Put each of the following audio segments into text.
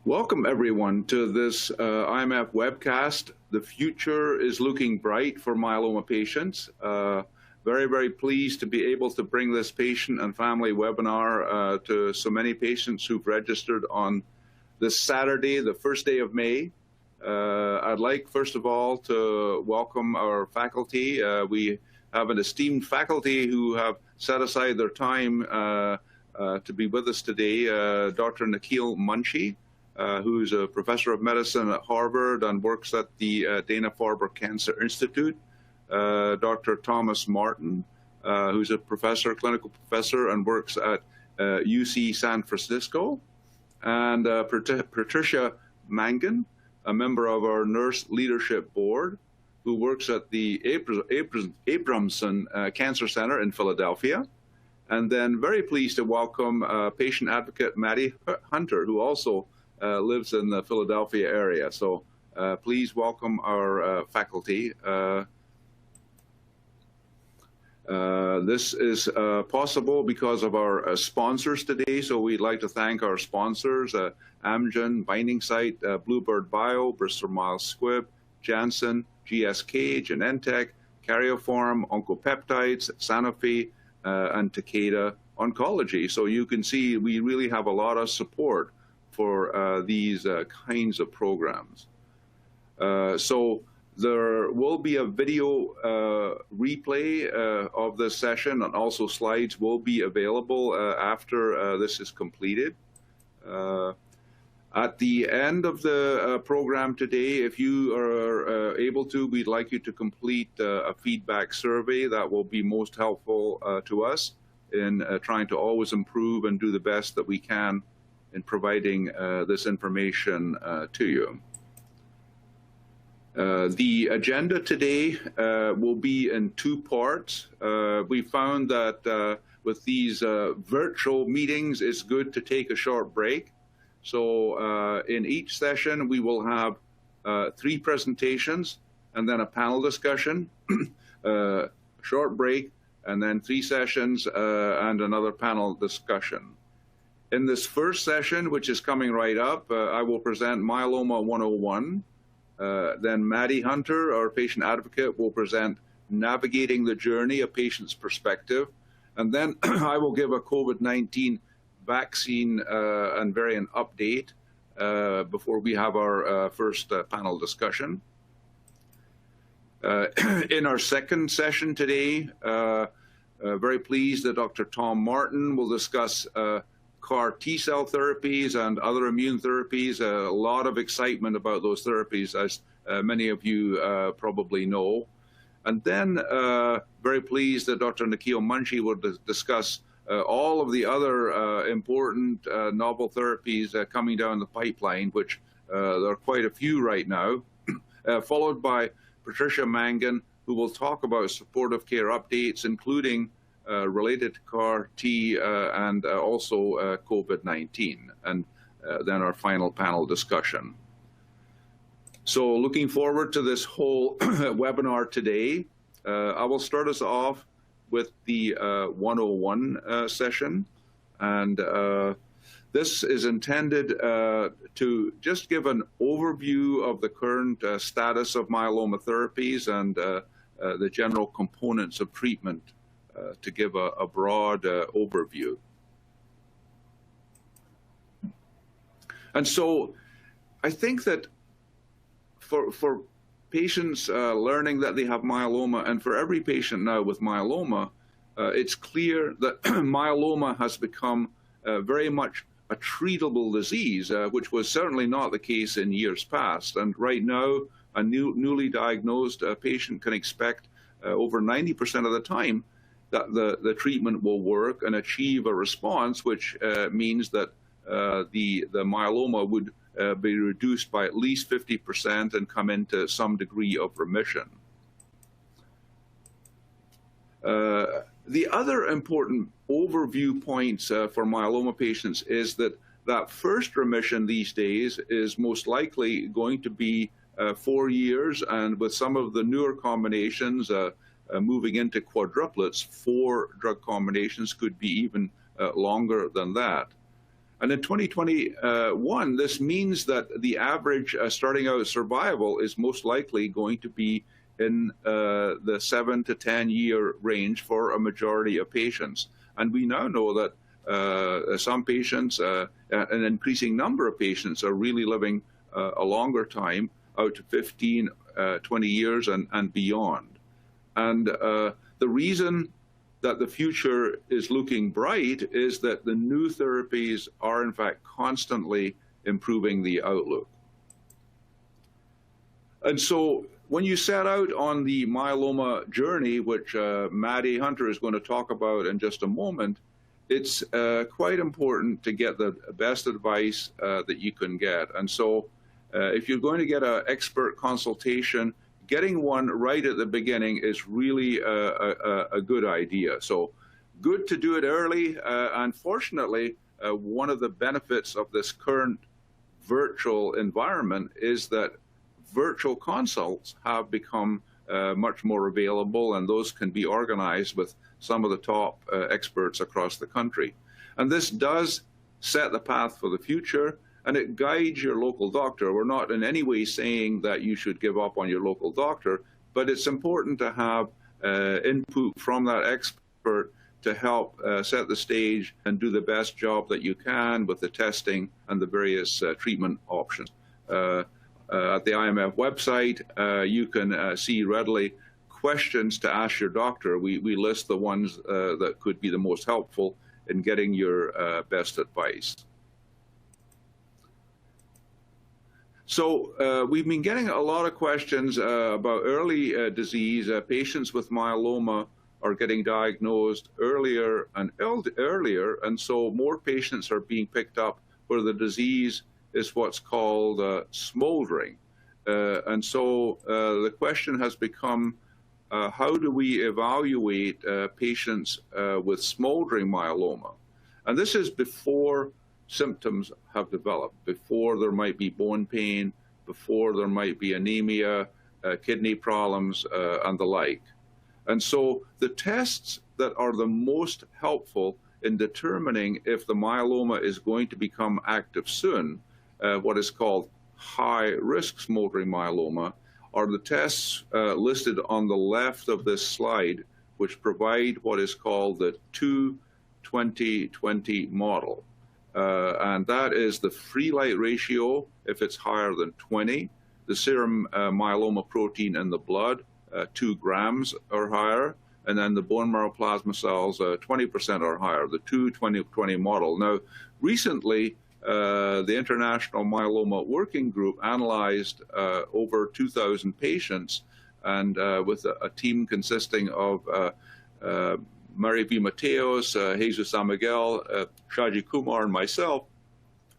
Welcome, everyone, to this IMF webcast. The future is looking bright for myeloma patients. Very, very pleased to be able to bring this patient and family webinar to so many patients who've registered on this Saturday, the first day of May. I'd like, first of all, to welcome our faculty. We have an esteemed faculty who have set aside their time to be with us today. Dr. Nikhil Munshi, who's a professor of medicine at Harvard and works at the Dana-Farber Cancer Institute. Dr. Thomas Martin, who's a clinical professor and works at UC San Francisco. And Patricia Mangan, a member of our Nurse Leadership Board, who works at the Abramson Cancer Center in Philadelphia. And then very pleased to welcome patient advocate Maddie Hunter, who also lives in the Philadelphia area. So please welcome our faculty. This is possible because of our sponsors today. So we'd like to thank our sponsors, Amgen, Binding Site, Bluebird Bio, Bristol Myers Squibb, Janssen, GSK, Genentech, Karyopharm, Oncopeptides, Sanofi, and Takeda Oncology. So you can see we really have a lot of support for these kinds of programs. So there will be a video replay of this session, and also slides will be available after this is completed. At the end of the program today, if you are able to, we'd like you to complete a feedback survey that will be most helpful to us in trying to always improve and do the best that we can in providing this information to you. The agenda today will be in two parts. We found that with these virtual meetings, it's good to take a short break. So in each session, we will have 3 presentations and then a panel discussion, short break, and then 3 sessions and another panel discussion. In this first session, which is coming right up, I will present Myeloma 101. Then Maddie Hunter, our patient advocate, will present Navigating the Journey, a Patient's Perspective. And then I will give a COVID-19 vaccine and variant update before we have our first panel discussion. In our second session today, very pleased that Dr. Tom Martin will discuss CAR T-cell therapies and other immune therapies. A lot of excitement about those therapies, as many of you probably know. And then very pleased that Dr. Nikhil Munshi will discuss all of the other important novel therapies coming down the pipeline, which there are quite a few right now, followed by Patricia Mangan, who will talk about supportive care updates, including related to CAR T and also COVID-19, and then our final panel discussion. So looking forward to this whole webinar today. I will start us off with the 101 session, and this is intended to just give an overview of the current status of myeloma therapies and the general components of treatment, to give a broad overview. And so I think that for patients learning that they have myeloma, and for every patient now with myeloma, it's clear that myeloma has become very much a treatable disease, which was certainly not the case in years past. And right now, a newly diagnosed patient can expect over 90% of the time that the treatment will work and achieve a response, which means that the myeloma would be reduced by at least 50% and come into some degree of remission. The other important overview points for myeloma patients is that first remission these days is most likely going to be 4 years, and with some of the newer combinations moving into quadruplets, 4 drug combinations could be even longer than that. And in 2021, this means that the average starting out survival is most likely going to be in the 7 to 10 year range for a majority of patients. And we now know that some patients, an increasing number of patients, are really living a longer time, out to 15, 20 years and beyond. And the reason that the future is looking bright is that the new therapies are in fact constantly improving the outlook. And so when you set out on the myeloma journey, which Maddie Hunter is going to talk about in just a moment, it's quite important to get the best advice that you can get. And so if you're going to get an expert consultation, getting one right at the beginning is really a good idea. So good to do it early. Unfortunately, one of the benefits of this current virtual environment is that virtual consults have become much more available, and those can be organized with some of the top experts across the country. And this does set the path for the future, and it guides your local doctor. We're not in any way saying that you should give up on your local doctor, but it's important to have input from that expert to help set the stage and do the best job that you can with the testing and the various treatment options. At the IMF website, you can see readily questions to ask your doctor. We list the ones that could be the most helpful in getting your best advice. So we've been getting a lot of questions about early disease. Patients with myeloma are getting diagnosed earlier and earlier, and so more patients are being picked up where the disease is what's called smoldering. And so the question has become, how do we evaluate patients with smoldering myeloma? And this is before symptoms have developed, before there might be bone pain, before there might be anemia, kidney problems, and the like. And so the tests that are the most helpful in determining if the myeloma is going to become active soon, what is called high-risk smoldering myeloma, are the tests listed on the left of this slide, which provide what is called the 2-20-20 model. And that is the free light ratio if it's higher than 20, the serum myeloma protein in the blood, 2 grams or higher, and then the bone marrow plasma cells, 20% or higher, the 2-20-20 model. Now, recently, the International Myeloma Working Group analyzed over 2,000 patients, and with a team consisting of Mary V. Mateos, Jesus San Miguel, Shaji Kumar, and myself,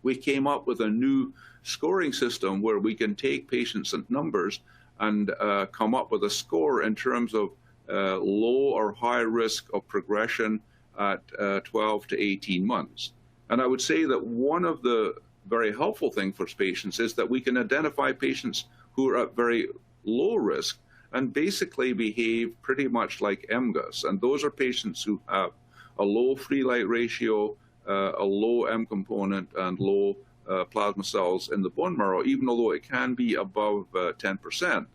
we came up with a new scoring system where we can take patients and numbers and come up with a score in terms of low or high risk of progression at 12 to 18 months. And I would say that one of the very helpful things for patients is that we can identify patients who are at very low risk and basically behave pretty much like MGUS. And those are patients who have a low free light ratio, a low M component, and low plasma cells in the bone marrow, even although it can be above 10%.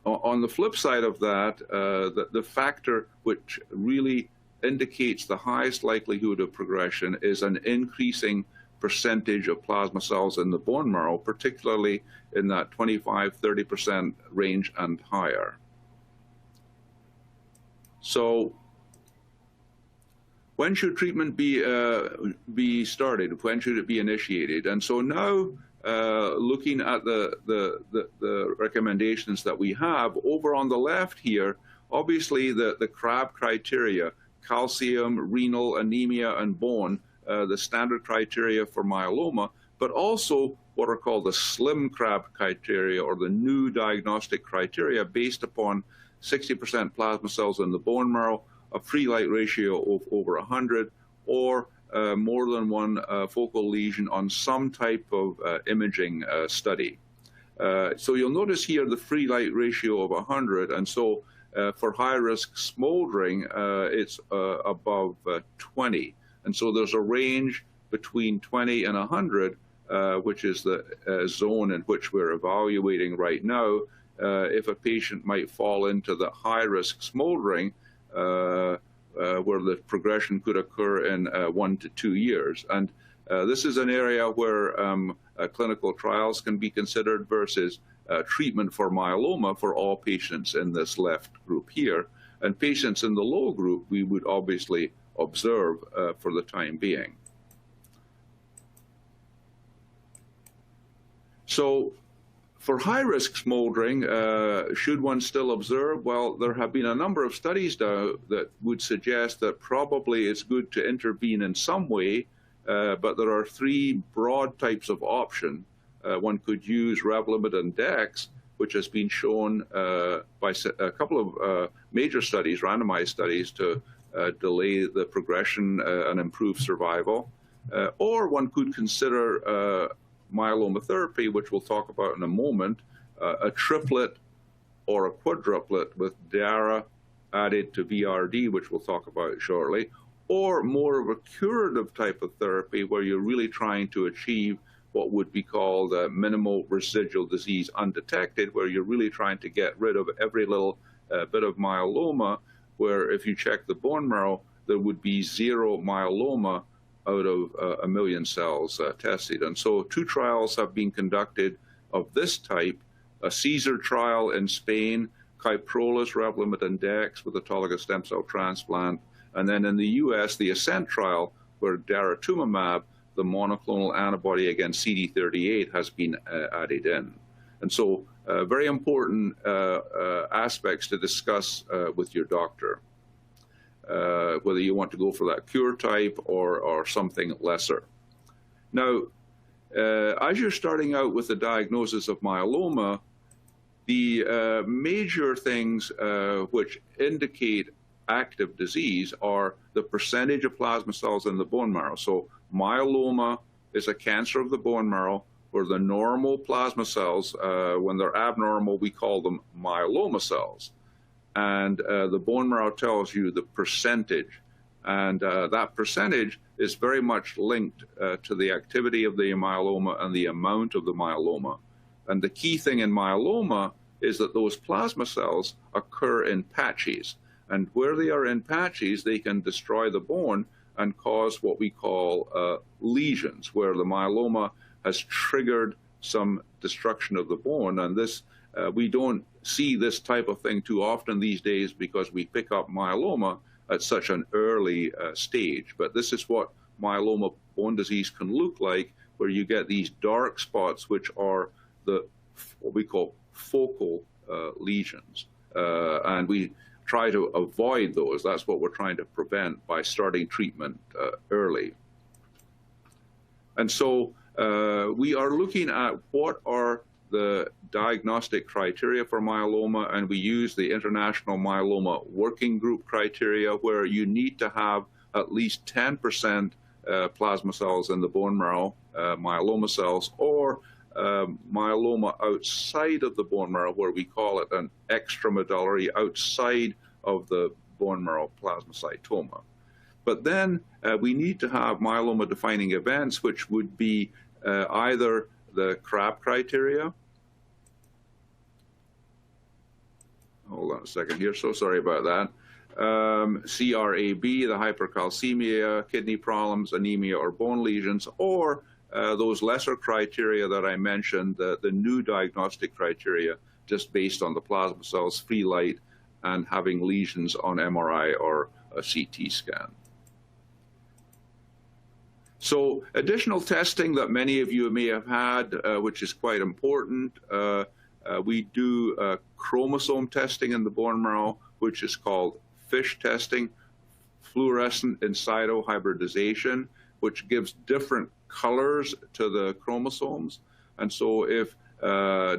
On the flip side of that, the factor which really indicates the highest likelihood of progression is an increasing percentage of plasma cells in the bone marrow, particularly in that 25–30% range and higher. So when should treatment be started? When should it be initiated? And so now, looking at the recommendations that we have, over on the left here, obviously the CRAB criteria, calcium, renal, anemia, and bone, the standard criteria for myeloma, but also what are called the SLIM CRAB criteria, or the new diagnostic criteria, based upon 60% plasma cells in the bone marrow, a free light ratio of over 100, or more than one focal lesion on some type of imaging study. So you'll notice here the free light ratio of 100, and so for high-risk smoldering, it's above 20. And so there's a range between 20 and 100, which is the zone in which we're evaluating right now, if a patient might fall into the high-risk smoldering, where the progression could occur in 1 to 2 years. And this is an area where clinical trials can be considered versus treatment for myeloma for all patients in this left group here. And patients in the low group, we would obviously observe for the time being. So for high-risk smoldering, should one still observe? Well, there have been a number of studies now that would suggest that probably it's good to intervene in some way, but there are 3 broad types of option. One could use Revlimid and Dex, which has been shown by a couple of major studies, randomized studies, to delay the progression and improve survival. Or one could consider myeloma therapy, which we'll talk about in a moment, a triplet or a quadruplet with DARA added to VRD, which we'll talk about shortly, or more of a curative type of therapy where you're really trying to achieve what would be called minimal residual disease undetected, where you're really trying to get rid of every little bit of myeloma, where if you check the bone marrow, there would be 0 myeloma out of 1 million cells tested. And so 2 trials have been conducted of this type, a CAESAR trial in Spain, Kyprolis, Revlimid, and Dex with autologous stem cell transplant, and then in the US, the ASCENT trial, where daratumumab, the monoclonal antibody against CD38, has been added in. And so very important aspects to discuss with your doctor, whether you want to go for that cure type or something lesser. Now, as you're starting out with the diagnosis of myeloma, the major things which indicate active disease are the percentage of plasma cells in the bone marrow. So myeloma is a cancer of the bone marrow, where the normal plasma cells, when they're abnormal, we call them myeloma cells. And the bone marrow tells you the percentage. And that percentage is very much linked to the activity of the myeloma and the amount of the myeloma. And the key thing in myeloma is that those plasma cells occur in patches. And where they are in patches, they can destroy the bone and cause what we call lesions, where the myeloma has triggered some destruction of the bone. And this, we don't see this type of thing too often these days because we pick up myeloma at such an early stage. But this is what myeloma bone disease can look like, where you get these dark spots, which are the what we call focal lesions. And we try to avoid those. That's what we're trying to prevent by starting treatment early. And so we are looking at what are the diagnostic criteria for myeloma, and we use the International Myeloma Working Group criteria, where you need to have at least 10% plasma cells in the bone marrow, myeloma cells, or myeloma outside of the bone marrow, where we call it an extramedullary, outside of the bone marrow plasmacytoma. But then we need to have myeloma-defining events, which would be either the CRAB criteria. Hold on a second here, so sorry about that. CRAB, the hypercalcemia, kidney problems, anemia, or bone lesions, or those lesser criteria that I mentioned, the new diagnostic criteria, just based on the plasma cells, free light, and having lesions on MRI or a CT scan. So additional testing that many of you may have had, which is quite important, we do chromosome testing in the bone marrow, which is called FISH testing, fluorescent in situ hybridization, which gives different colors to the chromosomes. And so if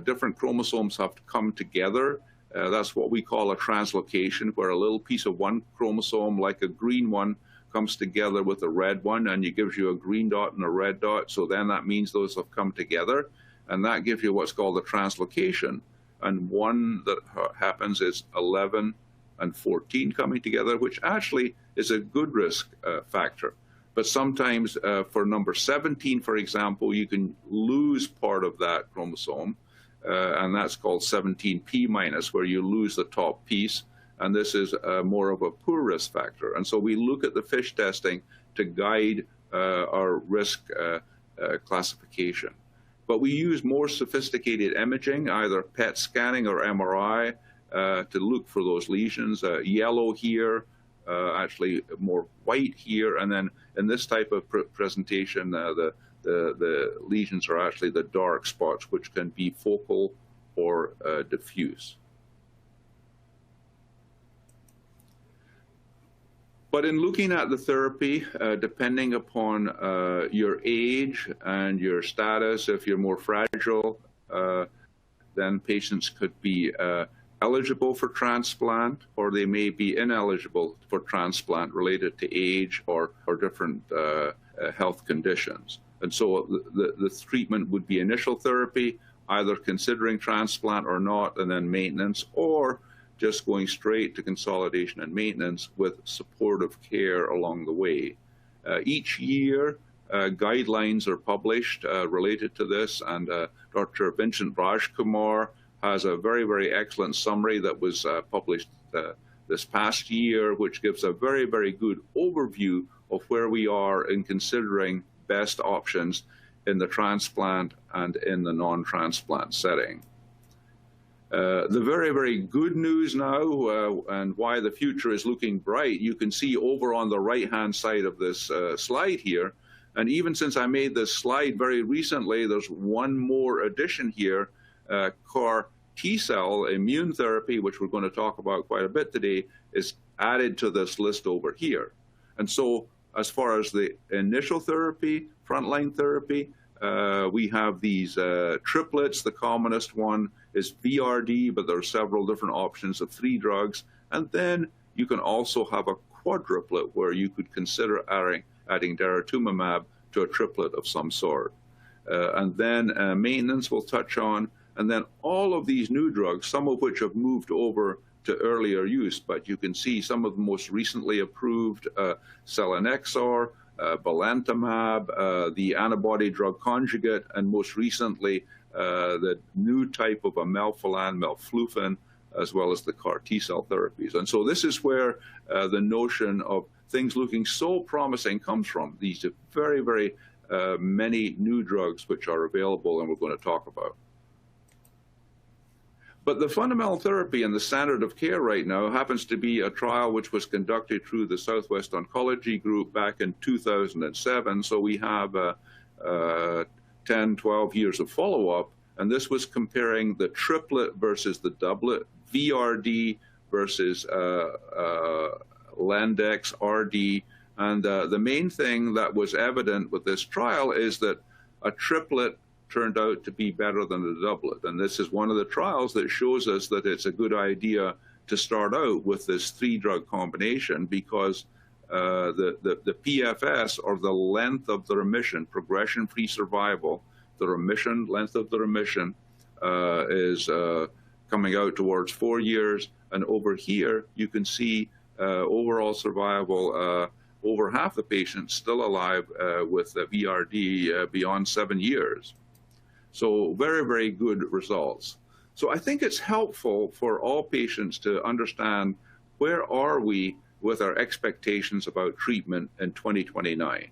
different chromosomes have to come together, that's what we call a translocation, where a little piece of one chromosome, like a green one, comes together with a red one, and it gives you a green dot and a red dot. So then that means those have come together, and that gives you what's called a translocation. And one that happens is 11 and 14 coming together, which actually is a good risk factor. But sometimes for number 17, for example, you can lose part of that chromosome, and that's called 17p minus, where you lose the top piece. And this is more of a poor risk factor. And so we look at the FISH testing to guide our risk classification. But we use more sophisticated imaging, either PET scanning or MRI, to look for those lesions. Yellow here, actually more white here, and then in this type of presentation, the lesions are actually the dark spots, which can be focal or diffuse. But in looking at the therapy, depending upon your age and your status, if you're more fragile, then patients could be eligible for transplant, or they may be ineligible for transplant related to age or different health conditions. And so the treatment would be initial therapy, either considering transplant or not, and then maintenance, or just going straight to consolidation and maintenance with supportive care along the way. Each year, guidelines are published related to this, and Dr. Vincent Rajkumar has a very, very excellent summary that was published this past year, which gives a very, very good overview of where we are in considering best options in the transplant and in the non-transplant setting. The very, very good news now, and why the future is looking bright, you can see over on the right-hand side of this slide here. And even since I made this slide very recently, there's one more addition here, CAR T-cell immune therapy, which we're going to talk about quite a bit today, is added to this list over here. And so as far as the initial therapy, frontline therapy, we have these triplets. The commonest one is VRD, but there are several different options of 3 drugs. And then you can also have a quadruplet where you could consider adding daratumumab to a triplet of some sort. And then maintenance we'll touch on. And then all of these new drugs, some of which have moved over to earlier use, but you can see some of the most recently approved, selinexor, belantamab, the antibody drug conjugate, and most recently the new type of a melphalan, melflufen, as well as the CAR T-cell therapies. And so this is where the notion of things looking so promising comes from. These are very, very many new drugs which are available and we're going to talk about. But the fundamental therapy and the standard of care right now happens to be a trial which was conducted through the Southwest Oncology Group back in 2007. So we have 10, 12 years of follow-up. And this was comparing the triplet versus the doublet, VRD versus Lendex, RD. And the main thing that was evident with this trial is that a triplet turned out to be better than the doublet. And this is one of the trials that shows us that it's a good idea to start out with this 3-drug combination, because the PFS, or the length of the remission, progression-free survival, the remission, length of the remission, is coming out towards 4 years. And over here, you can see overall survival, over half the patients still alive with VRD beyond 7 years. So very, very good results. So I think it's helpful for all patients to understand where are we with our expectations about treatment in 2029.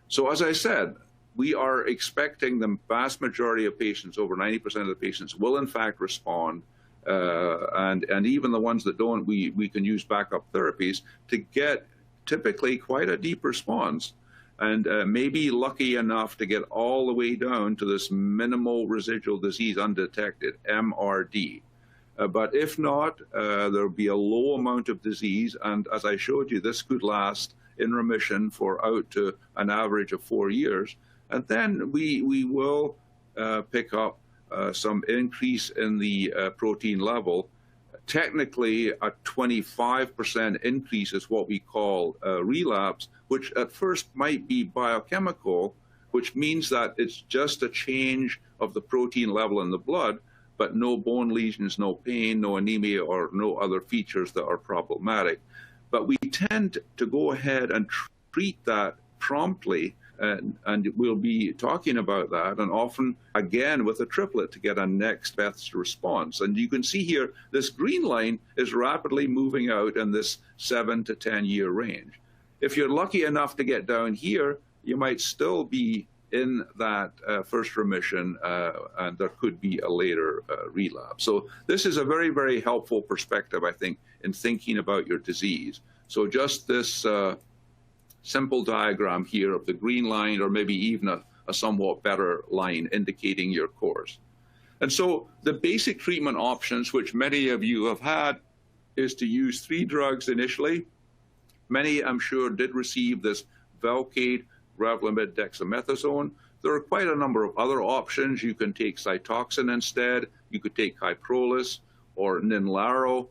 So as I said, we are expecting the vast majority of patients, over 90% of the patients, will in fact respond. And even the ones that don't, we can use backup therapies to get typically quite a deep response. And maybe lucky enough to get all the way down to this minimal residual disease undetected, MRD. But if not, there'll be a low amount of disease. And as I showed you, this could last in remission for out to an average of 4 years. And then we will pick up some increase in the protein level. Technically, a 25% increase is what we call relapse, which at first might be biochemical, which means that it's just a change of the protein level in the blood, but no bone lesions, no pain, no anemia, or no other features that are problematic. But we tend to go ahead and treat that promptly. And we'll be talking about that, and often, again, with a triplet to get a next best response. And you can see here, this green line is rapidly moving out in this 7 to 10-year range. If you're lucky enough to get down here, you might still be in that first remission, and there could be a later relapse. So this is a very, very helpful perspective, I think, in thinking about your disease. So just this simple diagram here of the green line, or maybe even a somewhat better line indicating your course. And so the basic treatment options, which many of you have had, is to use 3 drugs initially. Many, I'm sure, did receive this Velcade, Revlimid, dexamethasone. There are quite a number of other options. You can take Cytoxan instead. You could take Kyprolis or Ninlaro.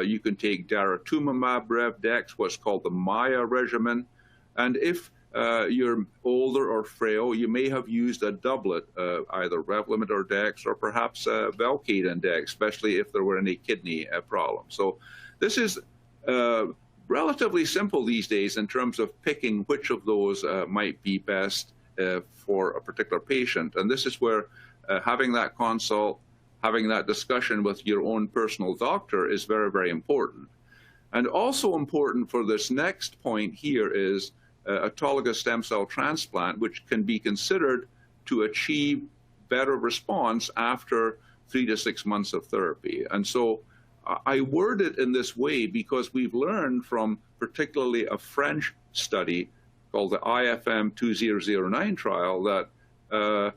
You can take daratumumab, Revdex, what's called the Maya regimen. And if you're older or frail, you may have used a doublet, either Revlimid or Dex, or perhaps Velcade and Dex, especially if there were any kidney problems. So this is relatively simple these days in terms of picking which of those might be best for a particular patient. And this is where having that consult, having that discussion with your own personal doctor is very, very important. And also important for this next point here is autologous stem cell transplant, which can be considered to achieve better response after 3 to 6 months of therapy. And so I word it in this way because we've learned from particularly a French study called the IFM 2009 trial that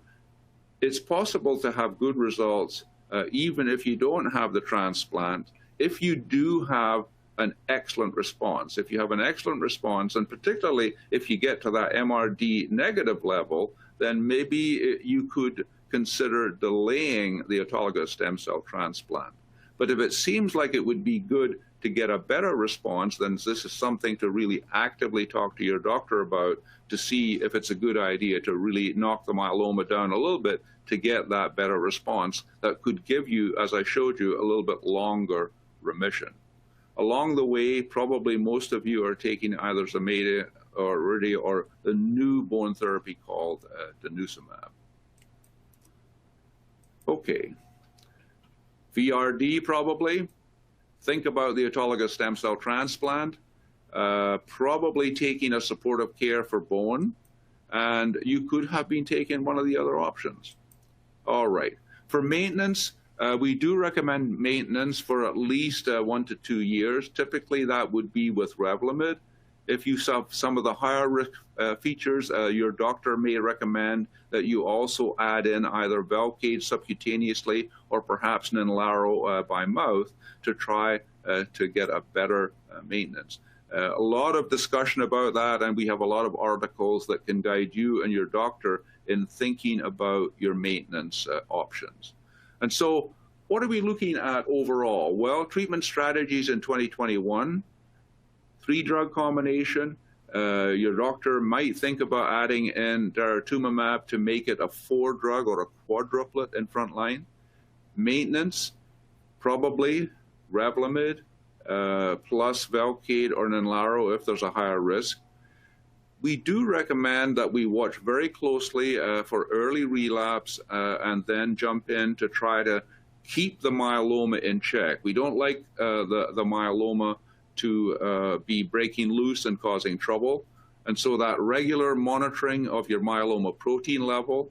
it's possible to have good results even if you don't have the transplant, if you do have an excellent response. If you have an excellent response, and particularly if you get to that MRD negative level, then maybe you could consider delaying the autologous stem cell transplant. But if it seems like it would be good to get a better response, then this is something to really actively talk to your doctor about to see if it's a good idea to really knock the myeloma down a little bit to get that better response that could give you, as I showed you, a little bit longer remission. Along the way, probably most of you are taking either Zometa or Rudy or the new bone therapy called denosumab. Okay. VRD probably. Think about the autologous stem cell transplant. Probably taking a supportive care for bone. And you could have been taking one of the other options. All right. For maintenance, we do recommend maintenance for at least 1 to 2 years. Typically, that would be with Revlimid. If you have some of the higher risk features, your doctor may recommend that you also add in either Velcade subcutaneously or perhaps Ninlaro by mouth to try to get a better maintenance. A lot of discussion about that, and we have a lot of articles that can guide you and your doctor in thinking about your maintenance options. And so what are we looking at overall? Well, treatment strategies in 2021, 3-drug combination. Your doctor might think about adding in daratumumab to make it a 4-drug or a quadruplet in frontline. Maintenance, probably Revlimid plus Velcade or Ninlaro if there's a higher risk. We do recommend that we watch very closely for early relapse and then jump in to try to keep the myeloma in check. We don't like the myeloma to be breaking loose and causing trouble. And so that regular monitoring of your myeloma protein level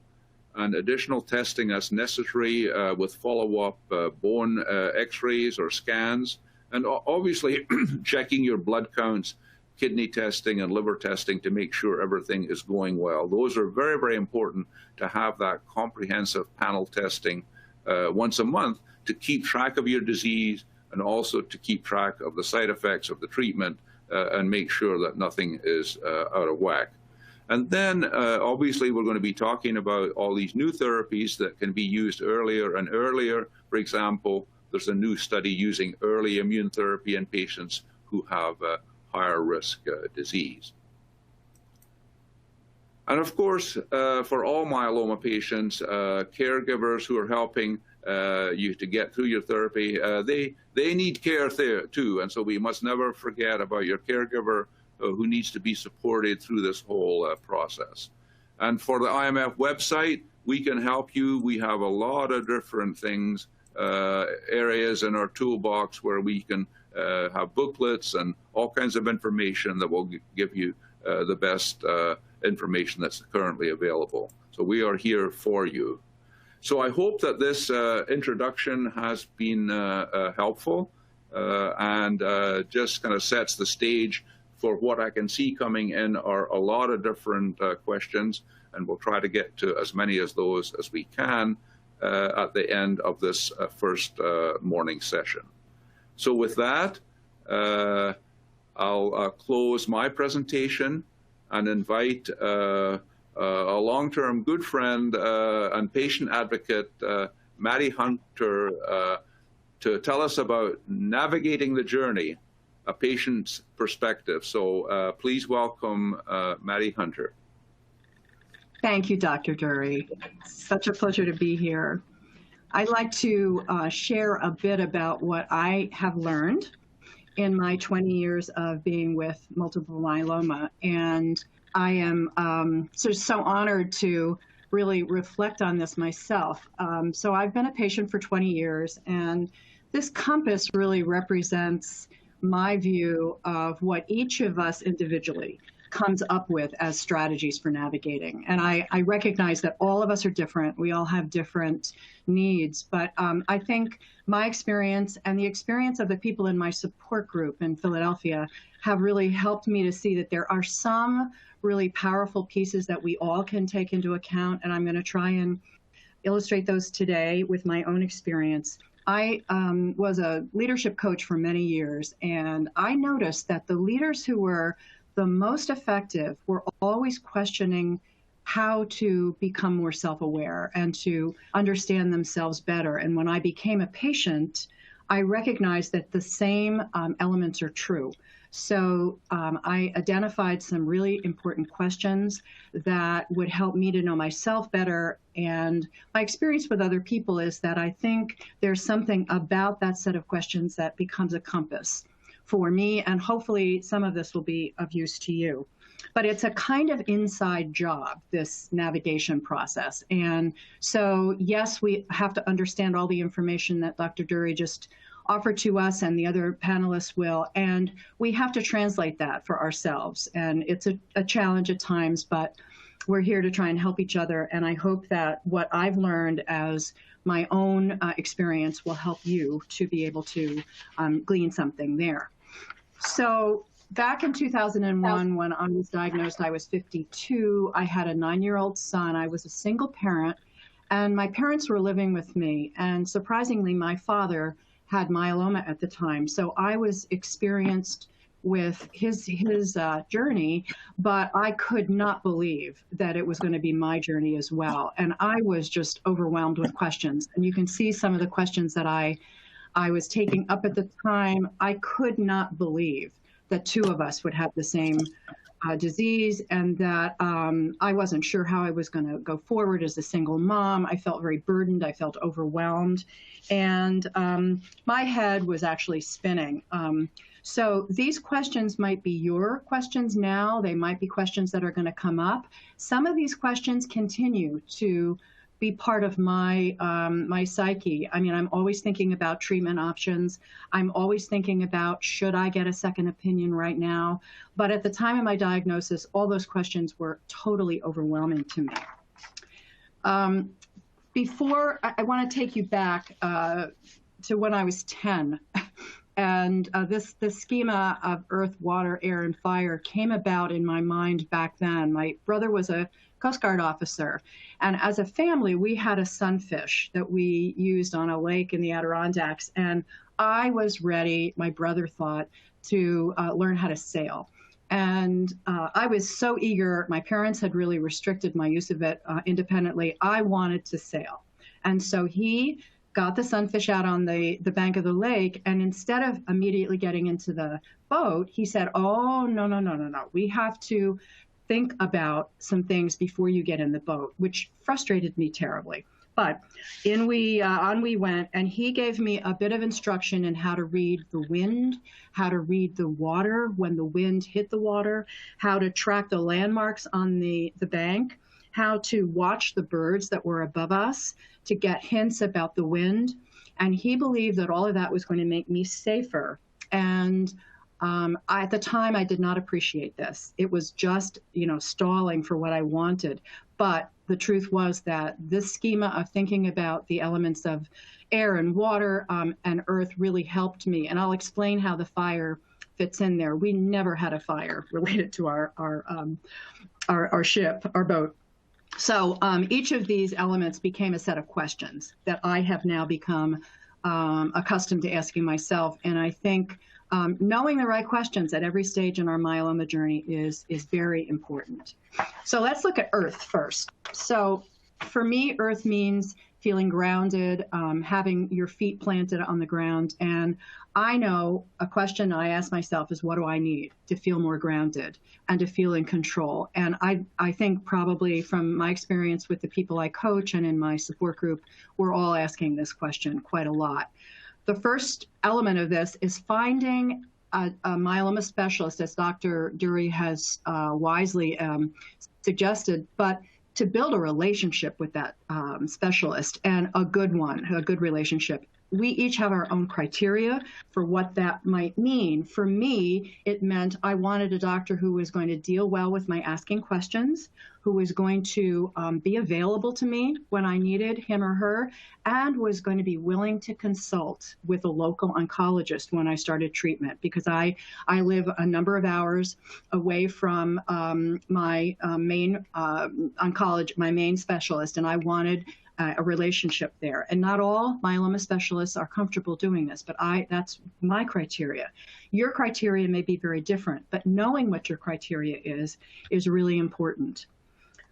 and additional testing as necessary with follow-up bone x-rays or scans, and obviously checking your blood counts, kidney testing and liver testing to make sure everything is going well. Those are very, very important to have that comprehensive panel testing once a month to keep track of your disease and also to keep track of the side effects of the treatment and make sure that nothing is out of whack. And then obviously we're going to be talking about all these new therapies that can be used earlier and earlier. For example, there's a new study using early immune therapy in patients who have higher risk disease. And of course, for all myeloma patients, caregivers who are helping you to get through your therapy, they need care there too. And so we must never forget about your caregiver who needs to be supported through this whole process. And for the IMF website, we can help you. We have a lot of different things, areas in our toolbox where we can have booklets and all kinds of information that will give you the best information that's currently available. So we are here for you. So I hope that this introduction has been helpful and just kind of sets the stage for what I can see coming in are a lot of different questions, and we'll try to get to as many of those as we can at the end of this first morning session. So with that, I'll close my presentation and invite a long-term good friend and patient advocate, Maddie Hunter, to tell us about navigating the journey, a patient's perspective. So please welcome Maddie Hunter. Thank you, Dr. Durie. Such a pleasure to be here. I'd like to share a bit about what I have learned in my 20 years of being with multiple myeloma. And I am so honored to really reflect on this myself. So I've been a patient for 20 years, and this compass really represents my view of what each of us individually comes up with as strategies for navigating. And I recognize that all of us are different. We all have different needs. But I think my experience and the experience of the people in my support group in Philadelphia have really helped me to see that there are some really powerful pieces that we all can take into account. And I'm going to try and illustrate those today with my own experience. I was a leadership coach for many years, and I noticed that the leaders who were the most effective were always questioning how to become more self-aware and to understand themselves better. And when I became a patient, I recognized that the same elements are true. So I identified some really important questions that would help me to know myself better. And my experience with other people is that I think there's something about that set of questions that becomes a compass for me, and hopefully some of this will be of use to you. But it's a kind of inside job, this navigation process. And so, yes, we have to understand all the information that Dr. Durie just offered to us and the other panelists will, and we have to translate that for ourselves. And it's a challenge at times, but we're here to try and help each other. And I hope that what I've learned as my own experience will help you to be able to glean something there. So back in 2001, when I was diagnosed, I was 52. I had a 9-year-old son. I was a single parent, and my parents were living with me. And surprisingly, my father had myeloma at the time. So I was experienced with his journey, but I could not believe that it was going to be my journey as well. And I was just overwhelmed with questions. And you can see some of the questions that I was taking up at the time. I could not believe that two of us would have the same disease, and that I wasn't sure how I was going to go forward as a single mom. I felt very burdened. I felt overwhelmed. And my head was actually spinning. So these questions might be your questions now. They might be questions that are going to come up. Some of these questions continue to be part of my my psyche. I mean, I'm always thinking about treatment options. I'm always thinking about, should I get a second opinion right now? But at the time of my diagnosis, all those questions were totally overwhelming to me. Before, I want to take you back to when I was 10. And this schema of earth, water, air, and fire came about in my mind back then. My brother was a Coast Guard officer. And as a family, we had a sunfish that we used on a lake in the Adirondacks. And I was ready, my brother thought, to learn how to sail. And I was so eager. My parents had really restricted my use of it independently. I wanted to sail. And so he got the sunfish out on the bank of the lake. And instead of immediately getting into the boat, he said, oh, no. We have to think about some things before you get in the boat, which frustrated me terribly. But on we went, and he gave me a bit of instruction in how to read the wind, how to read the water when the wind hit the water, how to track the landmarks on the bank, how to watch the birds that were above us to get hints about the wind. And he believed that all of that was going to make me safer. And at the time, I did not appreciate this. It was just, stalling for what I wanted. But the truth was that this schema of thinking about the elements of air and water and earth really helped me. And I'll explain how the fire fits in there. We never had a fire related to our ship, our boat. So each of these elements became a set of questions that I have now become accustomed to asking myself. And I think knowing the right questions at every stage in our myeloma journey is very important. So let's look at earth first. So for me, earth means feeling grounded, having your feet planted on the ground. And I know a question I ask myself is, what do I need to feel more grounded and to feel in control? And I think probably from my experience with the people I coach and in my support group, we're all asking this question quite a lot. The first element of this is finding a myeloma specialist, as Dr. Durie has wisely suggested, but to build a relationship with that specialist, and a good one, a good relationship. We each have our own criteria for what that might mean. For me, it meant I wanted a doctor who was going to deal well with my asking questions, who was going to be available to me when I needed him or her, and was going to be willing to consult with a local oncologist when I started treatment, because I live a number of hours away from my main oncologist, my main specialist, and I wanted a relationship there. And not all myeloma specialists are comfortable doing this, but that's my criteria. Your criteria may be very different, but knowing what your criteria is really important.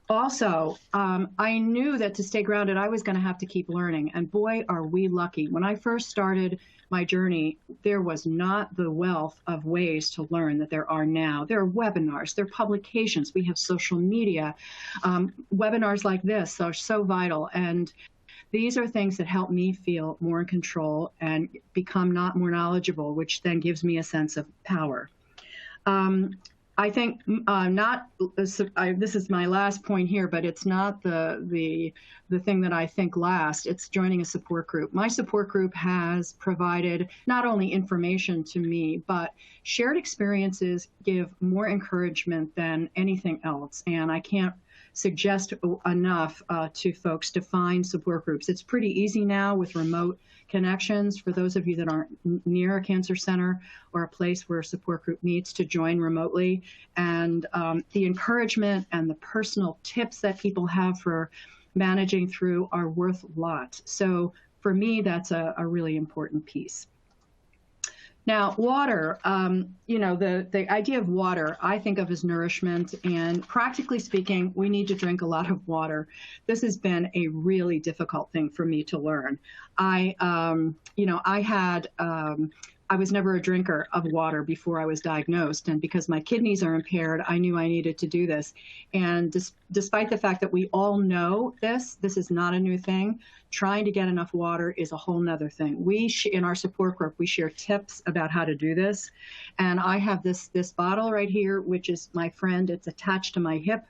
Also, I knew that to stay grounded, I was going to have to keep learning. And boy, are we lucky. When I first started my journey, there was not the wealth of ways to learn that there are now. There are webinars, there are publications, we have social media. Webinars like this are so vital. And these are things that help me feel more in control and become more knowledgeable, which then gives me a sense of power. I think this is my last point here, but it's not the thing that I think last. It's joining a support group. My support group has provided not only information to me, but shared experiences give more encouragement than anything else. And I can't suggest enough to folks to find support groups. It's pretty easy now with remote connections for those of you that aren't near a cancer center or a place where a support group meets to join remotely. And the encouragement and the personal tips that people have for managing through are worth a lot. So for me, that's a really important piece. Now, water, the idea of water, I think of as nourishment, and practically speaking, we need to drink a lot of water. This has been a really difficult thing for me to learn. I was never a drinker of water before I was diagnosed, and because my kidneys are impaired, I knew I needed to do this. And despite the fact that we all know this is not a new thing, trying to get enough water is a whole nother thing. In our support group, we share tips about how to do this. And I have this bottle right here, which is my friend. It's attached to my hip,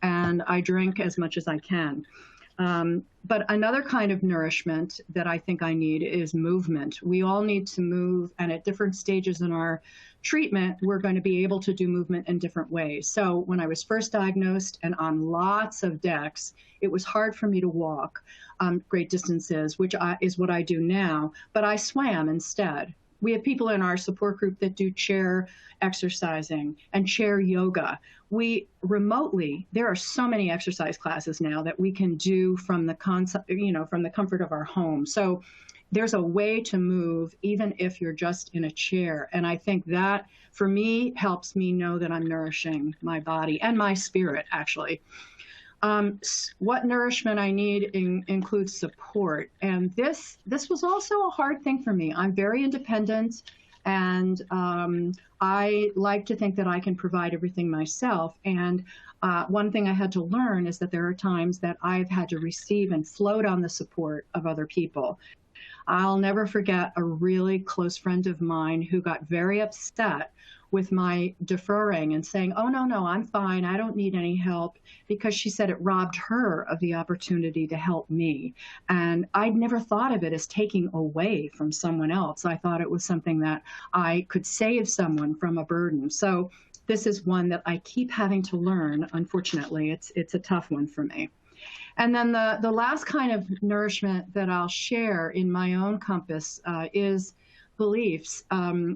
and I drink as much as I can. But another kind of nourishment that I think I need is movement. We all need to move, and at different stages in our treatment, we're going to be able to do movement in different ways. So when I was first diagnosed and on lots of decks, it was hard for me to walk great distances, which is what I do now, but I swam instead. We have people in our support group that do chair exercising and chair yoga. There are so many exercise classes now that we can do from the comfort of our home. So there's a way to move even if you're just in a chair. And I think that for me helps me know that I'm nourishing my body and my spirit, actually. What nourishment I need includes support. And this was also a hard thing for me. I'm very independent. And I like to think that I can provide everything myself. And one thing I had to learn is that there are times that I've had to receive and float on the support of other people. I'll never forget a really close friend of mine who got very upset with my deferring and saying, oh, no, I'm fine. I don't need any help, because she said it robbed her of the opportunity to help me. And I'd never thought of it as taking away from someone else. I thought it was something that I could save someone from a burden. So this is one that I keep having to learn. Unfortunately, it's a tough one for me. And then the last kind of nourishment that I'll share in my own compass is beliefs.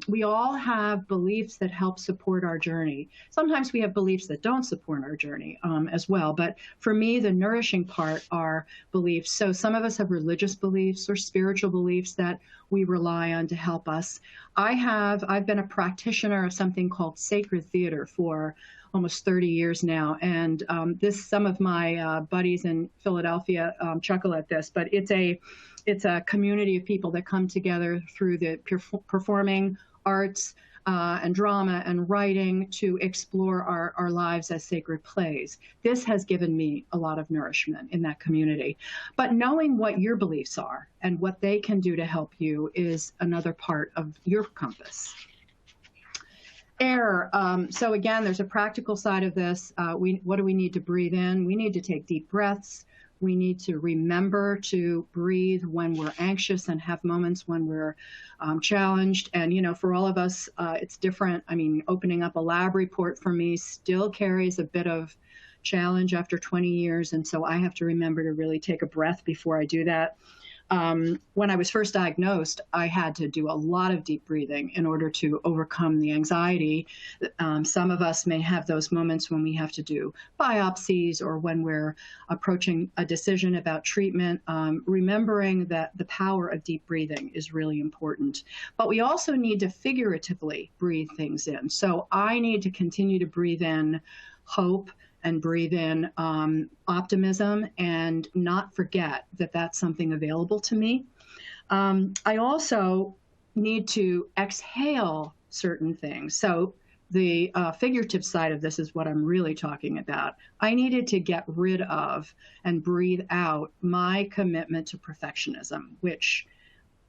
We all have beliefs that help support our journey. Sometimes we have beliefs that don't support our journey as well. But for me, the nourishing part are beliefs. So some of us have religious beliefs or spiritual beliefs that we rely on to help us. I've been a practitioner of something called sacred theater for almost 30 years now. And some of my buddies in Philadelphia chuckle at this, but it's a community of people that come together through the performing arts and drama and writing to explore our lives as sacred plays. This has given me a lot of nourishment in that community. But knowing what your beliefs are and what they can do to help you is another part of your compass. Air. So again, there's a practical side of this. What do we need to breathe in? We need to take deep breaths. We need to remember to breathe when we're anxious and have moments when we're challenged. And, for all of us, it's different. I mean, opening up a lab report for me still carries a bit of challenge after 20 years. And so I have to remember to really take a breath before I do that. When I was first diagnosed, I had to do a lot of deep breathing in order to overcome the anxiety. Some of us may have those moments when we have to do biopsies or when we're approaching a decision about treatment. Remembering that the power of deep breathing is really important. But we also need to figuratively breathe things in. So I need to continue to breathe in hope and breathe in optimism and not forget that that's something available to me. I also need to exhale certain things. So the figurative side of this is what I'm really talking about. I needed to get rid of and breathe out my commitment to perfectionism, which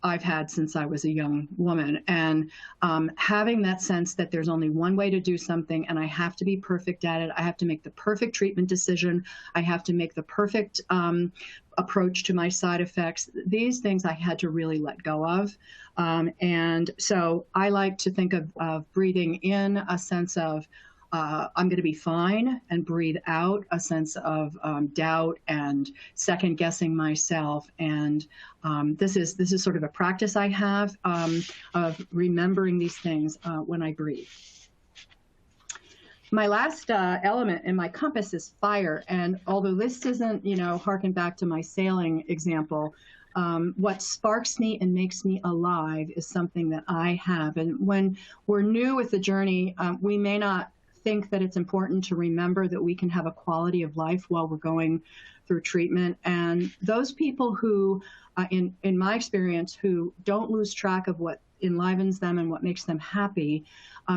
I've had since I was a young woman. And having that sense that there's only one way to do something and I have to be perfect at it. I have to make the perfect treatment decision. I have to make the perfect approach to my side effects. These things I had to really let go of. And so I like to think of breathing in a sense of I'm going to be fine, and breathe out a sense of doubt and second guessing myself. And this is sort of a practice I have of remembering these things when I breathe. My last element in my compass is fire. And although this doesn't, harken back to my sailing example, what sparks me and makes me alive is something that I have. And when we're new with the journey, we may not think that it's important to remember that we can have a quality of life while we're going through treatment. And those people who, in my experience, who don't lose track of what enlivens them and what makes them happy,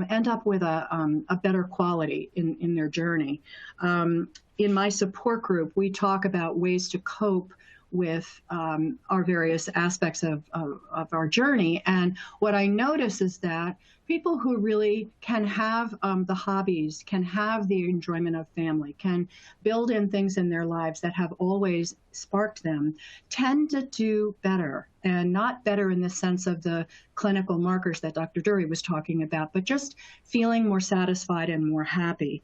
end up with a better quality in their journey. In my support group, we talk about ways to cope with our various aspects of our journey. And what I notice is that people who really can have the hobbies, can have the enjoyment of family, can build in things in their lives that have always sparked them, tend to do better. And not better in the sense of the clinical markers that Dr. Durie was talking about, but just feeling more satisfied and more happy.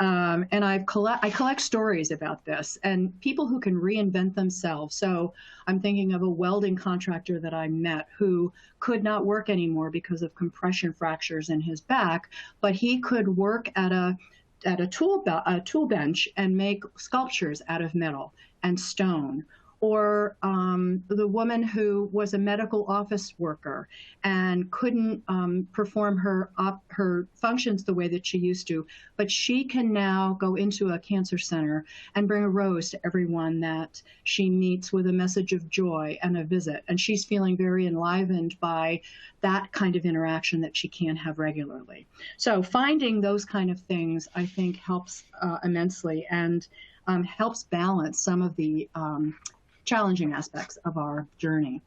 And I collect stories about this and people who can reinvent themselves. So I'm thinking of a welding contractor that I met who could not work anymore because of compression fractures in his back, but he could work at a tool bench and make sculptures out of metal and stone. or the woman who was a medical office worker and couldn't perform her functions the way that she used to, but she can now go into a cancer center and bring a rose to everyone that she meets with a message of joy and a visit. And she's feeling very enlivened by that kind of interaction that she can't have regularly. So finding those kind of things, I think, helps immensely and helps balance some of the challenging aspects of our journey.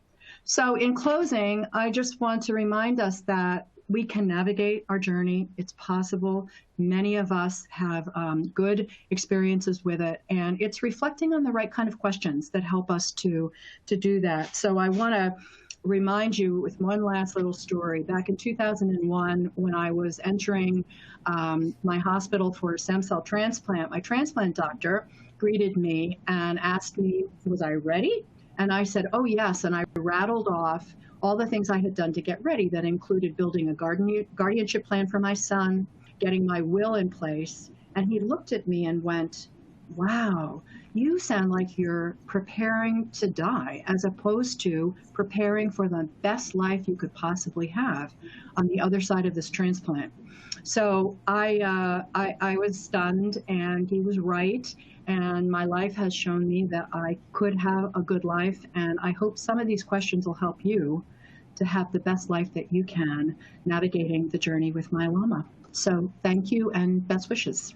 So in closing, I just want to remind us that we can navigate our journey. It's possible. Many of us have good experiences with it, and it's reflecting on the right kind of questions that help us to do that. So I want to remind you with one last little story. Back in 2001, when I was entering my hospital for a stem cell transplant, my transplant doctor greeted me and asked me, was I ready? And I said, oh, yes. And I rattled off all the things I had done to get ready. That included building a guardianship plan for my son, getting my will in place. And he looked at me and went, wow, you sound like you're preparing to die as opposed to preparing for the best life you could possibly have on the other side of this transplant. So I was stunned, and he was right. And my life has shown me that I could have a good life. And I hope some of these questions will help you to have the best life that you can navigating the journey with myeloma. So thank you and best wishes.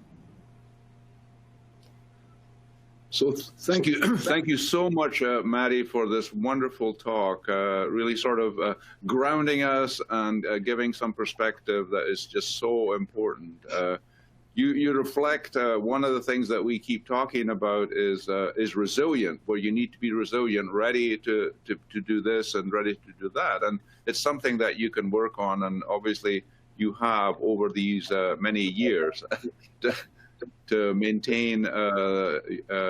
So thank you. Thank you so much, Maddie, for this wonderful talk, really sort of grounding us and giving some perspective that is just so important. You reflect one of the things that we keep talking about is resilient, where you need to be resilient, ready to do this and ready to do that. And it's something that you can work on, and obviously you have over these many years to maintain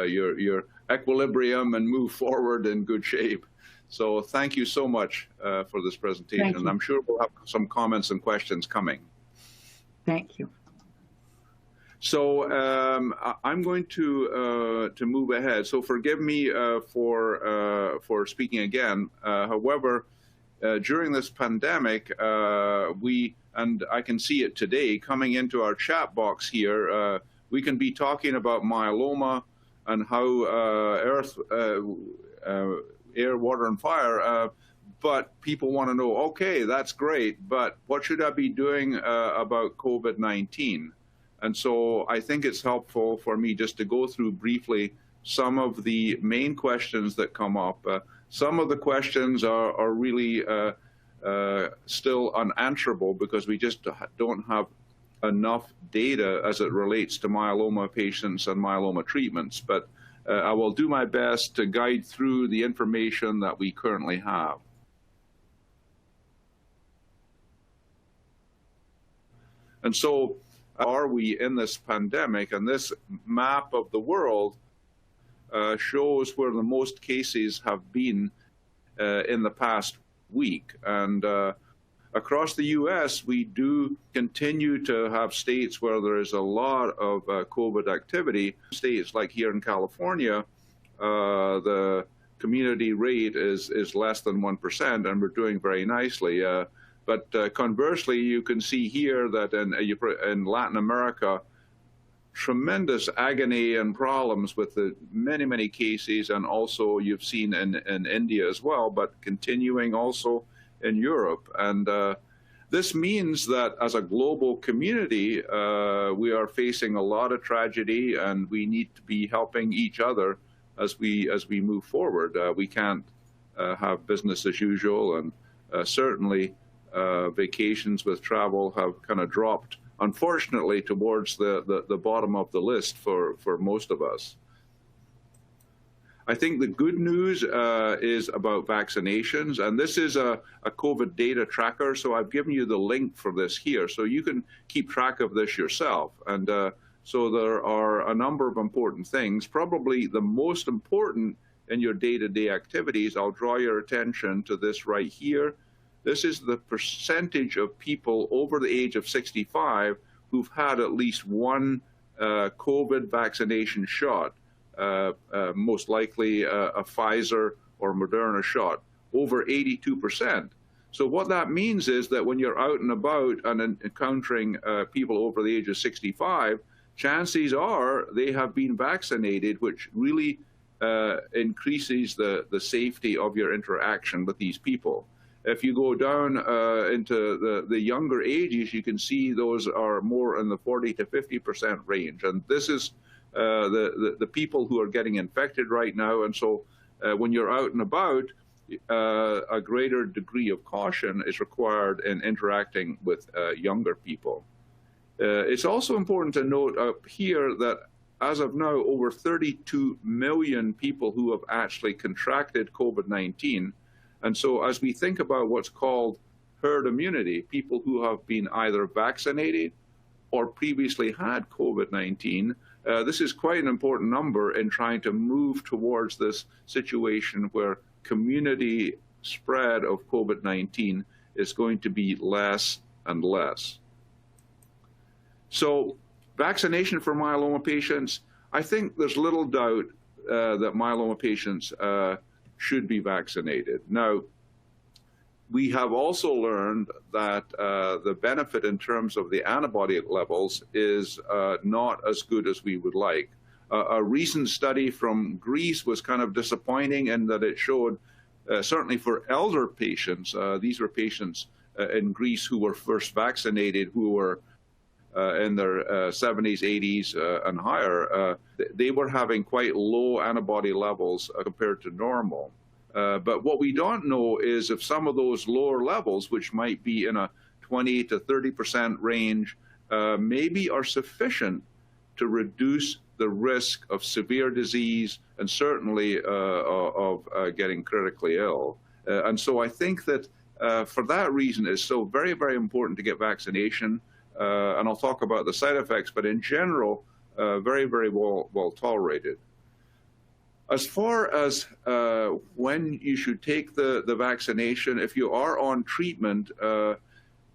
your equilibrium and move forward in good shape. So thank you so much for this presentation. And I'm sure we'll have some comments and questions coming. Thank you. So I'm going to move ahead. So forgive me for speaking again. However, during this pandemic, and I can see it today coming into our chat box here, we can be talking about myeloma and how air, water, and fire, but people want to know, okay, that's great, but what should I be doing about COVID-19? And so I think it's helpful for me just to go through briefly some of the main questions that come up. Some of the questions are really still unanswerable because we just don't have enough data as it relates to myeloma patients and myeloma treatments. But I will do my best to guide through the information that we currently have. And so, are we in this pandemic? And this map of the world shows where the most cases have been in the past week. And across the U.S., we do continue to have states where there is a lot of COVID activity. States like here in California, the community rate is less than 1%, and we're doing very nicely. But conversely, you can see here that in Latin America, tremendous agony and problems with the many, many cases, and also you've seen in India as well, but continuing also in Europe. And this means that as a global community, we are facing a lot of tragedy, and we need to be helping each other as we move forward. We can't have business as usual, and certainly vacations with travel have kind of dropped, unfortunately, towards the bottom of the list for most of us. I think the good news is about vaccinations, and this is a COVID data tracker, so I've given you the link for this here, so you can keep track of this yourself. And so there are a number of important things. Probably the most important in your day-to-day activities, I'll draw your attention to this right here. This is the percentage of people over the age of 65 who've had at least one COVID vaccination shot. most likely a Pfizer or Moderna shot, over 82%. So what that means is that when you're out and about and encountering people over the age of 65, chances are they have been vaccinated, which really increases the safety of your interaction with these people. If you go down into the younger ages, you can see those are more in the 40 to 50% range. And this is the people who are getting infected right now. And so when you're out and about, a greater degree of caution is required in interacting with younger people. It's also important to note up here that as of now, over 32 million people who have actually contracted COVID-19. And so as we think about what's called herd immunity, people who have been either vaccinated or previously had COVID-19, this is quite an important number in trying to move towards this situation where community spread of COVID-19 is going to be less and less. So vaccination for myeloma patients, I think there's little doubt that myeloma patients should be vaccinated. Now, we have also learned that the benefit in terms of the antibody levels is not as good as we would like. A recent study from Greece was kind of disappointing in that it showed, certainly for elder patients, these were patients in Greece who were first vaccinated, who were in their 70s, 80s, and higher, they were having quite low antibody levels compared to normal. But what we don't know is if some of those lower levels, which might be in a 20 to 30% range, maybe are sufficient to reduce the risk of severe disease and certainly of getting critically ill. And so I think that for that reason, it's so very, very important to get vaccination. And I'll talk about the side effects, but in general, very, very well tolerated. As far as when you should take the vaccination, if you are on treatment,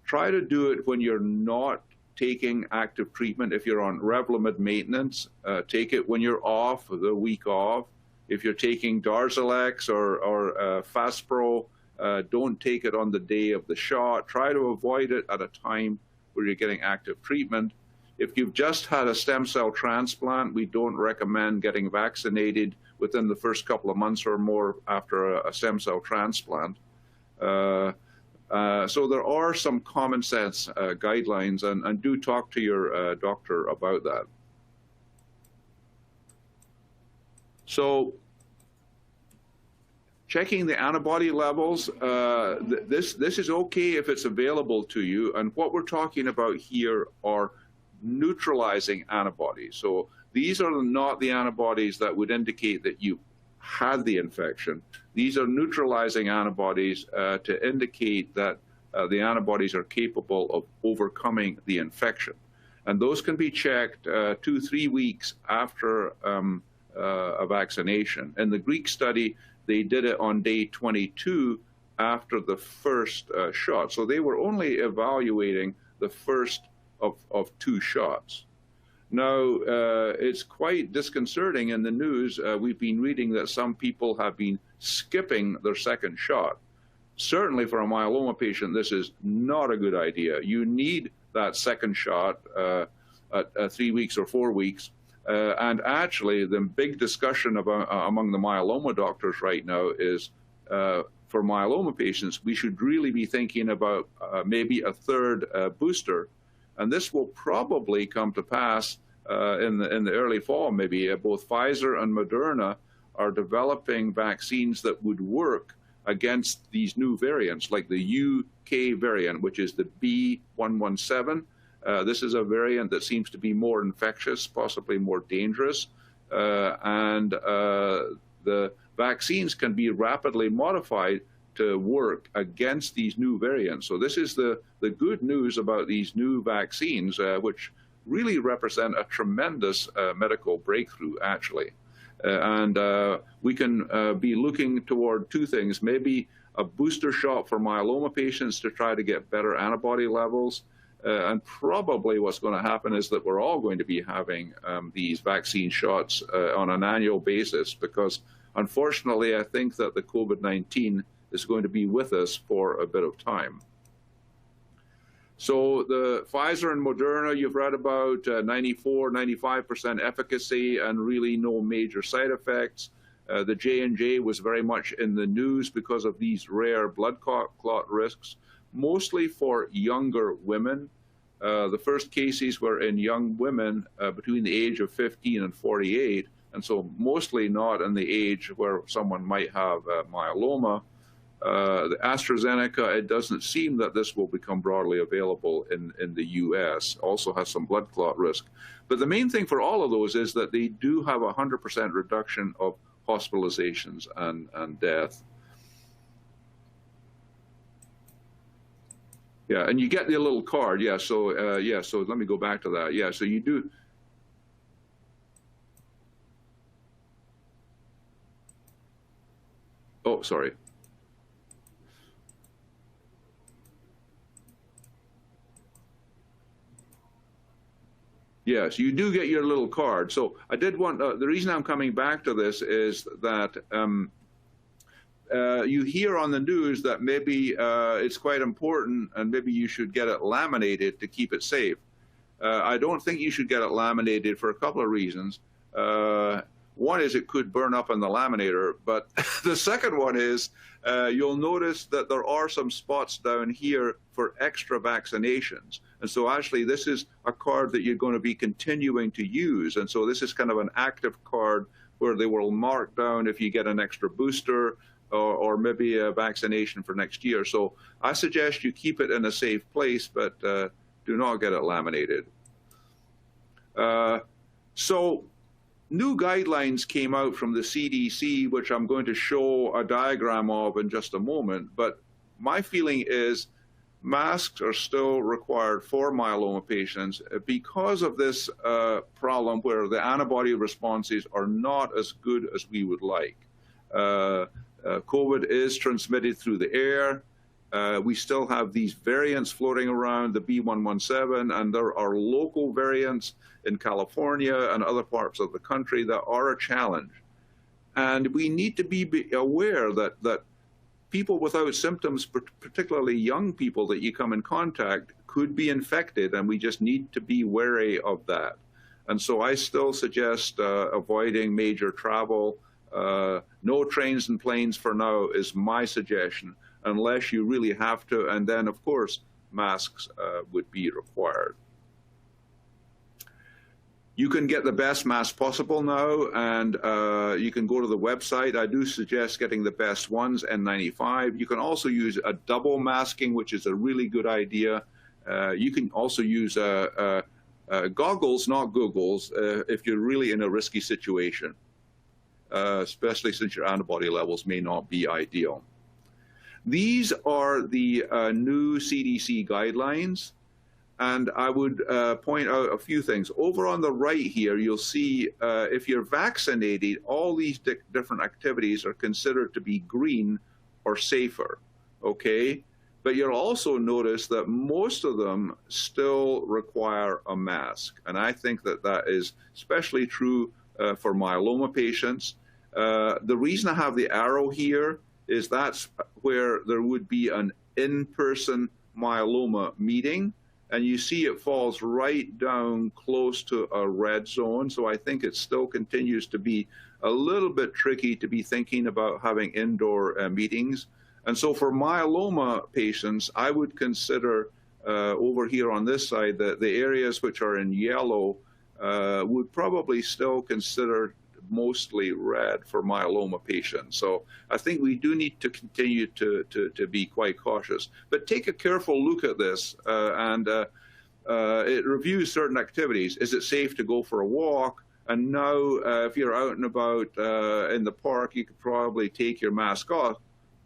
try to do it when you're not taking active treatment. If you're on Revlimid maintenance, take it when you're off, the week off. If you're taking Darzalex or Faspro, don't take it on the day of the shot. Try to avoid it at a time where you're getting active treatment. If you've just had a stem cell transplant, we don't recommend getting vaccinated within the first couple of months or more after a stem cell transplant. So there are some common sense guidelines, and do talk to your doctor about that. So checking the antibody levels, this is okay if it's available to you. And what we're talking about here are neutralizing antibodies. So these are not the antibodies that would indicate that you had the infection. These are neutralizing antibodies to indicate that the antibodies are capable of overcoming the infection. And those can be checked 2-3 weeks after a vaccination. In the Greek study, they did it on day 22 after the first shot. So they were only evaluating the first of 2 shots. Now, it's quite disconcerting in the news. We've been reading that some people have been skipping their second shot. Certainly for a myeloma patient, this is not a good idea. You need that second shot at 3 weeks or 4 weeks. And actually, the big discussion among the myeloma doctors right now is for myeloma patients, we should really be thinking about maybe a third booster. And this will probably come to pass in the early fall, maybe. Both Pfizer and Moderna are developing vaccines that would work against these new variants, like the UK variant, which is the B.1.1.7. This is a variant that seems to be more infectious, possibly more dangerous. And the vaccines can be rapidly modified to work against these new variants. So this is the good news about these new vaccines, which really represent a tremendous medical breakthrough, actually. And we can be looking toward 2 things, maybe a booster shot for myeloma patients to try to get better antibody levels, And probably what's going to happen is that we're all going to be having these vaccine shots on an annual basis, because unfortunately, I think that the COVID-19 is going to be with us for a bit of time. So the Pfizer and Moderna, you've read about 94, 95% efficacy and really no major side effects. The J&J was very much in the news because of these rare blood clot risks, mostly for younger women. The first cases were in young women between the age of 15 and 48, and so mostly not in the age where someone might have myeloma. The AstraZeneca, it doesn't seem that this will become broadly available in the US, also has some blood clot risk. But the main thing for all of those is that they do have a 100% reduction of hospitalizations and death. Yeah, and you get the little card. Yeah, so so let me go back to that. Yeah, so you do. Oh, sorry. Yes, you do get your little card. So I did want, the reason I'm coming back to this is that you hear on the news that maybe it's quite important and maybe you should get it laminated to keep it safe. I don't think you should get it laminated for a couple of reasons. One is it could burn up in the laminator, but the second one is you'll notice that there are some spots down here for extra vaccinations. And so actually this is a card that you're going to be continuing to use. And so this is kind of an active card where they will mark down if you get an extra booster or maybe a vaccination for next year. So I suggest you keep it in a safe place, but do not get it laminated. So new guidelines came out from the CDC, which I'm going to show a diagram of in just a moment. But my feeling is masks are still required for myeloma patients because of this problem where the antibody responses are not as good as we would like. COVID is transmitted through the air. We still have these variants floating around, the B117, and there are local variants in California and other parts of the country that are a challenge. And we need to be aware that people without symptoms, particularly young people that you come in contact, could be infected, and we just need to be wary of that. And so I still suggest avoiding major travel. No trains and planes for now is my suggestion, unless you really have to, and then, of course, masks would be required. You can get the best mask possible now, and you can go to the website. I do suggest getting the best ones, N95. You can also use a double masking, which is a really good idea. You can also use goggles, not Googles, if you're really in a risky situation, especially since your antibody levels may not be ideal. These are the new CDC guidelines, and I would point out a few things. Over on the right here, you'll see if you're vaccinated, all these different activities are considered to be green or safer, okay? But you'll also notice that most of them still require a mask, and I think that that is especially true for myeloma patients. The reason I have the arrow here is that's where there would be an in-person myeloma meeting, and you see it falls right down close to a red zone. So I think it still continues to be a little bit tricky to be thinking about having indoor meetings. And so for myeloma patients, I would consider over here on this side, the areas which are in yellow would probably still consider mostly red for myeloma patients. So I think we do need to continue to be quite cautious. But take a careful look at this, and it reviews certain activities. Is it safe to go for a walk? And now, if you're out and about in the park, you could probably take your mask off,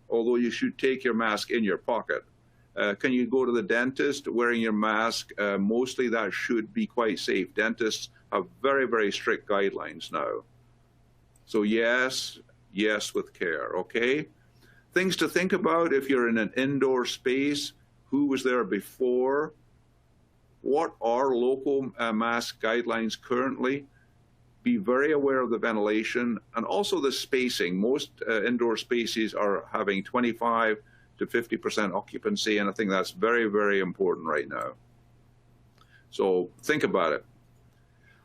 although you should take your mask in your pocket. Can you go to the dentist wearing your mask? Mostly that should be quite safe. Dentists have very, very strict guidelines now. So yes, yes with care, okay? Things to think about if you're in an indoor space, who was there before? what are local mask guidelines currently. Be very aware of the ventilation and also the spacing. Most indoor spaces are having 25 to 50% occupancy, and I think that's very, very important right now. So think about it.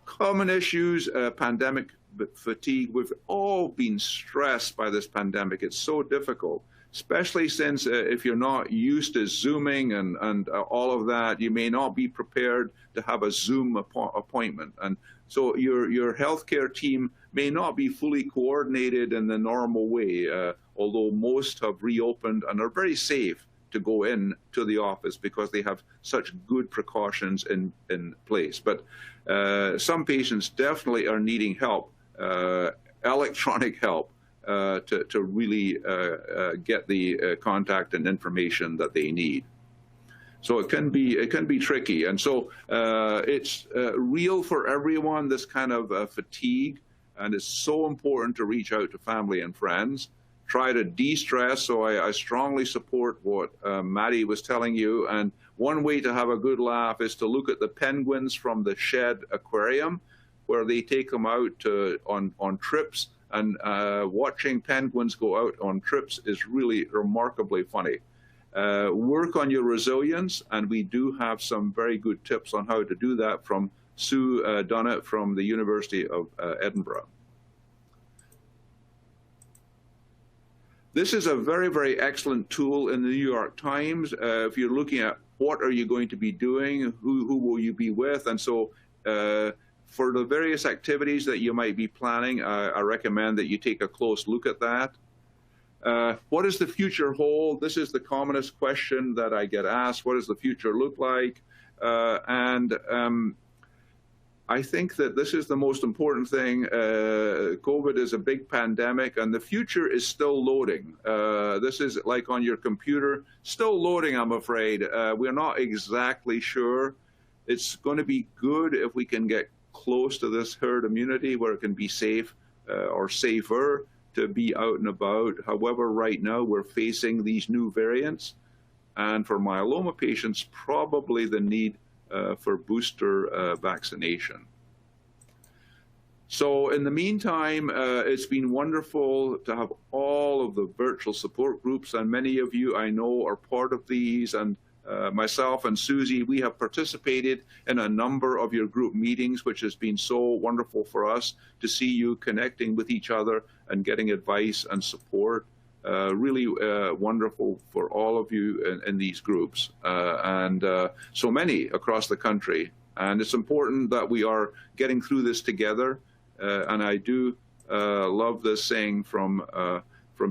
Common issues, pandemic fatigue. We've all been stressed by this pandemic. It's so difficult, especially since if you're not used to Zooming and all of that, you may not be prepared to have a Zoom appointment. And so your healthcare team may not be fully coordinated in the normal way, although most have reopened and are very safe to go in to the office because they have such good precautions in place. But some patients definitely are needing help, electronic help, to really get the contact and information that they need. So it can be tricky, and so it's real for everyone, this kind of fatigue, and it's so important to reach out to family and friends. Try to de-stress, so I strongly support what Maddie was telling you, and one way to have a good laugh is to look at the penguins from the Shed Aquarium, where they take them out on trips, and watching penguins go out on trips is really remarkably funny. Work on your resilience, and we do have some very good tips on how to do that from Sue Dunnett from the University of Edinburgh. This is a very, very excellent tool in the New York Times. If you're looking at what are you going to be doing, who will you be with, and so for the various activities that you might be planning, I recommend that you take a close look at that. What does the future hold? This is the commonest question that I get asked. What does the future look like? I think that this is the most important thing. COVID is a big pandemic, and the future is still loading. This is like on your computer, still loading, I'm afraid. We're not exactly sure. It's going to be good if we can get close to this herd immunity where it can be safe or safer to be out and about. However, right now we're facing these new variants, and for myeloma patients, probably the need for booster vaccination. So in the meantime, it's been wonderful to have all of the virtual support groups, and many of you I know are part of these, and myself and Susie, we have participated in a number of your group meetings, which has been so wonderful for us to see you connecting with each other and getting advice and support. Really wonderful for all of you in these groups, and so many across the country. And it's important that we are getting through this together. And I do love this saying from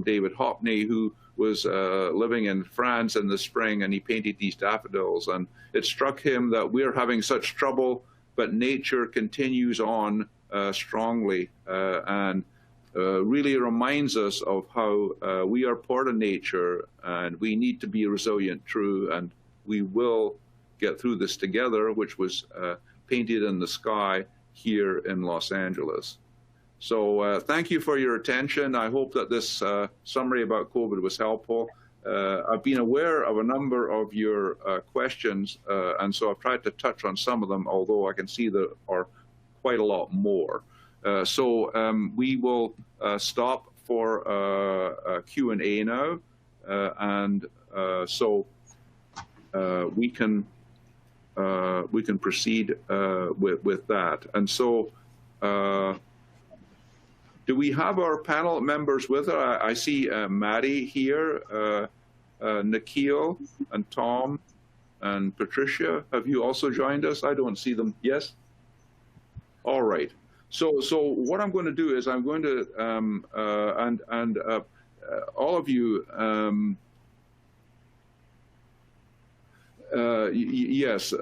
David Hockney, who was living in France in the spring, and he painted these daffodils. And it struck him that we're having such trouble, but nature continues on strongly, and really reminds us of how we are part of nature, and we need to be resilient, true, and we will get through this together, which was painted in the sky here in Los Angeles. So thank you for your attention. I hope that this summary about COVID was helpful. I've been aware of a number of your questions, and so I've tried to touch on some of them, although I can see there are quite a lot more. So we will stop for Q&A now, and so we can proceed with that. And so, do we have our panel members with us? I see Maddie here, Nikhil and Tom and Patricia. Have you also joined us? I don't see them. Yes? All right. So what I'm going to do is I'm going to, all of you, yes,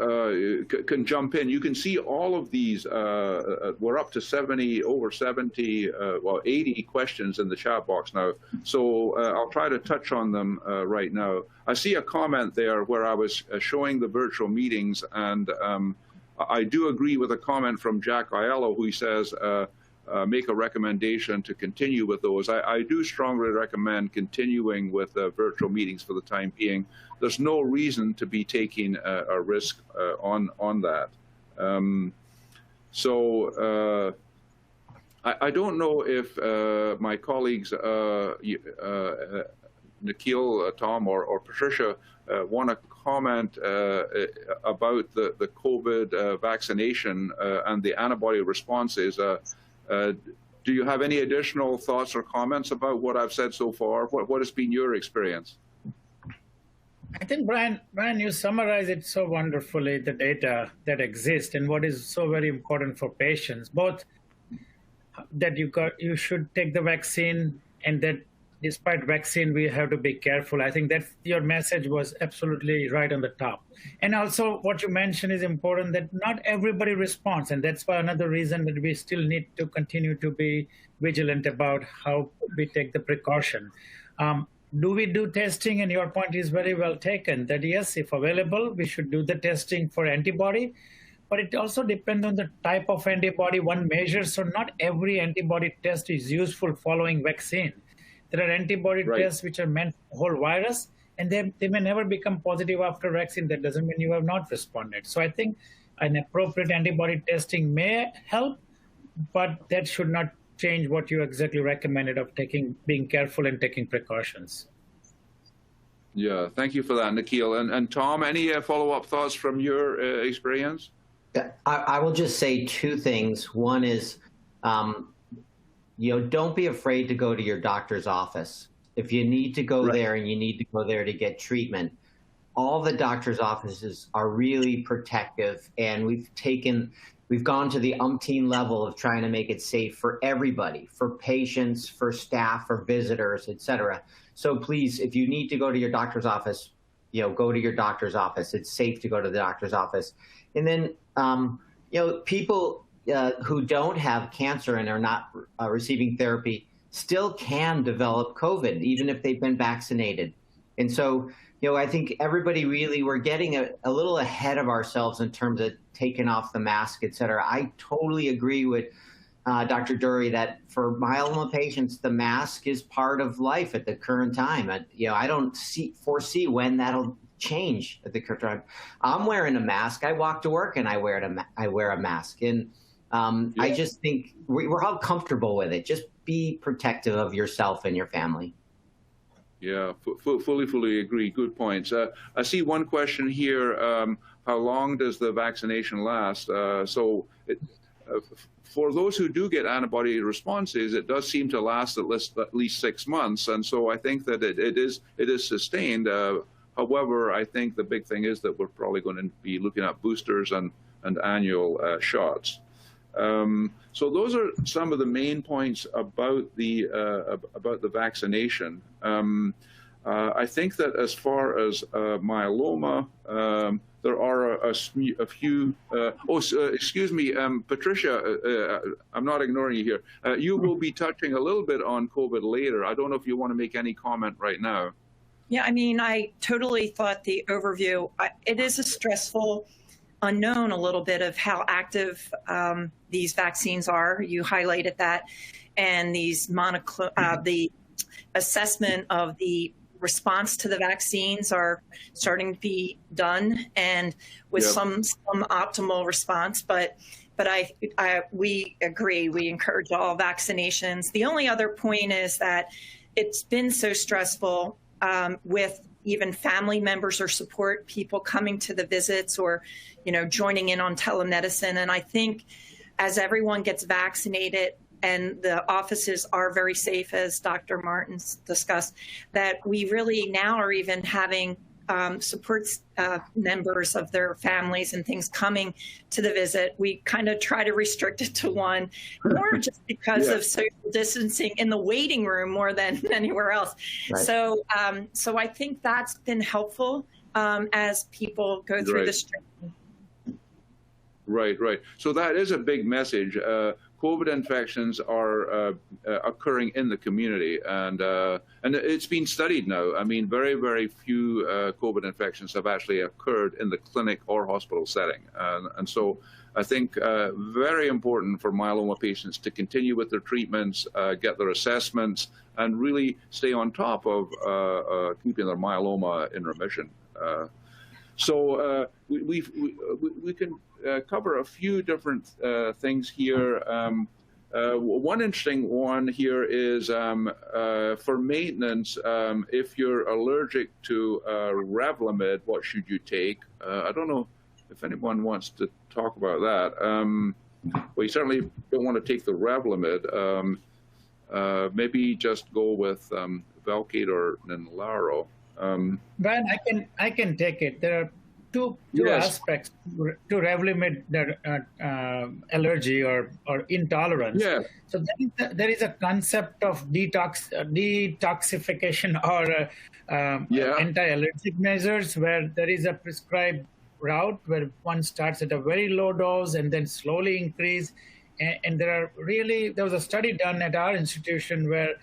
can jump in. You can see all of these. We're up to over 70, well, 80 questions in the chat box now. So I'll try to touch on them right now. I see a comment there where I was showing the virtual meetings, and I do agree with a comment from Jack Aiello, who says, make a recommendation to continue with those. I do strongly recommend continuing with virtual meetings for the time being. There's no reason to be taking a risk on that. I don't know if my colleagues, Nikhil, Tom, or Patricia, want to comment about the COVID vaccination and the antibody responses. Do you have any additional thoughts or comments about what I've said so far? What has been your experience? I think, Brian, you summarized it so wonderfully, the data that exists and what is so very important for patients, both that you should take the vaccine and that despite vaccine, we have to be careful. I think that your message was absolutely right on the top. And also what you mentioned is important, that not everybody responds. And that's why another reason that we still need to continue to be vigilant about how we take the precaution. Do we do testing? And your point is very well taken, that yes, if available, we should do the testing for antibody. But it also depends on the type of antibody one measures. So not every antibody test is useful following vaccine. There are antibody tests which are meant for the whole virus, and they may never become positive after vaccine. That doesn't mean you have not responded. So I think an appropriate antibody testing may help, but that should not change what you exactly recommended of being careful and taking precautions. Yeah, thank you for that, Nikhil. And Tom, any follow-up thoughts from your experience? I will just say two things. One is, don't be afraid to go to your doctor's office. If you need to go there and you need to go there to get treatment, all the doctor's offices are really protective, and we've gone to the umpteen level of trying to make it safe for everybody, for patients, for staff, for visitors, et cetera. So please, if you need to go to your doctor's office, go to your doctor's office. It's safe to go to the doctor's office. And then, people who don't have cancer and are not receiving therapy still can develop COVID, even if they've been vaccinated. And so, I think everybody really, we're getting a little ahead of ourselves in terms of taking off the mask, et cetera. I totally agree with Dr. Durie that for myeloma patients, the mask is part of life at the current time. I don't foresee when that'll change at the current time. I'm wearing a mask. I walk to work and I wear a mask. And I just think we're all comfortable with it. Just be protective of yourself and your family. Yeah, fully agree. Good points. I see one question here. How long does the vaccination last? For those who do get antibody responses, it does seem to last at least 6 months. And so I think that it is sustained. However, I think the big thing is that we're probably going to be looking at boosters and annual shots. So those are some of the main points about the vaccination. I think that as far as myeloma, there are a few. Excuse me, Patricia. I'm not ignoring you here. You will be touching a little bit on COVID later. I don't know if you want to make any comment right now. Yeah, I mean, I totally thought the overview. It is a stressful unknown a little bit of how active these vaccines are. You highlighted that, and these the assessment of the response to the vaccines are starting to be done, and with some optimal response. But we agree. We encourage all vaccinations. The only other point is that it's been so stressful with even family members or support people coming to the visits or, joining in on telemedicine. And I think as everyone gets vaccinated and the offices are very safe, as Dr. Martin's discussed, that we really now are even having support members of their families and things coming to the visit. We kind of try to restrict it to one, more just because of social distancing in the waiting room more than anywhere else. Right. So I think that's been helpful as people go through this journey. Right. So that is a big message. COVID infections are occurring in the community, and it's been studied now. I mean, very, very few COVID infections have actually occurred in the clinic or hospital setting, and so I think very important for myeloma patients to continue with their treatments, get their assessments, and really stay on top of keeping their myeloma in remission. So we can cover a few different things here. One interesting one here is for maintenance, if you're allergic to Revlimid, what should you take? I don't know if anyone wants to talk about that. Well, you certainly don't want to take the Revlimid. Maybe just go with Velcade or Ninlaro. Brian, I can take it. There are two Yes. aspects to Revlimid, allergy or intolerance. Yeah. So there is a concept of detoxification or anti-allergic measures where there is a prescribed route where one starts at a very low dose and then slowly increase. And there was a study done at our institution where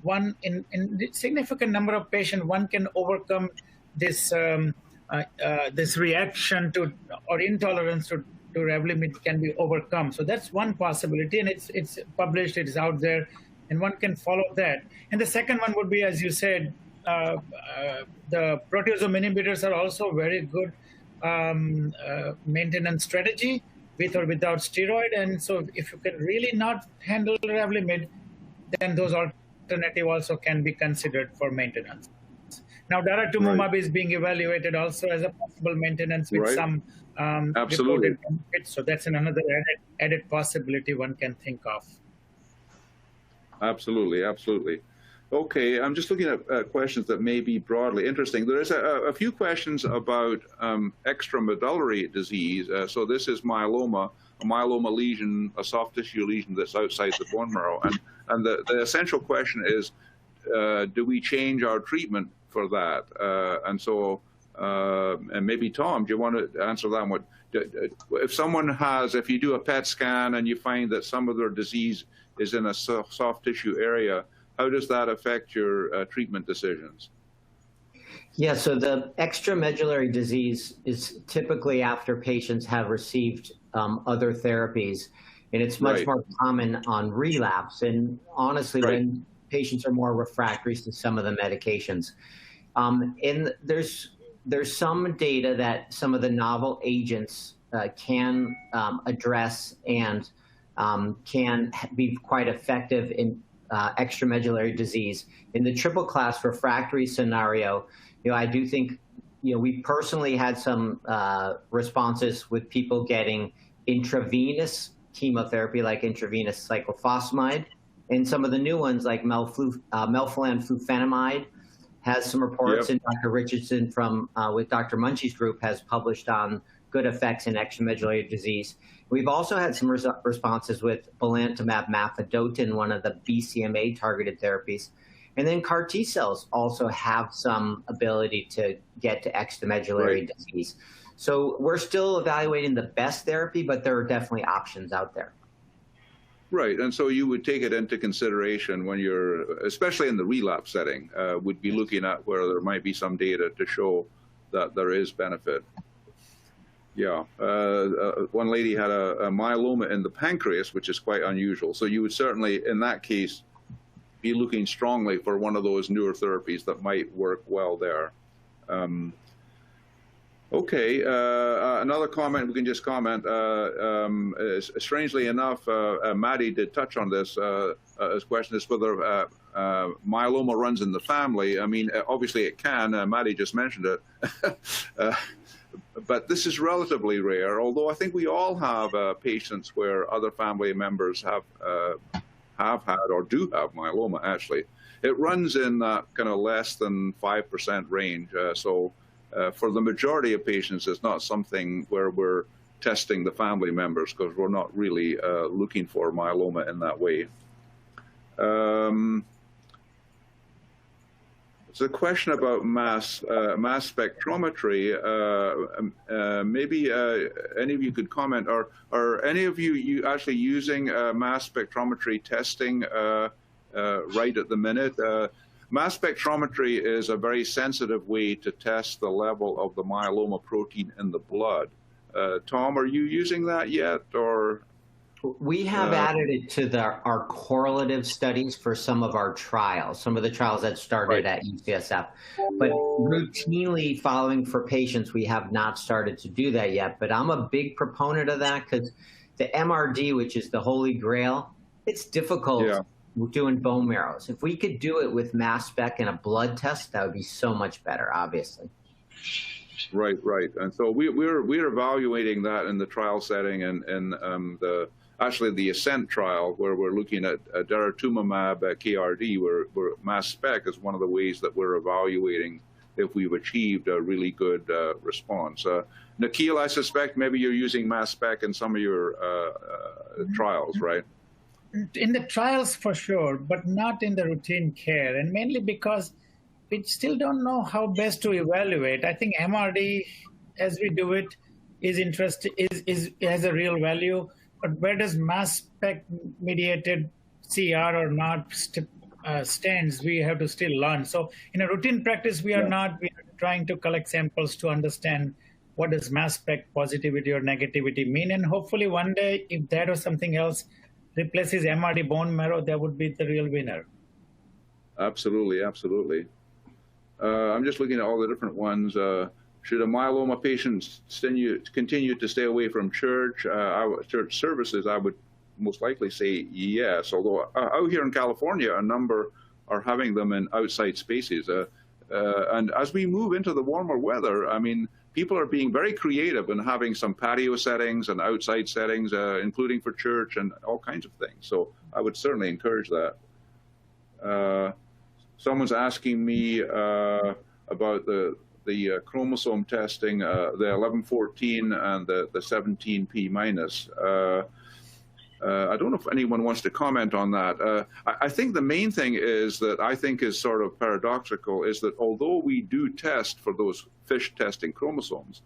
one in significant number of patients, one can overcome this this reaction to or intolerance to Revlimid can be overcome. So that's one possibility, and it's published, it's out there, and one can follow that. And the second one would be, as you said, the proteasome inhibitors are also very good maintenance strategy with or without steroid. And so if you can really not handle Revlimid, then those alternative also can be considered for maintenance. Now, daratumumab is being evaluated also as a possible maintenance with some reported benefits. So that's another added possibility one can think of. Absolutely, absolutely. Okay, I'm just looking at questions that may be broadly interesting. There is a few questions about extramedullary disease. So this is myeloma, a myeloma lesion, a soft tissue lesion that's outside the bone marrow. And the essential question is, do we change our treatment for that? And maybe Tom, do you want to answer that one? If you do a PET scan and you find that some of their disease is in a soft tissue area, how does that affect your treatment decisions? Yeah, so the extramedullary disease is typically after patients have received other therapies, and it's much more common on relapse. And honestly, when patients are more refractory to some of the medications. And there's some data that some of the novel agents can address and can be quite effective in extramedullary disease. In the triple class refractory scenario, I do think, we personally had some responses with people getting intravenous chemotherapy, like intravenous cyclophosphamide, and some of the new ones like melphalan flufenamide has some reports, and Dr. Richardson with Dr. Munchie's group has published on good effects in extramedullary disease. We've also had some responses with belantamab mafodotin, one of the BCMA targeted therapies. And then CAR T cells also have some ability to get to extramedullary disease. So we're still evaluating the best therapy, but there are definitely options out there. Right, and so you would take it into consideration when you're, especially in the relapse setting, would be looking at where there might be some data to show that there is benefit. Yeah, one lady had a myeloma in the pancreas, which is quite unusual. So you would certainly, in that case, be looking strongly for one of those newer therapies that might work well there. Okay, another comment, we can just comment. Strangely enough, Maddie did touch on this. His question is whether myeloma runs in the family. I mean, obviously it can. Maddie just mentioned it. But this is relatively rare, although I think we all have patients where other family members have had or do have myeloma, actually. It runs in that kind of less than 5% range. For the majority of patients, it's not something where we're testing the family members because we're not really looking for myeloma in that way. It's a question about mass spectrometry. Maybe any of you could comment. Are any of you actually using mass spectrometry testing right at the minute? Mass spectrometry is a very sensitive way to test the level of the myeloma protein in the blood. Tom, are you using that yet, or? We have added it to our correlative studies for some of our trials, some of the trials that started at UCSF. But routinely following for patients, we have not started to do that yet. But I'm a big proponent of that because the MRD, which is the holy grail, it's difficult doing bone marrows. If we could do it with mass spec and a blood test, that would be so much better, obviously. Right. And so we're evaluating that in the trial setting and actually the ASCENT trial, where we're looking at daratumumab KRD, where mass spec is one of the ways that we're evaluating if we've achieved a really good response. Nikhil, I suspect maybe you're using mass spec in some of your trials, right? In the trials for sure, but not in the routine care, and mainly because we still don't know how best to evaluate. I think MRD, as we do it, is interesting, has a real value. But where does mass spec mediated CR or not stands, we have to still learn. So in a routine practice, we are trying to collect samples to understand what does mass spec positivity or negativity mean. And hopefully one day, if that or something else replaces MRD bone marrow, that would be the real winner. Absolutely. I'm just looking at all the different ones. Should a myeloma patient continue to stay away from church services? I would most likely say yes, although out here in California, a number are having them in outside spaces. And as we move into the warmer weather, I mean, people are being very creative and having some patio settings and outside settings, including for church and all kinds of things. So I would certainly encourage that. Someone's asking me about the chromosome testing, the 1114 and the 17p minus. I don't know if anyone wants to comment on that. I think the main thing is that I think is sort of paradoxical is that although we do test for those FISH testing chromosomes,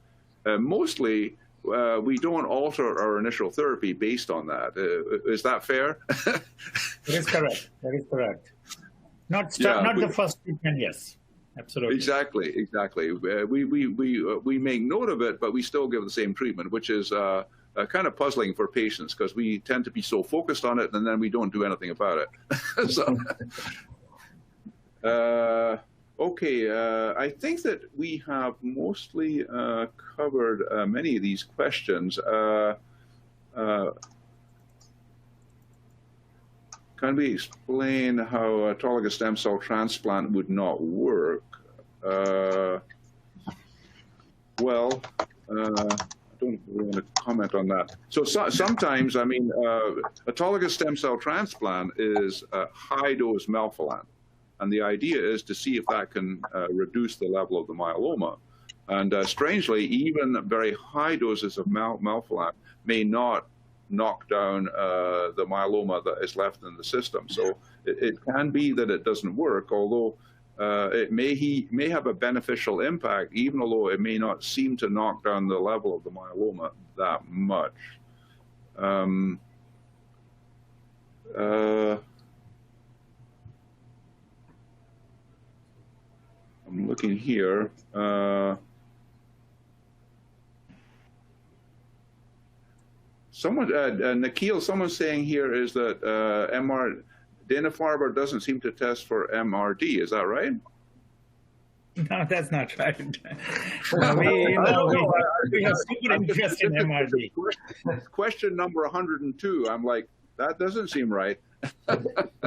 mostly we don't alter our initial therapy based on that. Is that fair? That is correct. That is correct. Not the first treatment, yes. Absolutely. Exactly. We make note of it, but we still give the same treatment, which is kind of puzzling for patients because we tend to be so focused on it and then we don't do anything about it. So, okay, I think that we have mostly covered many of these questions. Can we explain how autologous stem cell transplant would not work? Well, I don't really want to comment on that. So sometimes, I mean, autologous stem cell transplant is high-dose melphalan. And the idea is to see if that can reduce the level of the myeloma. And strangely, even very high doses of melphalan may not knock down the myeloma that is left in the system. So it can be that it doesn't work, although it may have a beneficial impact, even although it may not seem to knock down the level of the myeloma that much. I'm looking here. Nikhil, someone's saying here is that Dana-Farber doesn't seem to test for MRD. Is that right? No, that's not right. We have super interest in MRD. Question number 102. I'm like, that doesn't seem right.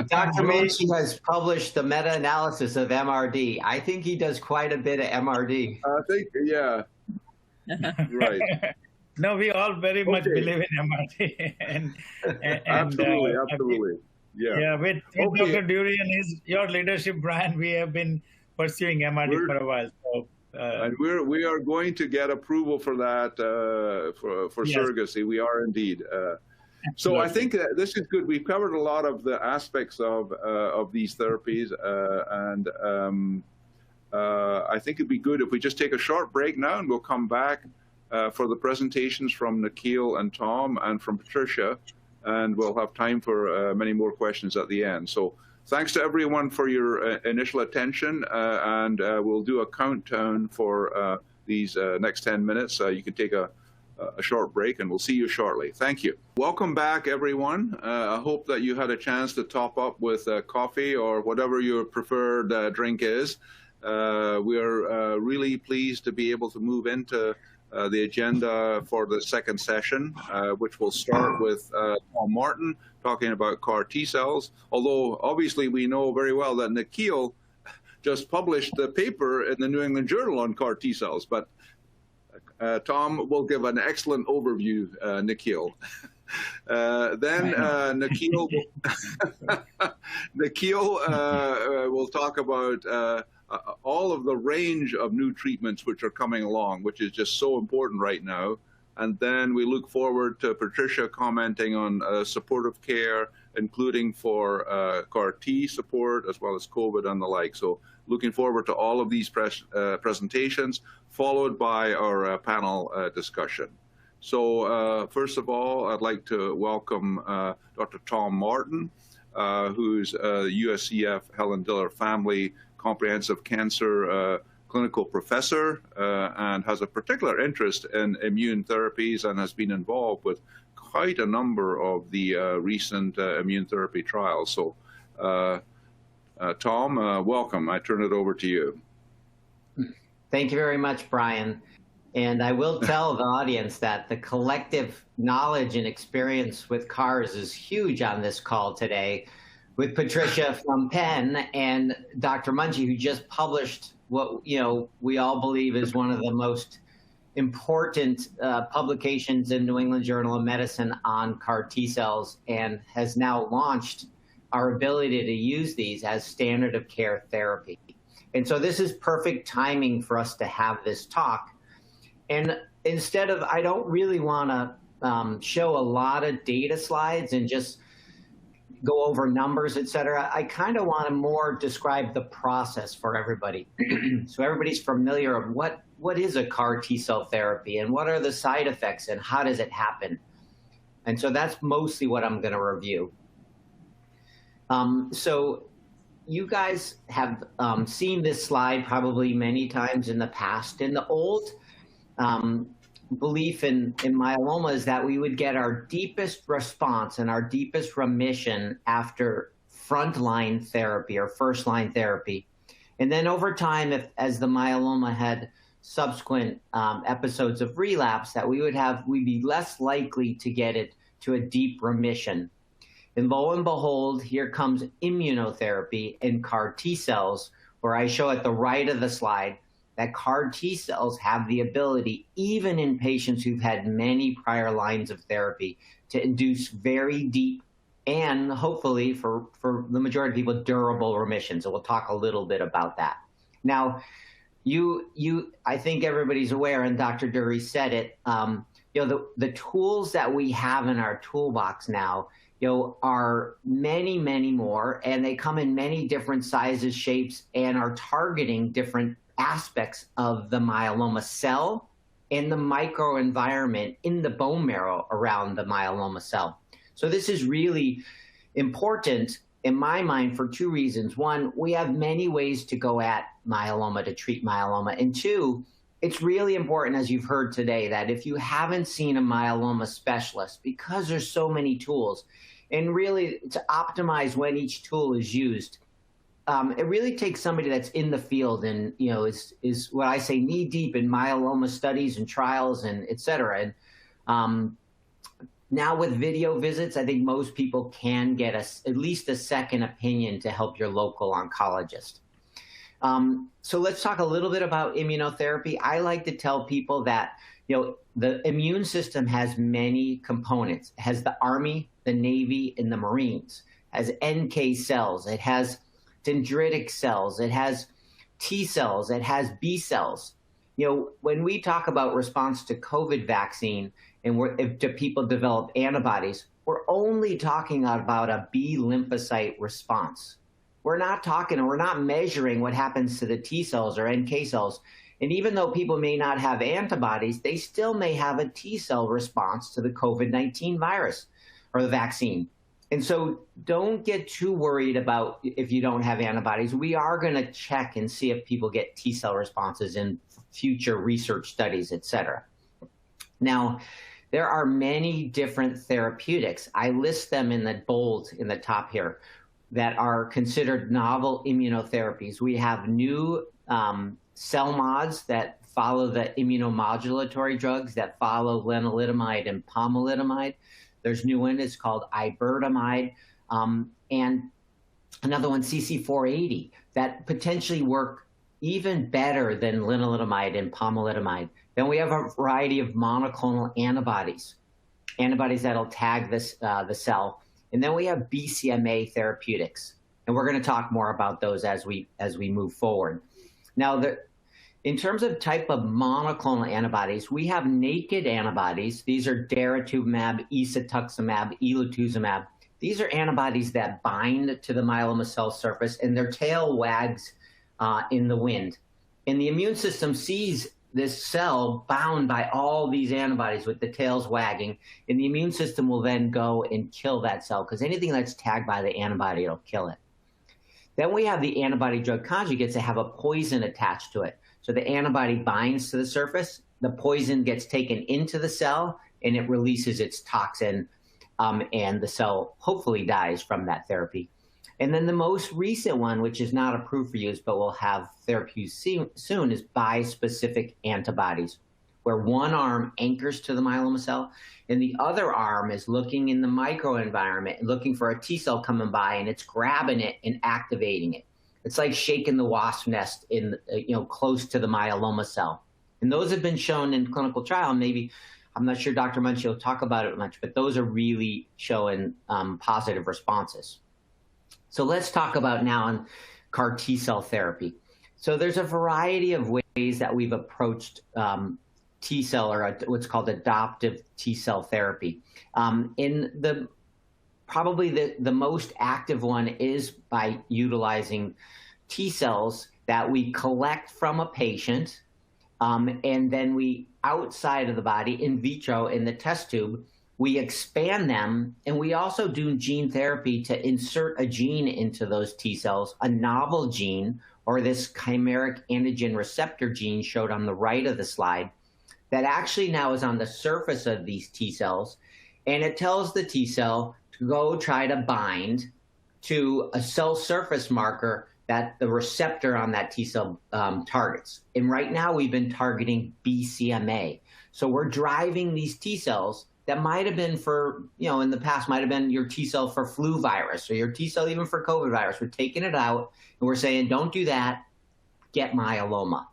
Dr. Macy has published the meta-analysis of MRD. I think he does quite a bit of MRD. I think, yeah. Right. No, we all very much believe in MRD. and absolutely. Yeah, with Dr. Durie and your leadership, Brian, we have been pursuing MRD for a while. So, and we are going to get approval for that for surrogacy. We are indeed. So I think that this is good. We've covered a lot of the aspects of these therapies, and I think it'd be good if we just take a short break now, and we'll come back for the presentations from Nikhil and Tom and from Patricia, and we'll have time for many more questions at the end. So thanks to everyone for your initial attention, and we'll do a countdown for these next 10 minutes. You can take a short break, and we'll see you shortly. Thank you. Welcome back, everyone. I hope that you had a chance to top up with coffee or whatever your preferred drink is. We are really pleased to be able to move into the agenda for the second session, which will start with Tom Martin talking about CAR T cells, although obviously we know very well that Nikhil just published the paper in the New England Journal on CAR T cells, but Tom will give an excellent overview, Nikhil. Then Nikhil will talk about all of the range of new treatments which are coming along, which is just so important right now. And then we look forward to Patricia commenting on supportive care, including for CAR T support, as well as COVID and the like. So looking forward to all of these presentations, followed by our panel discussion. So first of all, I'd like to welcome Dr. Tom Martin, who's USCF Helen Diller Family Comprehensive Cancer clinical professor and has a particular interest in immune therapies and has been involved with quite a number of the recent immune therapy trials. So Tom, welcome. I turn it over to you. Thank you very much, Brian. And I will tell the audience that the collective knowledge and experience with CARs is huge on this call today, with Patricia from Penn and Dr. Mungie, who just published what we all believe is one of the most important publications in New England Journal of Medicine on CAR T cells, and has now launched our ability to use these as standard of care therapy. And so this is perfect timing for us to have this talk. And instead of, I don't really want to show a lot of data slides and just go over numbers, et cetera. I kind of want to more describe the process for everybody. So everybody's familiar of what is a CAR T cell therapy and what are the side effects and how does it happen? And so that's mostly what I'm going to review. So you guys have seen this slide probably many times in the past. In the old belief in myeloma is that we would get our deepest response and our deepest remission after frontline therapy or first-line therapy. And then over time, as the myeloma had subsequent episodes of relapse, that we'd be less likely to get it to a deep remission. And lo and behold, here comes immunotherapy and CAR T cells, where I show at the right of the slide that CAR T cells have the ability, even in patients who've had many prior lines of therapy, to induce very deep and hopefully for the majority of people, durable remission. So we'll talk a little bit about that. Now, I think everybody's aware, and Dr. Durie said it, the tools that we have in our toolbox now, are many, many more, and they come in many different sizes, shapes, and are targeting different aspects of the myeloma cell and the microenvironment in the bone marrow around the myeloma cell. So this is really important in my mind for two reasons. One, we have many ways to go at myeloma to treat myeloma. And two, it's really important, as you've heard today, that if you haven't seen a myeloma specialist, because there's so many tools, and really to optimize when each tool is used, it really takes somebody that's in the field and, is what I say knee deep in myeloma studies and trials and et cetera. And now with video visits, I think most people can get at least a second opinion to help your local oncologist. So let's talk a little bit about immunotherapy. I like to tell people that, the immune system has many components. It has the Army, the Navy, and the Marines. It has NK cells. It has dendritic cells. It has T cells. It has B cells. When we talk about response to COVID vaccine and if people develop antibodies, we're only talking about a B lymphocyte response. we're not measuring what happens to the T cells or NK cells. And even though people may not have antibodies, they still may have a T cell response to the COVID-19 virus or the vaccine. And so don't get too worried about if you don't have antibodies. We are going to check and see if people get T cell responses in future research studies, et cetera. Now, there are many different therapeutics. I list them in the bold in the top here that are considered novel immunotherapies. We have new cell mods that follow the immunomodulatory drugs that follow lenalidomide and pomalidomide. There's new one, it's called iberdomide, and another one, CC480, that potentially work even better than lenalidomide and pomalidomide. Then we have a variety of monoclonal antibodies that'll tag this, the cell. And then we have BCMA therapeutics. And we're going to talk more about those as we move forward. Now, in terms of type of monoclonal antibodies, we have naked antibodies. These are daratumumab, isatuximab, elotuzumab. These are antibodies that bind to the myeloma cell surface, and their tail wags in the wind. And the immune system sees this cell bound by all these antibodies with the tails wagging, and the immune system will then go and kill that cell, because anything that's tagged by the antibody, it'll kill it. Then we have the antibody drug conjugates that have a poison attached to it. So the antibody binds to the surface, the poison gets taken into the cell, and it releases its toxin, and the cell hopefully dies from that therapy. And then the most recent one, which is not approved for use, but will have therapies soon, is bispecific antibodies, where one arm anchors to the myeloma cell, and the other arm is looking in the microenvironment, looking for a T cell coming by, and it's grabbing it and activating it. It's like shaking the wasp nest in, close to the myeloma cell. And those have been shown in clinical trial. Maybe, I'm not sure Dr. Munchie will talk about it much, but those are really showing positive responses. So let's talk about now on CAR T cell therapy. So there's a variety of ways that we've approached T cell, or what's called adoptive T cell therapy. Probably the most active one is by utilizing T cells that we collect from a patient, and then we, outside of the body, in vitro, in the test tube, we expand them, and we also do gene therapy to insert a gene into those T cells, a novel gene, or this chimeric antigen receptor gene showed on the right of the slide, that actually now is on the surface of these T cells, and it tells the T cell to go try to bind to a cell surface marker that the receptor on that T cell targets. And right now we've been targeting BCMA. So we're driving these T cells that might have been for, in the past might have been your T cell for flu virus or your T cell even for COVID virus. We're taking it out and we're saying, don't do that, get myeloma.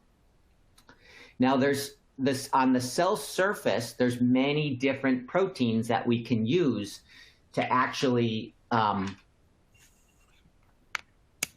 Now there's this, on the cell surface, there's many different proteins that we can use to actually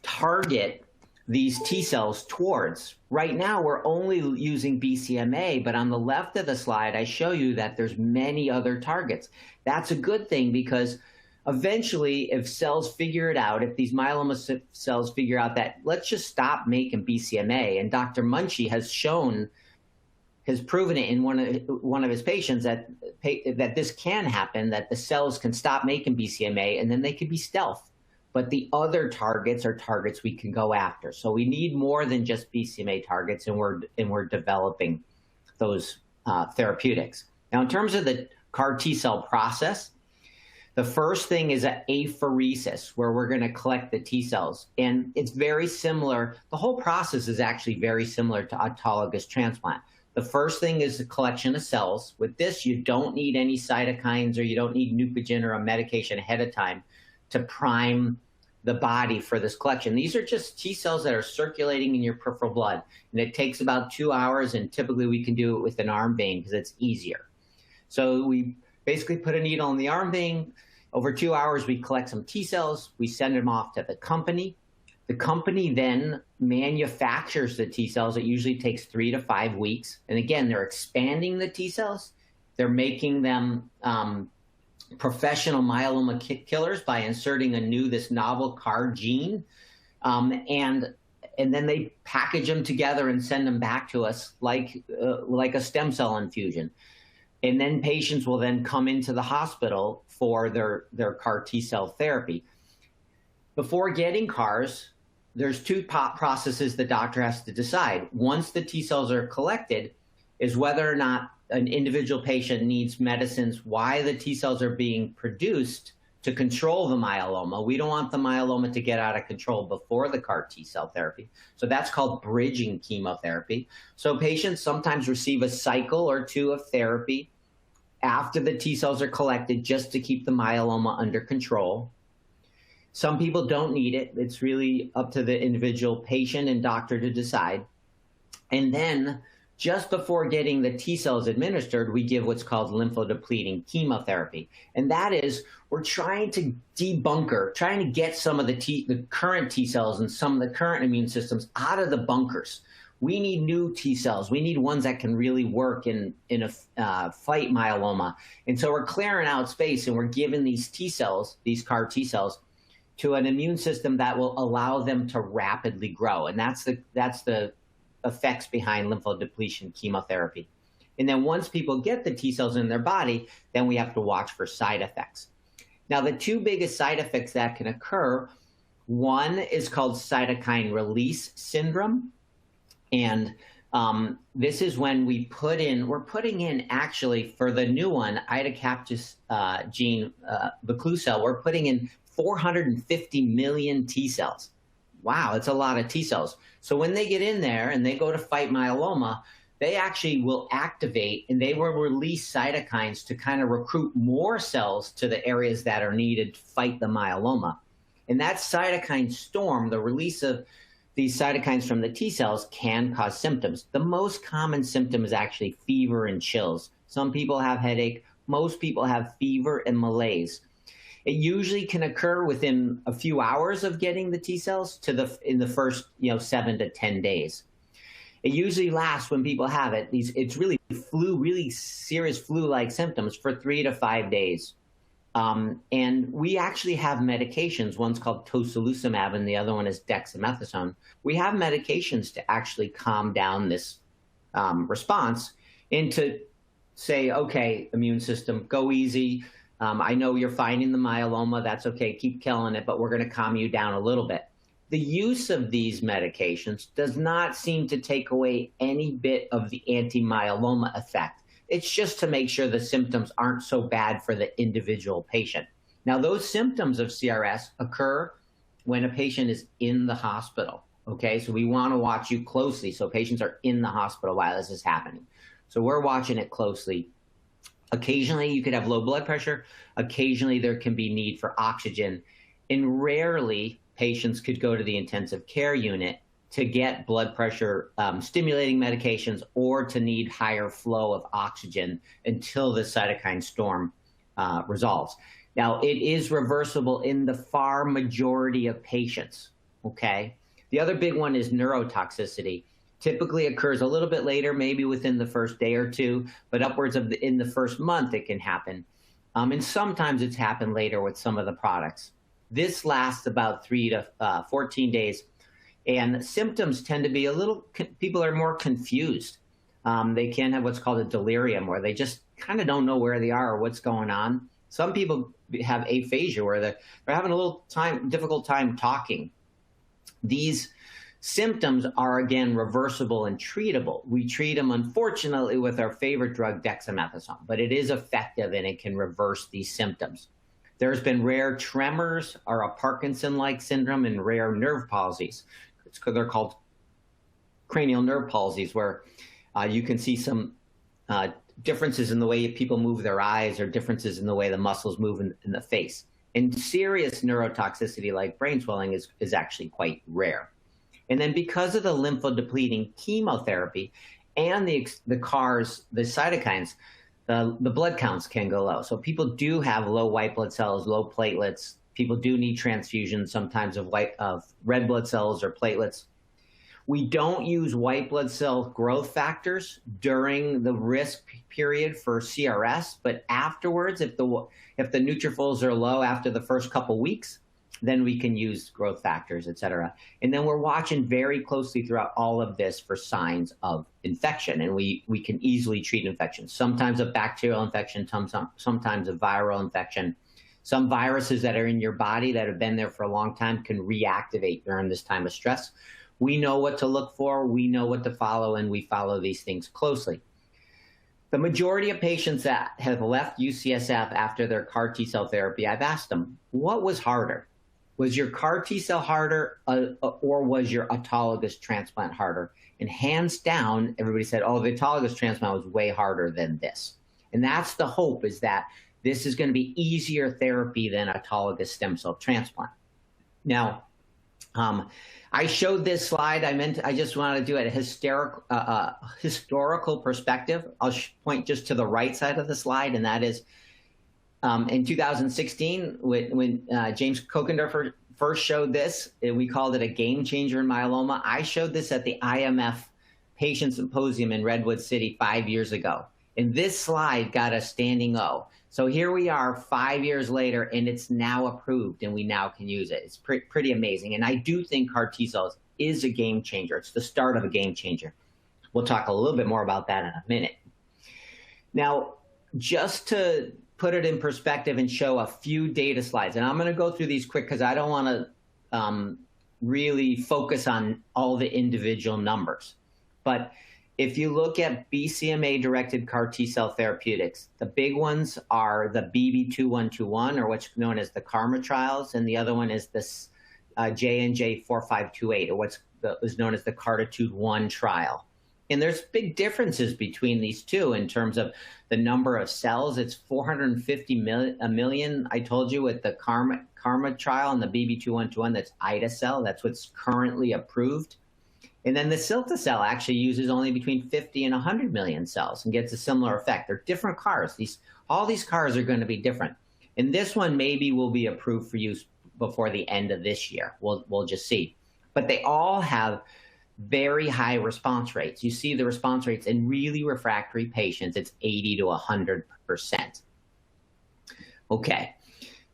target these T cells towards. Right now, we're only using BCMA, but on the left of the slide, I show you that there's many other targets. That's a good thing, because eventually, if cells figure it out, if these myeloma cells figure out that let's just stop making BCMA, and Dr. Munchie has proven it in one of his patients that this can happen, that the cells can stop making BCMA and then they can be stealth. But the other targets are targets we can go after. So we need more than just BCMA targets, and we're developing those therapeutics. Now, in terms of the CAR T cell process, the first thing is an apheresis, where we're going to collect the T cells. And it's very similar. The whole process is actually very similar to autologous transplant. The first thing is the collection of cells. With this, you don't need any cytokines, or you don't need Neupogen or a medication ahead of time to prime the body for this collection. These are just T cells that are circulating in your peripheral blood. And it takes about 2 hours, and typically we can do it with an arm vein because it's easier. So we basically put a needle in the arm vein. Over 2 hours, we collect some T cells. We send them off to the company. The company then manufactures the T cells. It usually takes 3 to 5 weeks. And again, they're expanding the T cells. They're making them professional myeloma killers by inserting this novel CAR gene And then they package them together and send them back to us like a stem cell infusion. And then patients will then come into the hospital for their CAR T-cell therapy. Before getting CARs, there's two processes the doctor has to decide. Once the T-cells are collected, is whether or not an individual patient needs medicines, why the T-cells are being produced to control the myeloma. We don't want the myeloma to get out of control before the CAR T-cell therapy. So that's called bridging chemotherapy. So patients sometimes receive a cycle or two of therapy after the T-cells are collected just to keep the myeloma under control. Some people don't need it. It's really up to the individual patient and doctor to decide. And then just before getting the T-cells administered, we give what's called lymphodepleting chemotherapy. And that is, we're trying to debunker, trying to get some of the current T-cells and some of the current immune systems out of the bunkers. We need new T-cells. We need ones that can really work in a fight myeloma. And so we're clearing out space and we're giving these T-cells, these CAR T-cells, to an immune system that will allow them to rapidly grow. And that's the effects behind lymphodepletion chemotherapy. And then once people get the T-cells in their body, then we have to watch for side effects. Now, the two biggest side effects that can occur, one is called cytokine release syndrome. And this is when we're putting in actually for the new one, idacaptis gene, Baclucel, we're putting in 450 million T-cells. Wow, it's a lot of T-cells. So when they get in there and they go to fight myeloma, they actually will activate and they will release cytokines to kind of recruit more cells to the areas that are needed to fight the myeloma. And that cytokine storm, the release of these cytokines from the T-cells, can cause symptoms. The most common symptom is actually fever and chills. Some people have headache. Most people have fever and malaise. It usually can occur within a few hours of getting the T-cells in the first 7 to 10 days. It usually lasts when people have it. It's really really serious flu-like symptoms for 3 to 5 days. And we actually have medications. One's called tocilizumab and the other one is dexamethasone. We have medications to actually calm down this response and to say, okay, immune system, go easy. I know you're finding the myeloma. That's okay. Keep killing it, but we're going to calm you down a little bit. The use of these medications does not seem to take away any bit of the anti-myeloma effect. It's just to make sure the symptoms aren't so bad for the individual patient. Now, those symptoms of CRS occur when a patient is in the hospital, okay? So we want to watch you closely. So patients are in the hospital while this is happening. So we're watching it closely. Occasionally, you could have low blood pressure. Occasionally, there can be need for oxygen. And rarely, patients could go to the intensive care unit to get blood pressure stimulating medications or to need higher flow of oxygen until the cytokine storm resolves. Now, it is reversible in the far majority of patients, okay? The other big one is neurotoxicity. Typically occurs a little bit later, maybe within the first day or two, but upwards of in the first month it can happen. And sometimes it's happened later with some of the products. This lasts about 3 to 14 days. And symptoms tend to be people are more confused. They can have what's called a delirium where they just kind of don't know where they are or what's going on. Some people have aphasia where they're having a difficult time talking. These symptoms are, again, reversible and treatable. We treat them, unfortunately, with our favorite drug, dexamethasone, but it is effective and it can reverse these symptoms. There's been rare tremors or a Parkinson-like syndrome and rare nerve palsies. They're called cranial nerve palsies, where you can see some differences in the way people move their eyes or differences in the way the muscles move in the face. And serious neurotoxicity like brain swelling is actually quite rare. And then because of the lymphodepleting chemotherapy and the CARs, the cytokines, the blood counts can go low. So people do have low white blood cells, low platelets. People do need transfusions sometimes of red blood cells or platelets. We don't use white blood cell growth factors during the risk period for CRS, but afterwards, if the neutrophils are low after the first couple weeks, then we can use growth factors, et cetera. And then we're watching very closely throughout all of this for signs of infection, and we can easily treat infections. Sometimes a bacterial infection, sometimes a viral infection. Some viruses that are in your body that have been there for a long time can reactivate during this time of stress. We know what to look for, we know what to follow, and we follow these things closely. The majority of patients that have left UCSF after their CAR T-cell therapy, I've asked them, what was harder? Was your CAR T-cell harder or was your autologous transplant harder? And hands down, everybody said, oh, the autologous transplant was way harder than this. And that's the hope, is that this is going to be easier therapy than autologous stem cell transplant. Now, I showed this slide. I just wanted to do it a historical perspective. I'll point just to the right side of the slide, and that is in 2016, when James Kokendorfer first showed this, we called it a game changer in myeloma. I showed this at the IMF Patient Symposium in Redwood City 5 years ago. And this slide got a standing O. So here we are 5 years later, and it's now approved, and we now can use it. It's pretty amazing. And I do think CAR T-cells is a game changer. It's the start of a game changer. We'll talk a little bit more about that in a minute. Now, just to put it in perspective and show a few data slides, and I'm going to go through these quick because I don't want to really focus on all the individual numbers. But if you look at BCMA-directed CAR T-cell therapeutics, the big ones are the BB2121, or what's known as the KARMA trials, and the other one is this J&J 4528, or what's is known as the CARTITUDE-1 trial. And there's big differences between these two in terms of the number of cells. It's 450 million, I told you, with the KARMA trial, and the BB2121, that's ide-cel, that's what's currently approved. And then the cilta-cel actually uses only between 50 and 100 million cells and gets a similar effect. They're different CARs. All these CARs are going to be different. And this one maybe will be approved for use before the end of this year. We'll just see. But they all have very high response rates. You see the response rates in really refractory patients, it's 80 to 100%. Okay,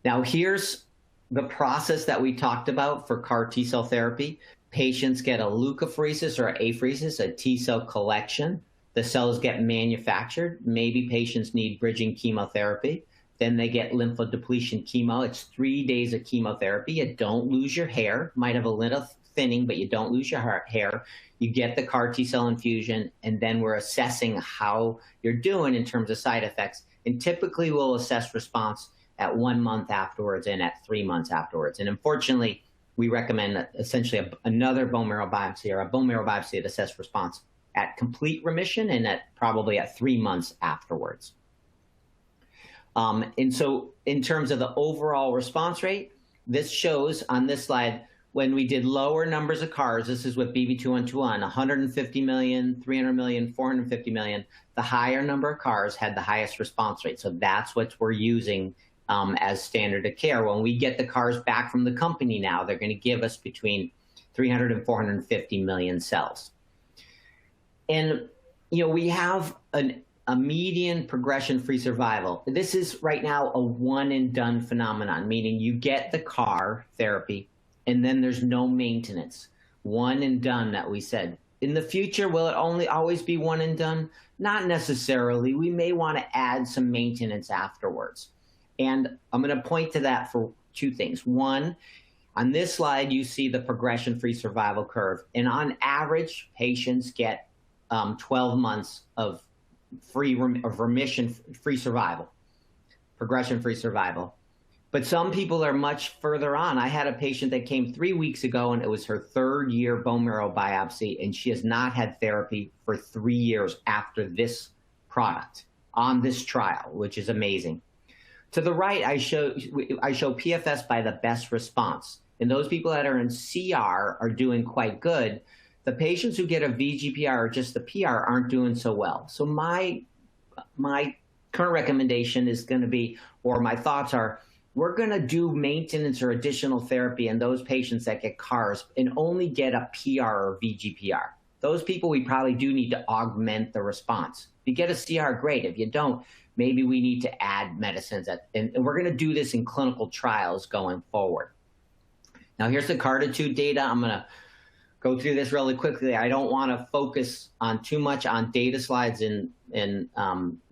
now here's the process that we talked about for CAR T-cell therapy. Patients get a leukapheresis or apheresis, a T-cell collection. The cells get manufactured. Maybe patients need bridging chemotherapy. Then they get lymphodepletion chemo. It's 3 days of chemotherapy. You don't lose your hair. Might have a little thinning, but you don't lose your hair. You get the CAR T-cell infusion, and then we're assessing how you're doing in terms of side effects. And typically we'll assess response at 1 month afterwards and at 3 months afterwards. And unfortunately, we recommend essentially another bone marrow biopsy, or a bone marrow biopsy to assess response at complete remission and probably at 3 months afterwards. And so in terms of the overall response rate, this shows on this slide, when we did lower numbers of CARs, this is with BB2121, 150 million, 300 million, 450 million, the higher number of CARs had the highest response rate. So that's what we're using as standard of care. When we get the CARs back from the company now, they're going to give us between 300 and 450 million cells. And, you know, we have a median progression-free survival. This is right now a one-and-done phenomenon, meaning you get the CAR therapy, and then there's no maintenance. One and done, that we said. In the future, will it always be one and done? Not necessarily. We may want to add some maintenance afterwards. And I'm going to point to that for two things. One, on this slide, you see the progression-free survival curve. And on average, patients get 12 months of remission-free survival, progression-free survival. But some people are much further on. I had a patient that came 3 weeks ago, and it was her 3rd year bone marrow biopsy, and she has not had therapy for 3 years after this product on this trial, which is amazing. To the right, I show PFS by the best response. And those people that are in CR are doing quite good. The patients who get a VGPR or just the PR aren't doing so well. So my current recommendation is going to be, or my thoughts are, we're going to do maintenance or additional therapy in those patients that get CARs and only get a PR or VGPR. Those people, we probably do need to augment the response. If you get a CR, great. If you don't, maybe we need to add medicines. And we're going to do this in clinical trials going forward. Now here's the CARTITUDE data. I'm going to go through this really quickly. I don't want to focus on too much on data slides and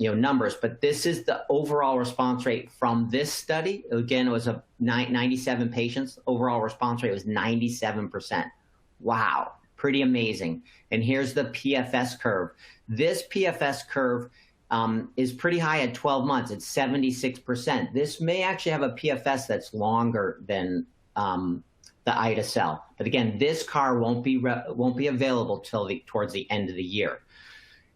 numbers, but this is the overall response rate from this study. Again, it was 97 patients. Overall response rate was 97%. Wow, pretty amazing. And here's the PFS curve. This PFS curve is pretty high at 12 months. It's 76%. This may actually have a PFS that's longer than the ide-cel. But again, this CAR won't be available till towards the end of the year.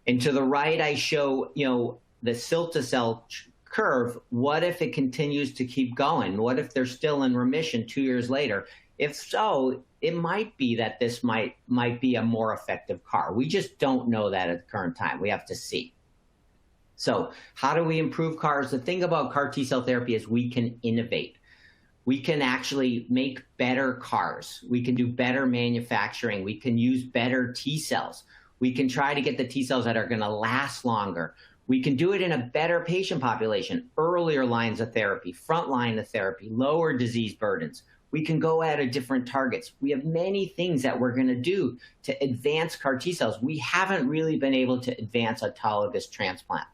And to the right, I show the cilta-cel curve. What if it continues to keep going? What if they're still in remission 2 years later? If so, it might be that this might be a more effective CAR. We just don't know that at the current time. We have to see. So how do we improve CARs? The thing about CAR T-cell therapy is we can innovate. We can actually make better CARs. We can do better manufacturing. We can use better T-cells. We can try to get the T-cells that are going to last longer. We can do it in a better patient population, earlier lines of therapy, front line of therapy, lower disease burdens. We can go at different targets. We have many things that we're going to do to advance CAR T-cells. We haven't really been able to advance autologous transplant.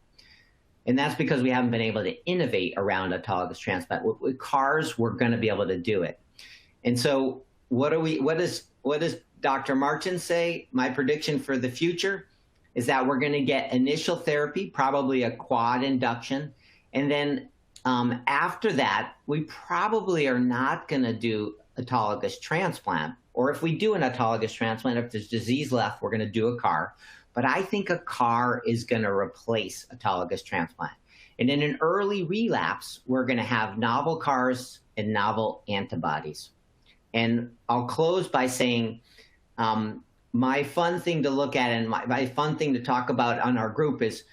And that's because we haven't been able to innovate around autologous transplant. With CARs, we're going to be able to do it. And so what does Dr. Martin say? My prediction for the future is that we're going to get initial therapy, probably a quad induction. And then after that, we probably are not going to do autologous transplant. Or if we do an autologous transplant, if there's disease left, we're going to do a CAR. But I think a CAR is going to replace autologous transplant. And in an early relapse, we're going to have novel CARs and novel antibodies. And I'll close by saying my fun thing to look at and my fun thing to talk about on our group is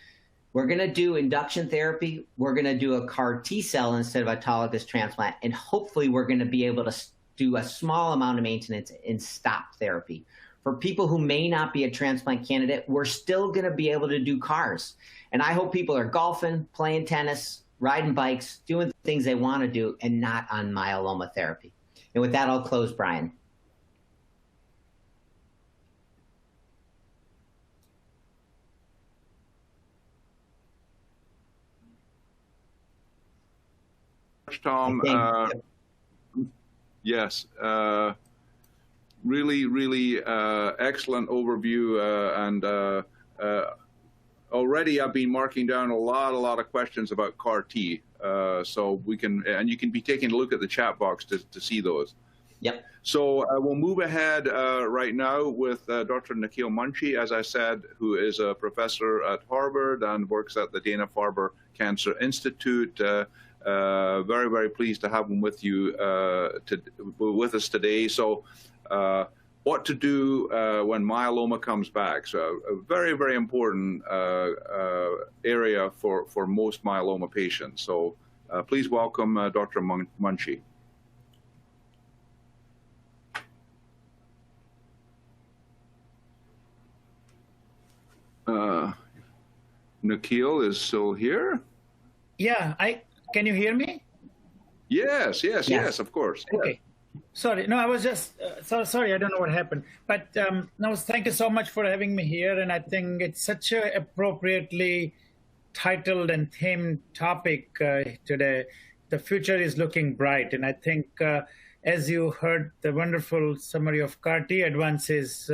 we're going to do induction therapy. We're going to do a CAR T-cell instead of autologous transplant. And hopefully we're going to be able to do a small amount of maintenance and stop therapy. For people who may not be a transplant candidate, we're still going to be able to do CARs. And I hope people are golfing, playing tennis, riding bikes, doing things they want to do, and not on myeloma therapy. And with that, I'll close, Brian. Tom, yes. Really excellent overview, and already I've been marking down a lot of questions about CAR T, so we can, and you can be taking a look at the chat box to see those. Yep. So we'll move ahead right now with Dr. Nikhil Munshi, as I said, who is a professor at Harvard and works at the Dana-Farber Cancer Institute. Very pleased to have him with you with us today. So. What to do when myeloma comes back. So a very important area for most myeloma patients. So please welcome Dr. Munshi. Nikhil is still here? Yeah, can you hear me? Yes, of course. Okay. Sorry, no, I was just sorry. I don't know what happened, but no, thank you so much for having me here. And I think it's such a appropriately titled and themed topic today. The future is looking bright, and I think as you heard the wonderful summary of CAR T advances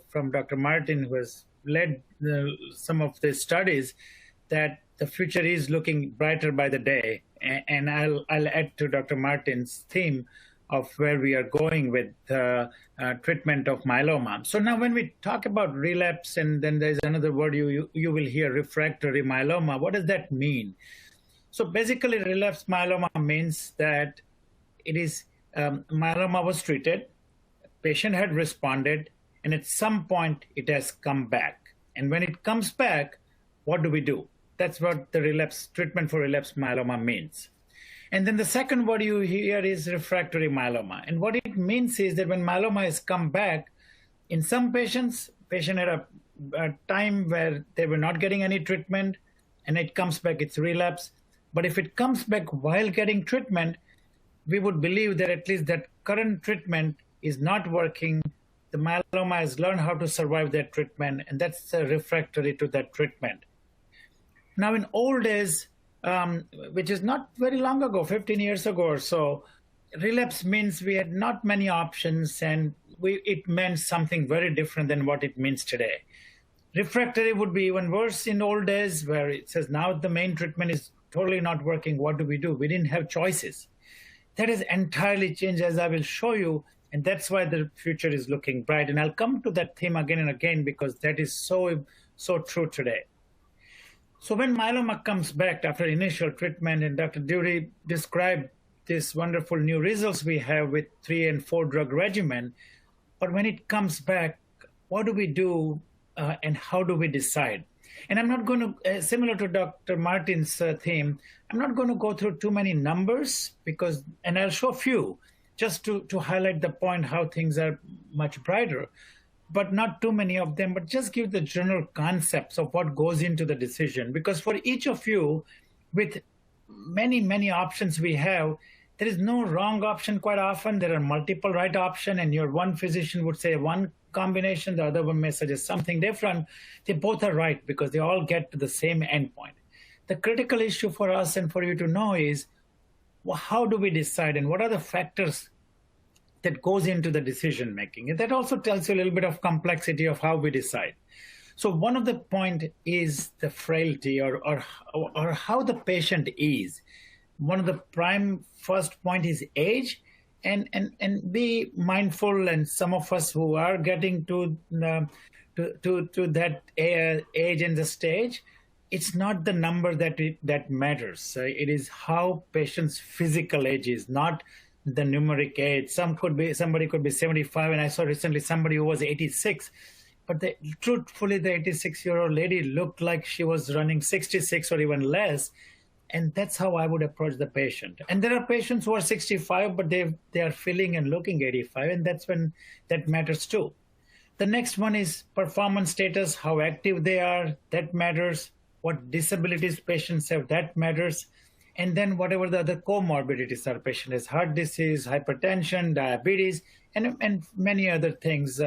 from Dr. Martin, who has led some of the studies, that the future is looking brighter by the day. And I'll add to Dr. Martin's theme of where we are going with treatment of myeloma. So now when we talk about relapse, and then there's another word you will hear, refractory myeloma, what does that mean? So basically relapsed myeloma means that it is myeloma was treated, patient had responded, and at some point it has come back. And when it comes back, what do we do? That's what the relapse treatment for relapsed myeloma means. And then the second word you hear is refractory myeloma. And what it means is that when myeloma has come back, in some patients, patient had a time where they were not getting any treatment, and it comes back, it's relapse. But if it comes back while getting treatment, we would believe that at least that current treatment is not working. The myeloma has learned how to survive that treatment, and that's refractory to that treatment. Now, in old days, which is not very long ago, 15 years ago or so, relapse means we had not many options, and it meant something very different than what it means today. Refractory would be even worse in old days, where it says now the main treatment is totally not working. What do? We didn't have choices. That has entirely changed, as I will show you, and that's why the future is looking bright. And I'll come to that theme again and again because that is so true today. So when myeloma comes back after initial treatment, and Dr. Durie described these wonderful new results we have with 3 and 4 drug regimen, but when it comes back, what do we do and how do we decide? And I'm not going to, similar to Dr. Martin's theme, I'm not going to go through too many numbers and I'll show a few just to highlight the point how things are much brighter, but not too many of them, but just give the general concepts of what goes into the decision. Because for each of you, with many, many options we have, there is no wrong option quite often. There are multiple right options, and your one physician would say one combination, the other one may suggest something different. They both are right because they all get to the same endpoint. The critical issue for us and for you to know is, well, how do we decide, and what are the factors that goes into the decision making? And that also tells you a little bit of complexity of how we decide. So one of the point is the frailty or how the patient is. One of the prime first point is age, and be mindful. And some of us who are getting to that age and the stage, it's not the number that matters. It is how patient's physical age is, not the numeric age. Somebody could be 75, and I saw recently somebody who was 86. But truthfully, the 86-year-old lady looked like she was running 66 or even less. And that's how I would approach the patient. And there are patients who are 65, but they are feeling and looking 85, and that's when that matters too. The next one is performance status, how active they are, that matters. What disabilities patients have, that matters. And then whatever the other comorbidities our patient has, heart disease, hypertension, diabetes, and many other things,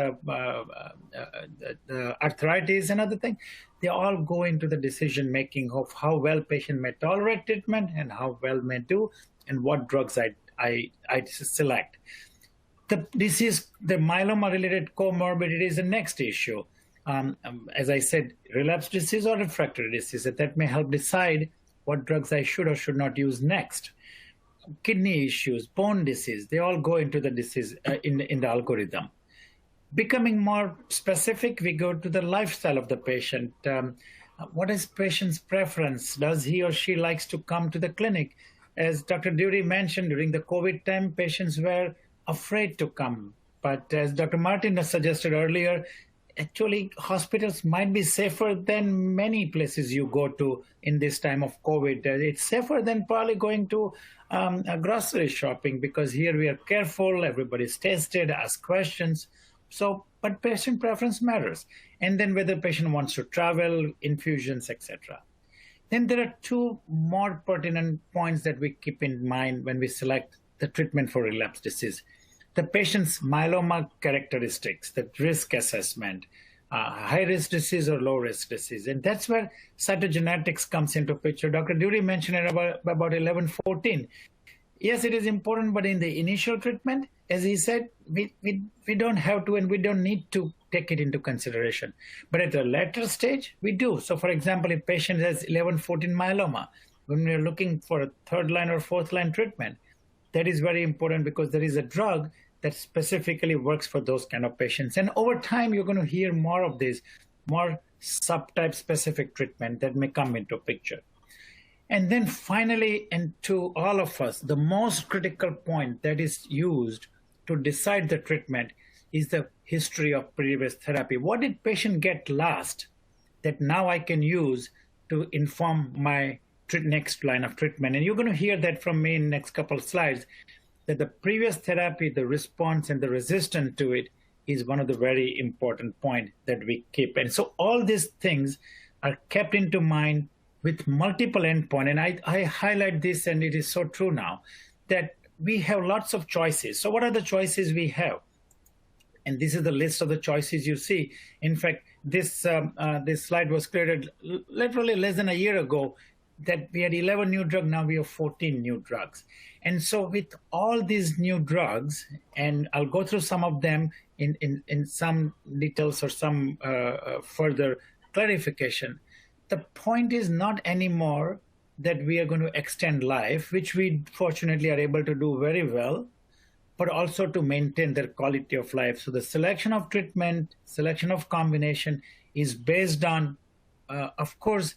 arthritis and other things, they all go into the decision making of how well patient may tolerate treatment and how well may do, and what drugs I select. The myeloma-related comorbidity is the next issue. As I said, relapsed disease or refractory disease, that may help decide what drugs I should or should not use next. Kidney issues, bone disease, they all go into the disease in the algorithm. Becoming more specific, we go to the lifestyle of the patient. What is patient's preference? Does he or she likes to come to the clinic? As Dr. Durie mentioned, during the COVID time, patients were afraid to come. But as Dr. Martin has suggested earlier, actually, hospitals might be safer than many places you go to in this time of COVID. It's safer than probably going to grocery shopping, because here we are careful, everybody's tested, ask questions. So, but patient preference matters. And then whether the patient wants to travel, infusions, etc. Then there are two more pertinent points that we keep in mind when we select the treatment for relapsed disease. The patient's myeloma characteristics, the risk assessment, high-risk disease or low-risk disease. And that's where cytogenetics comes into picture. Dr. Durie mentioned it about 11, 14. Yes, it is important, but in the initial treatment, as he said, we don't have to and we don't need to take it into consideration. But at a later stage, we do. So, for example, if patient has 11, 14 myeloma, when we're looking for a third-line or fourth-line treatment, that is very important because there is a drug that specifically works for those kind of patients. And over time, you're going to hear more of this, more subtype specific treatment that may come into picture. And then finally, and to all of us, the most critical point that is used to decide the treatment is the history of previous therapy. What did patient get last that now I can use to inform my next line of treatment? And you're going to hear that from me in the next couple of slides, that the previous therapy, the response and the resistance to it is one of the very important points that we keep. And so all these things are kept into mind with multiple endpoints. And I highlight this, and it is so true now, that we have lots of choices. So what are the choices we have? And this is the list of the choices you see. In fact, this slide was created literally less than a year ago, that we had 11 new drugs, now we have 14 new drugs. And so with all these new drugs, and I'll go through some of them in some details or some further clarification, the point is not anymore that we are going to extend life, which we fortunately are able to do very well, but also to maintain their quality of life. So the selection of treatment, selection of combination is based on, of course,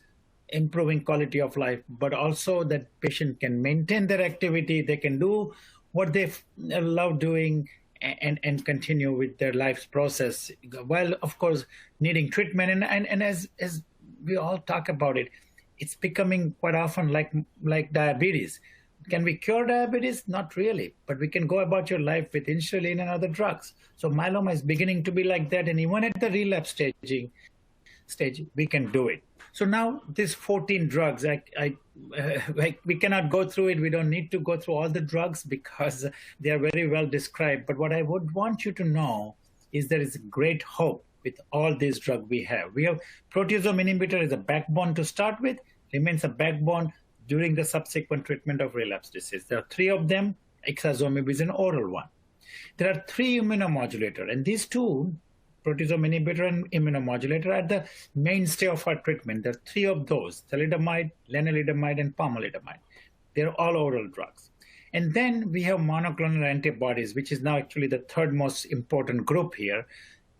improving quality of life, but also that patient can maintain their activity, they can do what they love doing and continue with their life's process, while of course needing treatment. And as we all talk about it, it's becoming quite often like diabetes. Can we cure diabetes? Not really, but we can go about your life with insulin and other drugs. So myeloma is beginning to be like that, and even at the relapse stage, we can do it. So now these 14 drugs, we cannot go through it. We don't need to go through all the drugs because they are very well described. But what I would want you to know is there is great hope with all these drugs we have. We have proteasome inhibitor as a backbone to start with, remains a backbone during the subsequent treatment of relapse disease. There are 3 of them. Ixazomib is an oral one. There are 3 immunomodulators, and these 2, proteasome inhibitor and immunomodulator, are the mainstay of our treatment. There are 3 of those: thalidomide, lenalidomide, and pomalidomide. They're all oral drugs. And then we have monoclonal antibodies, which is now actually the 3rd most important group here.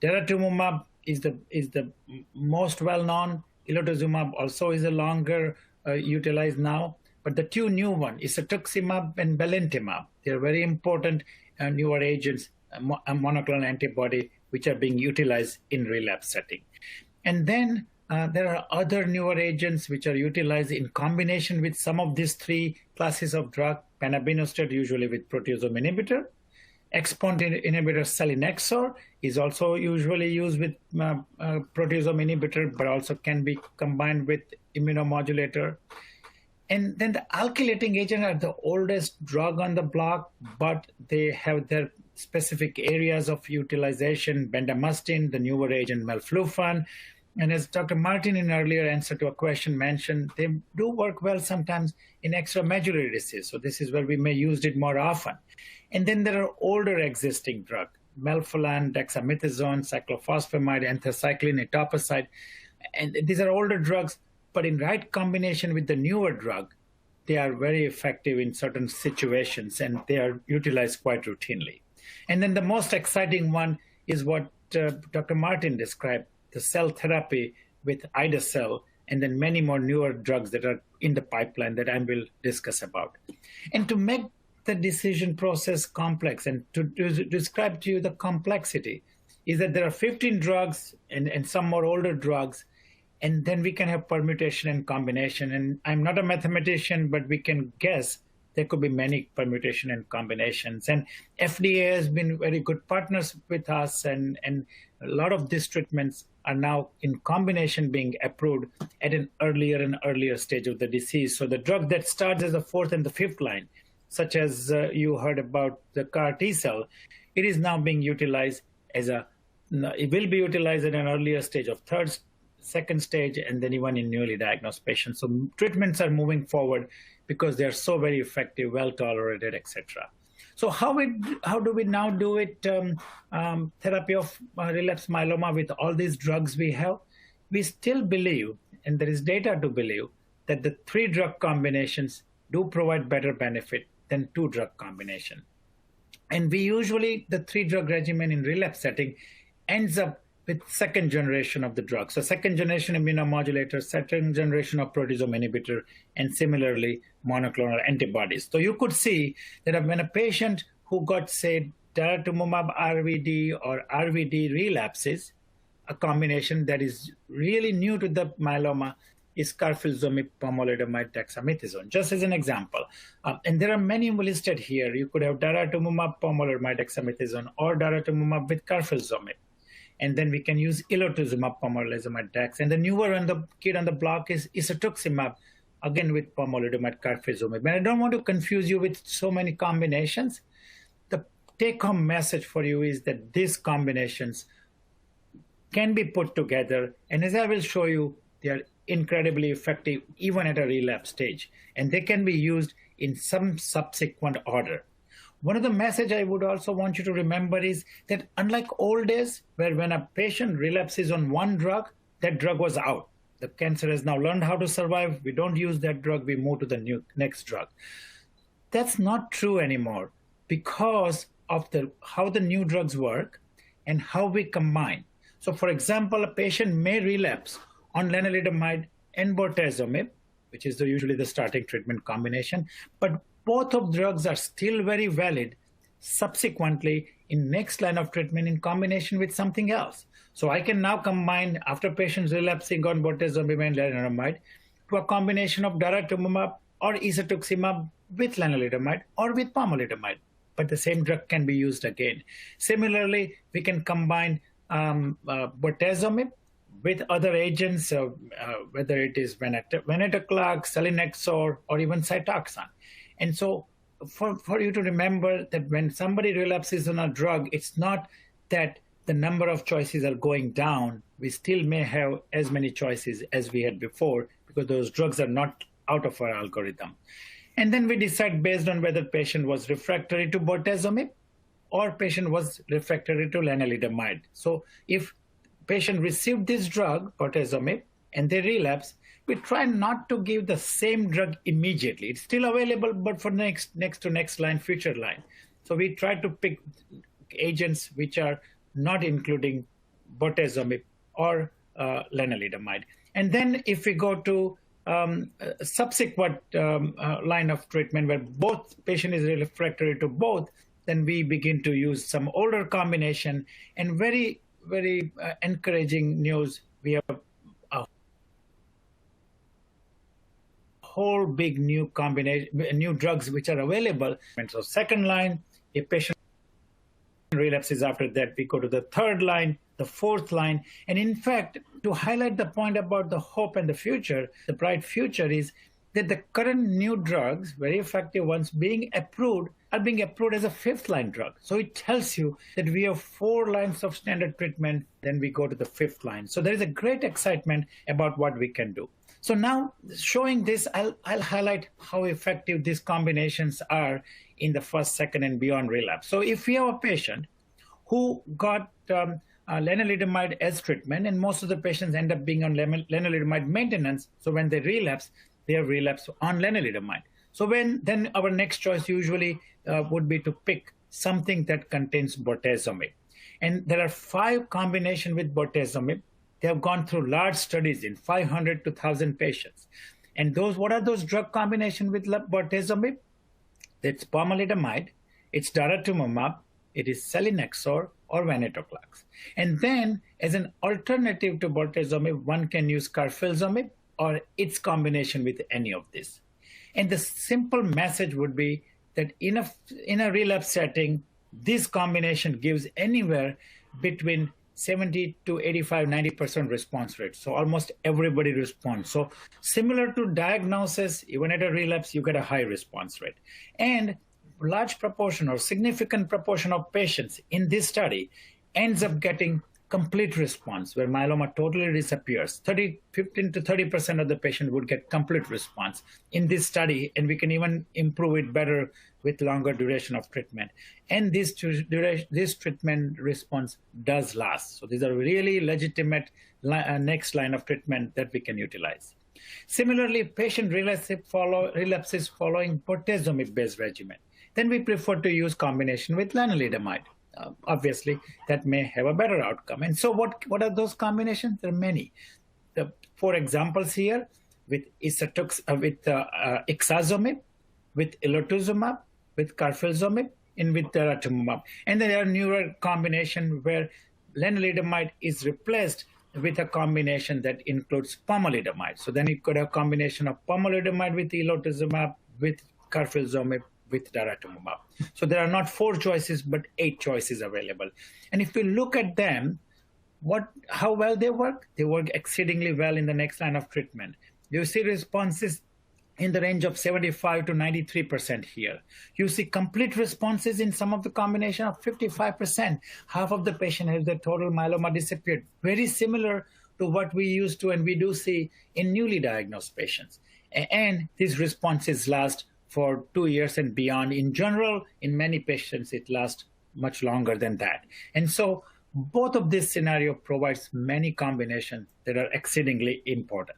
Daratumumab is the most well-known. Ilotuzumab also is a longer utilized now. But the 2 new ones, isatuximab and belantamab, they're very important newer agents, a monoclonal antibody, which are being utilized in relapse setting. And then there are other newer agents which are utilized in combination with some of these 3 classes of drug. Panabinostat, usually with proteasome inhibitor. Expont inhibitor selinexor is also usually used with proteasome inhibitor, but also can be combined with immunomodulator. And then the alkylating agents are the oldest drug on the block, but they have their specific areas of utilization. Bendamustine, the newer agent melflufen. And as Dr. Martin in earlier answer to a question mentioned, they do work well sometimes in extramedullary disease. So this is where we may use it more often. And then there are older existing drugs, melphalan, dexamethasone, cyclophosphamide, anthracycline, etoposide. And these are older drugs, but in right combination with the newer drug, they are very effective in certain situations, and they are utilized quite routinely. And then the most exciting one is what Dr. Martin described, the cell therapy with ide-cel, and then many more newer drugs that are in the pipeline that I will discuss about. And to make the decision process complex and to describe to you the complexity is that there are 15 drugs and some more older drugs, and then we can have permutation and combination. And I'm not a mathematician, but we can guess there could be many permutation and combinations. And FDA has been very good partners with us, and a lot of these treatments are now in combination being approved at an earlier and earlier stage of the disease. So the drug that starts as the 4th and the 5th line, such as you heard about the CAR T-cell, it is now being utilized it will be utilized at an earlier stage of 3rd, 2nd stage, and then even in newly diagnosed patients. So treatments are moving forward because they are so very effective, well tolerated, etc. So how do we now do it, therapy of relapsed myeloma with all these drugs we have? We still believe, and there is data to believe, that the 3 drug combinations do provide better benefit than 2 drug combination. And we usually, the 3 drug regimen in relapse setting ends up with 2nd generation of the drug. So 2nd generation immunomodulator, 2nd generation of proteasome inhibitor, and similarly monoclonal antibodies. So you could see that when a patient who got, say, daratumumab RVD or RVD relapses, a combination that is really new to the myeloma is carfilzomib, pomalidomide, dexamethasone, just as an example. And there are many listed here. You could have daratumumab, pomalidomide, dexamethasone, or daratumumab with carfilzomib. And then we can use ilotuzumab, pomalidomide, dex. And the newer kid on the block is isatuximab, again with pomalidomide, carfilzomib. And I don't want to confuse you with so many combinations. The take-home message for you is that these combinations can be put together, and as I will show you, they are incredibly effective even at a relapse stage, and they can be used in some subsequent order. One of the message I would also want you to remember is that unlike old days, where when a patient relapses on one drug, that drug was out. The cancer has now learned how to survive. We don't use that drug, we move to the next drug. That's not true anymore because of how the new drugs work and how we combine. So for example, a patient may relapse on lenalidomide and bortezomib, which is usually the starting treatment combination, but both of drugs are still very valid subsequently in next line of treatment in combination with something else. So I can now combine, after patients relapsing on bortezomib and lenalidomide, to a combination of daratumumab or isatuximab with lenalidomide or with pomalidomide, but the same drug can be used again. Similarly, we can combine bortezomib with other agents, whether it is venetoclax, selinexor, or even Cytoxan. And so for you to remember that when somebody relapses on a drug, it's not that the number of choices are going down. We still may have as many choices as we had before because those drugs are not out of our algorithm. And then we decide based on whether patient was refractory to bortezomib or patient was refractory to lenalidomide. So if patient received this drug, bortezomib, and they relapse, we try not to give the same drug immediately. It's still available, but for next to next line, future line. So we try to pick agents which are not including bortezomib or lenalidomide. And then if we go to subsequent line of treatment where both patient is refractory to both, then we begin to use some older combination. And very, very encouraging news, we have a whole big new combination, new drugs which are available. And so second line, a patient relapses after that, we go to the third line, the fourth line. And in fact, to highlight the point about the hope and the future, the bright future is that the current new drugs, very effective ones, being approved, are being approved as a fifth line drug. So it tells you that we have 4 lines of standard treatment, then we go to the fifth line. So there is a great excitement about what we can do. So now showing this, I'll highlight how effective these combinations are in the first, second, and beyond relapse. So if we have a patient who got lenalidomide as treatment, and most of the patients end up being on lenalidomide maintenance, so when they relapse, they have relapsed on lenalidomide. So then our next choice usually would be to pick something that contains bortezomib. And there are 5 combinations with bortezomib. They have gone through large studies in 500 to 1,000 patients. And what are those drug combinations with bortezomib? It's pomalidomide, it's daratumumab, it is selinexor or venetoclax. And then as an alternative to bortezomib, one can use carfilzomib or its combination with any of this. And the simple message would be that in a relapse setting, this combination gives anywhere between 70 to 85, 90% response rate. So almost everybody responds. So similar to diagnosis, even at a relapse, you get a high response rate. And large proportion or significant proportion of patients in this study ends up getting complete response, where myeloma totally disappears. 15 to 30% of the patient would get complete response in this study, and we can even improve it better with longer duration of treatment. And this treatment response does last. So these are really legitimate next line of treatment that we can utilize. Similarly, patient relapses following bortezomib-based regimen. Then we prefer to use combination with lenalidomide. Obviously, that may have a better outcome. And so what are those combinations? There are many. The 4 examples here with ixazomib, with elotuzumab, with carfilzomib, and with daratumumab. And there are newer combinations where lenalidomide is replaced with a combination that includes pomalidomide. So then you could have a combination of pomalidomide with elotuzumab, with carfilzomib, with daratumumab. So there are not 4 choices, but 8 choices available. And if we look at them, how well they work exceedingly well in the next line of treatment. You see responses in the range of 75 to 93% here. You see complete responses in some of the combination of 55%. Half of the patient has the total myeloma disappeared. Very similar to what we used to and we do see in newly diagnosed patients. And these responses last for 2 years and beyond. In general, in many patients, it lasts much longer than that. And so both of this scenario provides many combinations that are exceedingly important.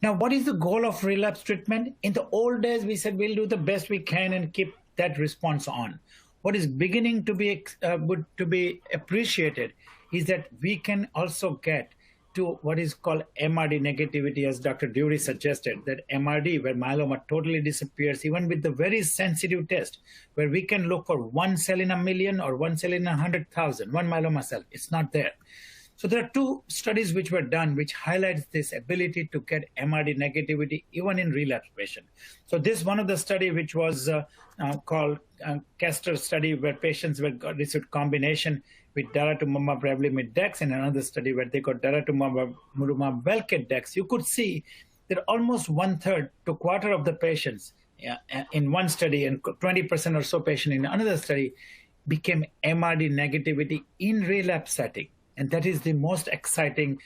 Now, what is the goal of relapse treatment? In the old days, we said we'll do the best we can and keep that response on. What is beginning to be appreciated is that we can also get to what is called MRD negativity, as Dr. Durie suggested, that MRD, where myeloma totally disappears, even with the very sensitive test, where we can look for 1 cell in a million or 1 cell in 100,000, one myeloma cell, it's not there. So there are 2 studies which were done which highlights this ability to get MRD negativity even in relapse patient. So this one of the study which was called Castor study, where patients received combination with daratumumab, Revlimid, Dex, and another study where they got daratumumab, Velcade, Dex. You could see that almost 1/3 to 1/4 of the patients in one study and 20% or so patient in another study became MRD negativity in relapse setting. And that is the most exciting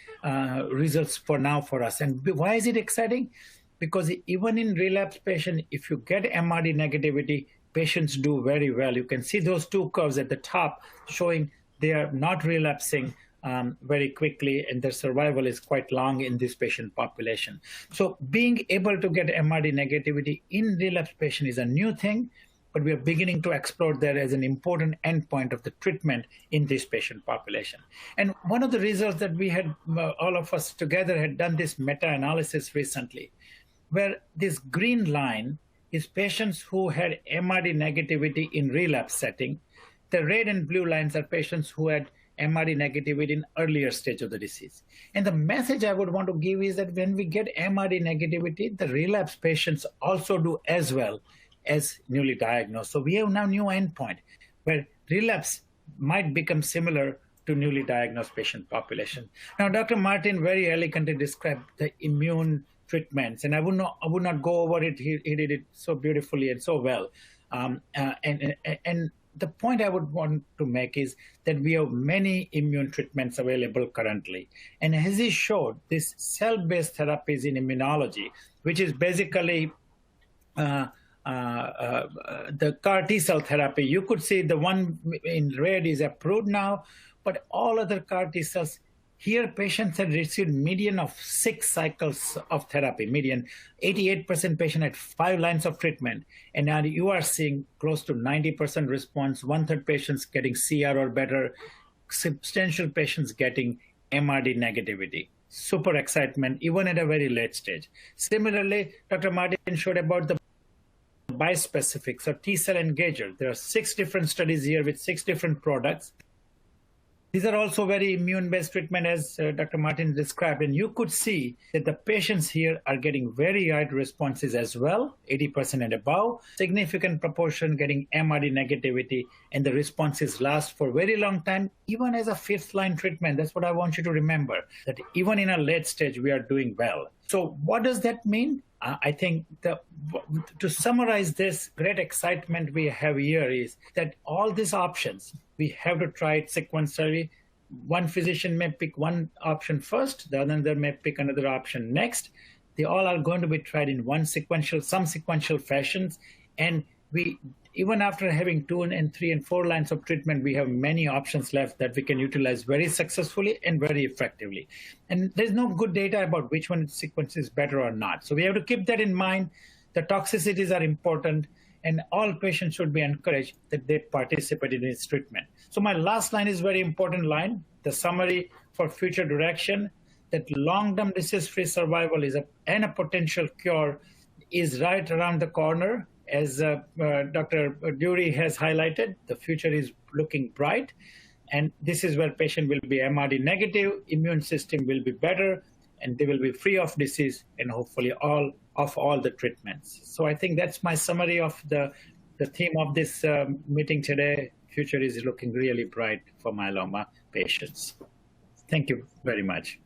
results for now for us. And why is it exciting? Because even in relapse patient, if you get MRD negativity, patients do very well. You can see those 2 curves at the top showing they are not relapsing very quickly, and their survival is quite long in this patient population. So being able to get MRD negativity in relapse patient is a new thing, but we are beginning to explore that as an important endpoint of the treatment in this patient population. And one of the results that we had, all of us together had done this meta-analysis recently, where this green line is patients who had MRD negativity in relapse setting. The red and blue lines are patients who had MRD negativity in earlier stage of the disease. And the message I would want to give is that when we get MRD negativity, the relapse patients also do as well as newly diagnosed. So we have now new endpoint where relapse might become similar to newly diagnosed patient population. Now, Dr. Martin very elegantly described the immune treatments, and I would not go over it. He did it so beautifully and so well. And the point I would want to make is that we have many immune treatments available currently. And as he showed, this cell-based therapies in immunology, which is basically the CAR T-cell therapy, you could see the one in red is approved now, but all other CAR T-cells, here patients had received median of 6 cycles of therapy, median 88% patient had 5 lines of treatment. And now you are seeing close to 90% response, 1/3 patients getting CR or better, substantial patients getting MRD negativity. Super excitement, even at a very late stage. Similarly, Dr. Martin showed about the bispecifics or T-cell engager. There are 6 different studies here with 6 different products. These are also very immune-based treatment, as Dr. Martin described, and you could see that the patients here are getting very high responses as well, 80% and above, significant proportion getting MRD negativity, and the responses last for a very long time, even as a 5th-line treatment. That's what I want you to remember, that even in a late stage, we are doing well. So what does that mean? I think to summarize this great excitement we have here is that all these options, we have to try it sequentially. One physician may pick one option first, the other may pick another option next. They all are going to be tried in some sequential fashions. And we, even after having 2 and 3 and 4 lines of treatment, we have many options left that we can utilize very successfully and very effectively. And there's no good data about which one sequence is better or not. So we have to keep that in mind. The toxicities are important, and all patients should be encouraged that they participate in this treatment. So my last line is very important line, the summary for future direction, that long-term disease-free survival and a potential cure is right around the corner. As Dr. Durie has highlighted, the future is looking bright, and this is where patient will be MRD negative, immune system will be better, and they will be free of disease, and hopefully all the treatments. So I think that's my summary of the theme of this meeting today. Future is looking really bright for myeloma patients. Thank you very much.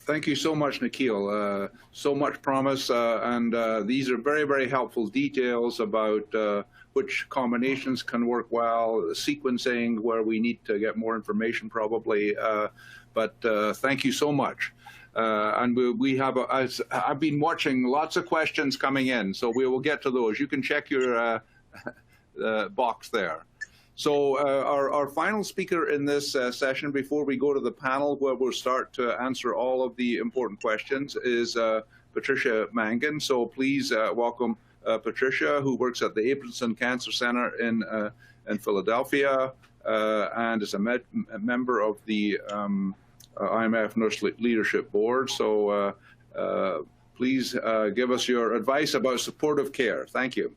Thank you so much, Nikhil. So much promise, and these are very, very helpful details about which combinations can work well, sequencing, where we need to get more information probably. But thank you so much. And we have, I've been watching lots of questions coming in, so we will get to those. You can check your box there. So our final speaker in this session, before we go to the panel where we'll start to answer all of the important questions, is Patricia Mangan. So please welcome Patricia, who works at the Abramson Cancer Center in Philadelphia and is a member of the IMF Nurse Leadership Board. So please give us your advice about supportive care. Thank you.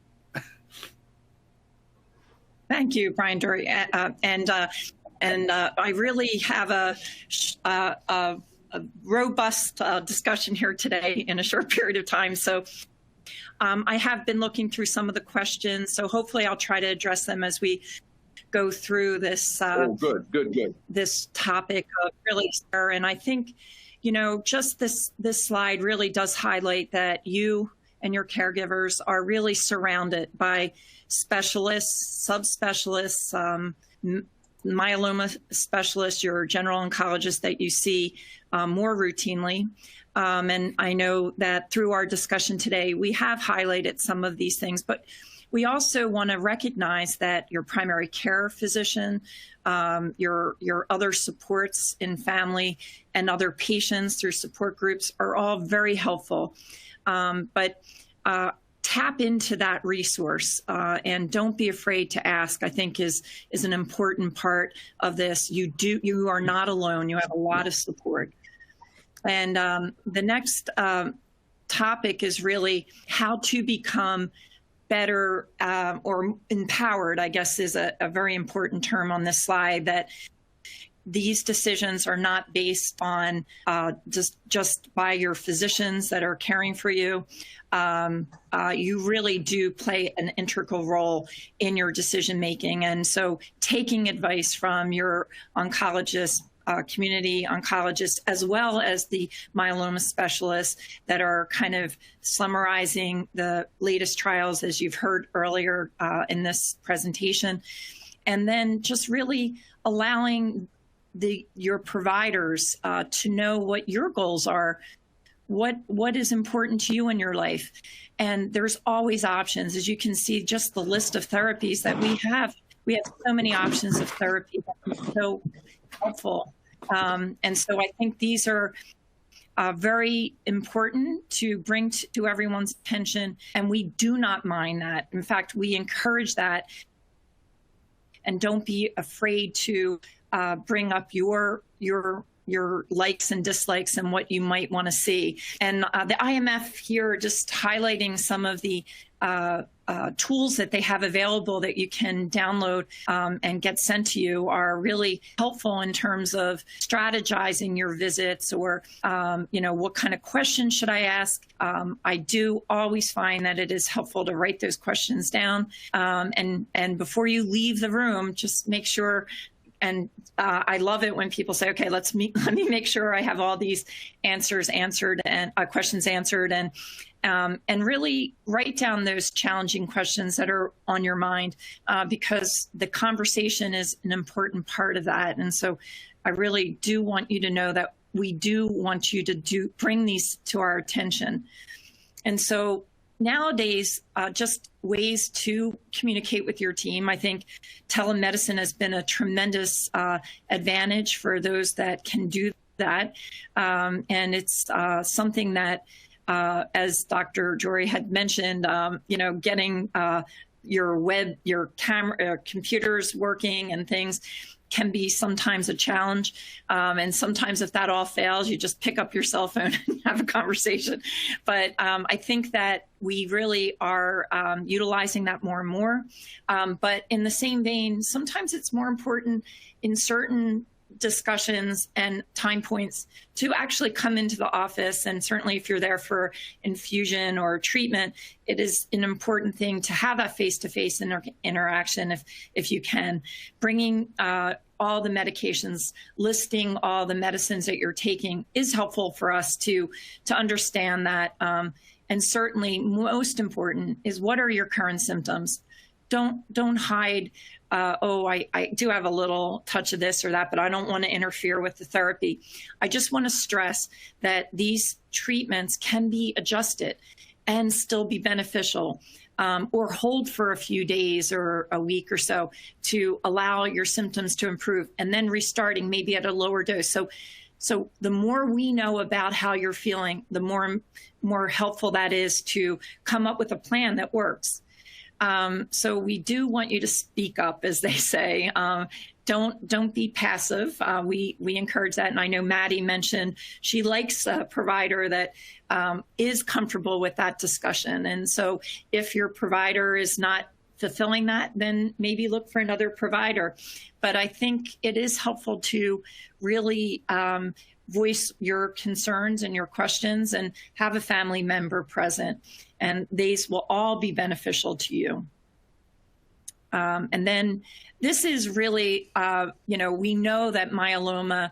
Thank you, Brian Durie. And I really have a robust discussion here today in a short period of time. So I have been looking through some of the questions, so hopefully I'll try to address them as we go through this this topic of really, and I think, you know, just this slide really does highlight that you and your caregivers are really surrounded by specialists, subspecialists, myeloma specialists, your general oncologist that you see more routinely. And I know that through our discussion today, we have highlighted some of these things, but we also want to recognize that your primary care physician, your other supports in family and other patients through support groups are all very helpful. But tap into that resource and don't be afraid to ask, I think is an important part of this. You are not alone. You have a lot of support. And the next topic is really how to become better or empowered, I guess is a very important term on this slide, that these decisions are not based on just by your physicians that are caring for you. You really do play an integral role in your decision making. And so taking advice from your oncologist, community oncologists, as well as the myeloma specialists that are kind of summarizing the latest trials, as you've heard earlier in this presentation. And then just really allowing your providers to know what your goals are, what is important to you in your life. And there's always options. As you can see, just the list of therapies that we have so many options of therapy that are so helpful. And so I think these are very important to bring to everyone's attention, and we do not mind that. In fact, we encourage that, and don't be afraid to bring up your likes and dislikes and what you might want to see. And the IMF here, just highlighting some of the tools that they have available that you can download and get sent to you, are really helpful in terms of strategizing your visits, or what kind of questions should I ask. I do always find that it is helpful to write those questions down, and before you leave the room, just make sure. And I love it when people say, okay, let me make sure I have all these answers answered and questions answered, and really write down those challenging questions that are on your mind, because the conversation is an important part of that. And so I really do want you to know that we do want you to bring these to our attention. And so nowadays, just ways to communicate with your team. I think telemedicine has been a tremendous advantage for those that can do that. And it's something that, as Dr. Durie had mentioned, getting your camera, computers working and things can be sometimes a challenge. And sometimes if that all fails, you just pick up your cell phone and have a conversation. But I think that we really are utilizing that more and more. But in the same vein, sometimes it's more important in certain discussions and time points to actually come into the office. And certainly if you're there for infusion or treatment, it is an important thing to have that face-to-face interaction if you can. Bringing all the medications, listing all the medicines that you're taking is helpful for us to understand that. And certainly most important is, what are your current symptoms? Don't hide, I do have a little touch of this or that, but I don't want to interfere with the therapy. I just want to stress that these treatments can be adjusted and still be beneficial, or hold for a few days or a week or so to allow your symptoms to improve, and then restarting maybe at a lower dose. So the more we know about how you're feeling, the more helpful that is to come up with a plan that works. So we do want you to speak up, as they say. Don't be passive. We encourage that. And I know Maddie mentioned she likes a provider that is comfortable with that discussion. And so if your provider is not fulfilling that, then maybe look for another provider. But I think it is helpful to really voice your concerns and your questions and have a family member present. And these will all be beneficial to you. And then this is really, we know that myeloma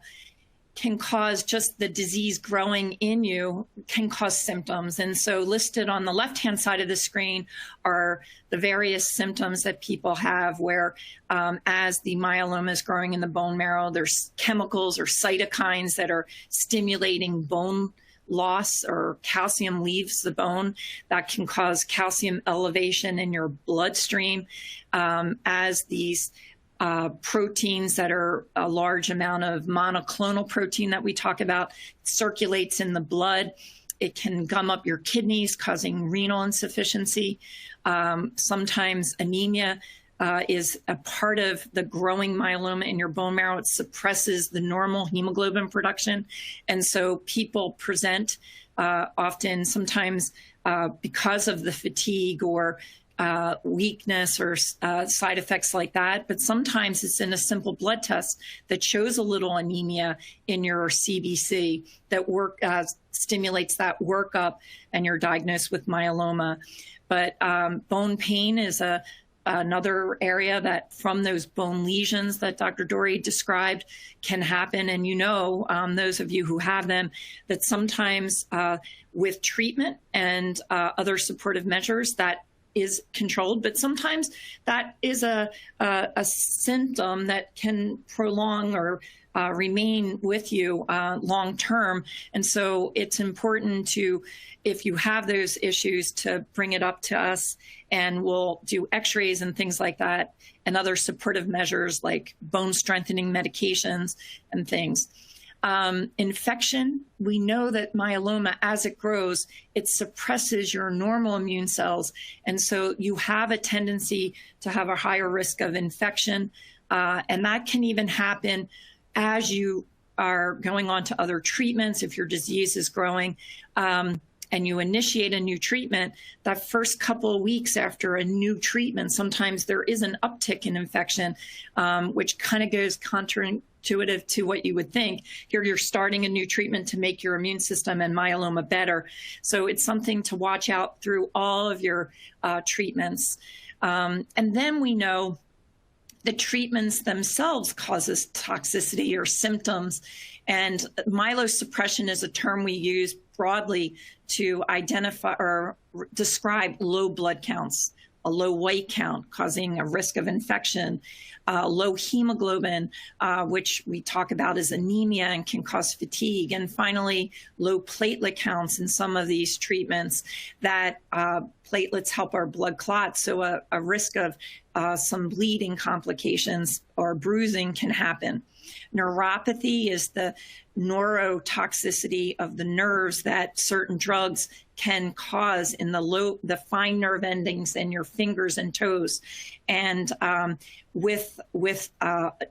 can cause, just the disease growing in you can cause symptoms. And so listed on the left-hand side of the screen are the various symptoms that people have where as the myeloma is growing in the bone marrow, there's chemicals or cytokines that are stimulating bone loss, or calcium leaves the bone that can cause calcium elevation in your bloodstream. As these proteins that are a large amount of monoclonal protein that we talk about circulates in the blood, it can gum up your kidneys, causing renal insufficiency. Sometimes anemia is a part of the growing myeloma in your bone marrow. It suppresses the normal hemoglobin production. And so people present often, sometimes because of the fatigue or weakness or side effects like that. But sometimes it's in a simple blood test that shows a little anemia in your CBC that stimulates that workup, and you're diagnosed with myeloma. But bone pain is another area that, from those bone lesions that Dr. Durie described, can happen. And those of you who have them, that sometimes with treatment and other supportive measures, that is controlled, but sometimes that is a symptom that can prolong or remain with you long term. And so it's important to, if you have those issues, to bring it up to us, and we'll do x-rays and things like that, and other supportive measures like bone strengthening medications and things. Infection, we know that myeloma, as it grows, it suppresses your normal immune cells. And so you have a tendency to have a higher risk of infection. And that can even happen as you are going on to other treatments. If your disease is growing and you initiate a new treatment, that first couple of weeks after a new treatment, sometimes there is an uptick in infection, which kind of goes counterintuitive to what you would think. Here you're starting a new treatment to make your immune system and myeloma better. So it's something to watch out through all of your treatments. And then we know the treatments themselves causes toxicity or symptoms. And myelosuppression is a term we use broadly to identify or describe low blood counts, a low white count causing a risk of infection, low hemoglobin, which we talk about as anemia and can cause fatigue, and finally, low platelet counts in some of these treatments that platelets help our blood clot. So a risk of some bleeding complications or bruising can happen. Neuropathy is the neurotoxicity of the nerves that certain drugs can cause in the fine nerve endings in your fingers and toes. And with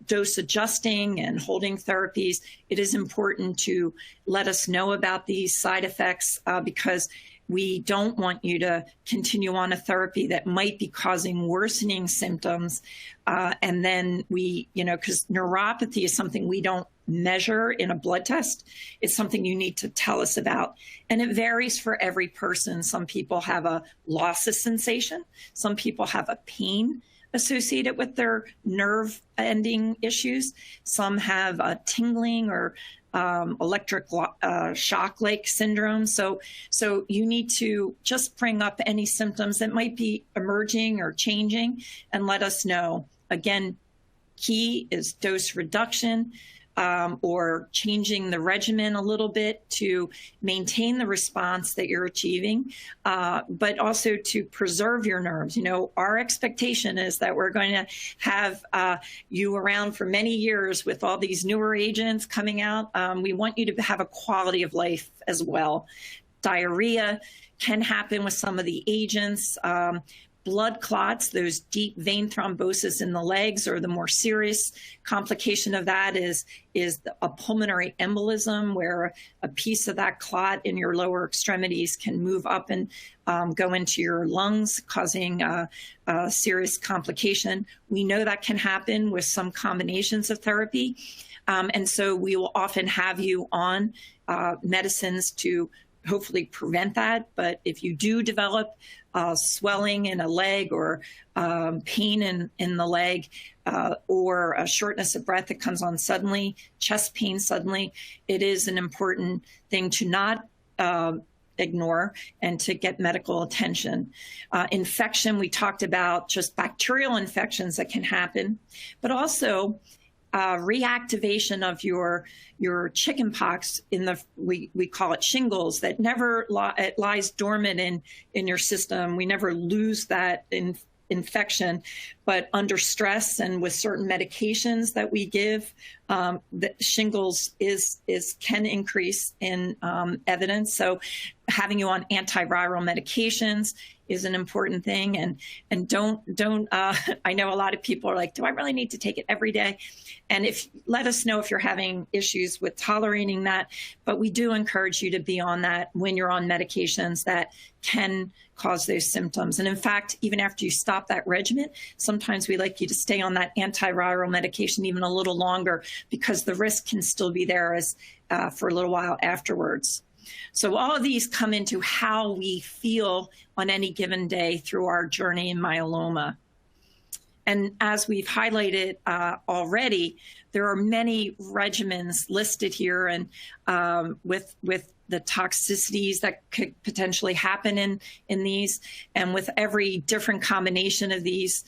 dose adjusting and holding therapies, it is important to let us know about these side effects because we don't want you to continue on a therapy that might be causing worsening symptoms. And then because neuropathy is something we don't measure in a blood test. It's something you need to tell us about. And it varies for every person. Some people have a loss of sensation. Some people have a pain associated with their nerve ending issues. Some have tingling or electric shock-like syndrome. So you need to just bring up any symptoms that might be emerging or changing and let us know. Again, key is dose reduction or changing the regimen a little bit to maintain the response that you're achieving, but also to preserve your nerves. You know, our expectation is that we're going to have you around for many years with all these newer agents coming out. We want you to have a quality of life as well. Diarrhea can happen with some of the agents. Blood clots, those deep vein thrombosis in the legs, or the more serious complication of that is a pulmonary embolism, where a piece of that clot in your lower extremities can move up and go into your lungs, causing a serious complication. We know that can happen with some combinations of therapy. And so we will often have you on medicines to hopefully prevent that. But if you do develop swelling in a leg or pain in the leg or a shortness of breath that comes on suddenly, chest pain suddenly, it is an important thing to not ignore and to get medical attention. Infection, we talked about just bacterial infections that can happen, but also reactivation of your chicken pox we call it shingles, that never it lies dormant in your system. We never lose that infection, but under stress and with certain medications that we give, the shingles can increase in evidence. So having you on antiviral medications is an important thing. And don't I know a lot of people are like, do I really need to take it every day? And let us know if you're having issues with tolerating that. But we do encourage you to be on that when you're on medications that can cause those symptoms. And in fact, even after you stop that regimen, sometimes we like you to stay on that antiviral medication even a little longer, because the risk can still be there for a little while afterwards. So all of these come into how we feel on any given day through our journey in myeloma. And as we've highlighted already, there are many regimens listed here, and with the toxicities that could potentially happen in these. And with every different combination of these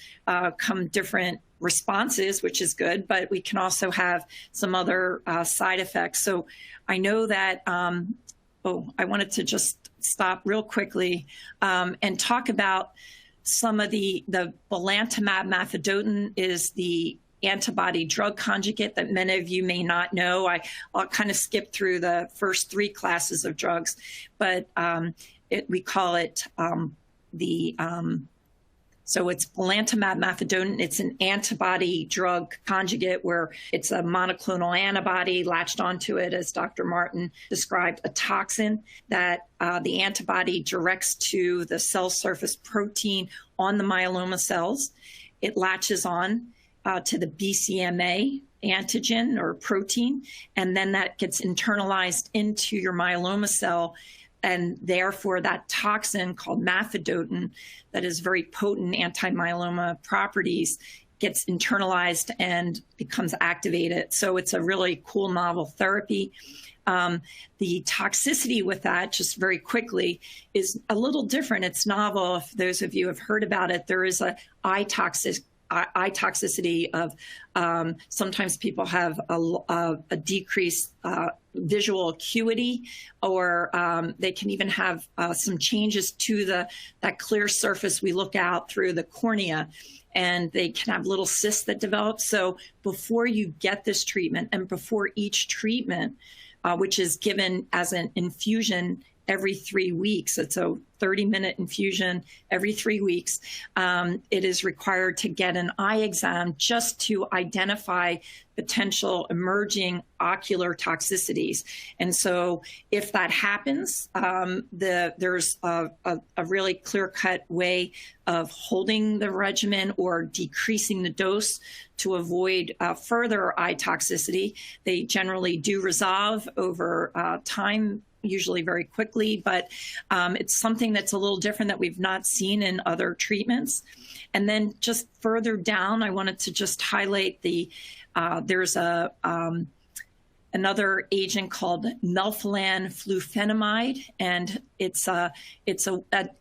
come different responses, which is good, but we can also have some other side effects. So I know that, I wanted to just stop real quickly and talk about some of the belantamab mafodotin is the antibody drug conjugate that many of you may not know. I'll kind of skip through the first three classes of drugs, but we call it so it's belantamab mafodotin. It's an antibody drug conjugate where it's a monoclonal antibody latched onto it, as Dr. Martin described, a toxin that the antibody directs to the cell surface protein on the myeloma cells. It latches on to the BCMA antigen or protein, and then that gets internalized into your myeloma cell. And therefore, that toxin called mafodotin, that is very potent anti-myeloma properties, gets internalized and becomes activated. So it's a really cool novel therapy. The toxicity with that, just very quickly, is a little different. It's novel. If those of you have heard about it, there is eye toxicity of sometimes people have a decreased visual acuity, or they can even have some changes to that clear surface we look out through the cornea, and they can have little cysts that develop. So before you get this treatment, and before each treatment, which is given as an infusion every 3 weeks, it's a 30-minute infusion every 3 weeks, it is required to get an eye exam just to identify potential emerging ocular toxicities. And so if that happens, there's a really clear-cut way of holding the regimen or decreasing the dose to avoid further eye toxicity. They generally do resolve over time usually very quickly, but it's something that's a little different that we've not seen in other treatments. And then just further down, I wanted to just highlight there's another agent called melphalan flufenamide, and it's a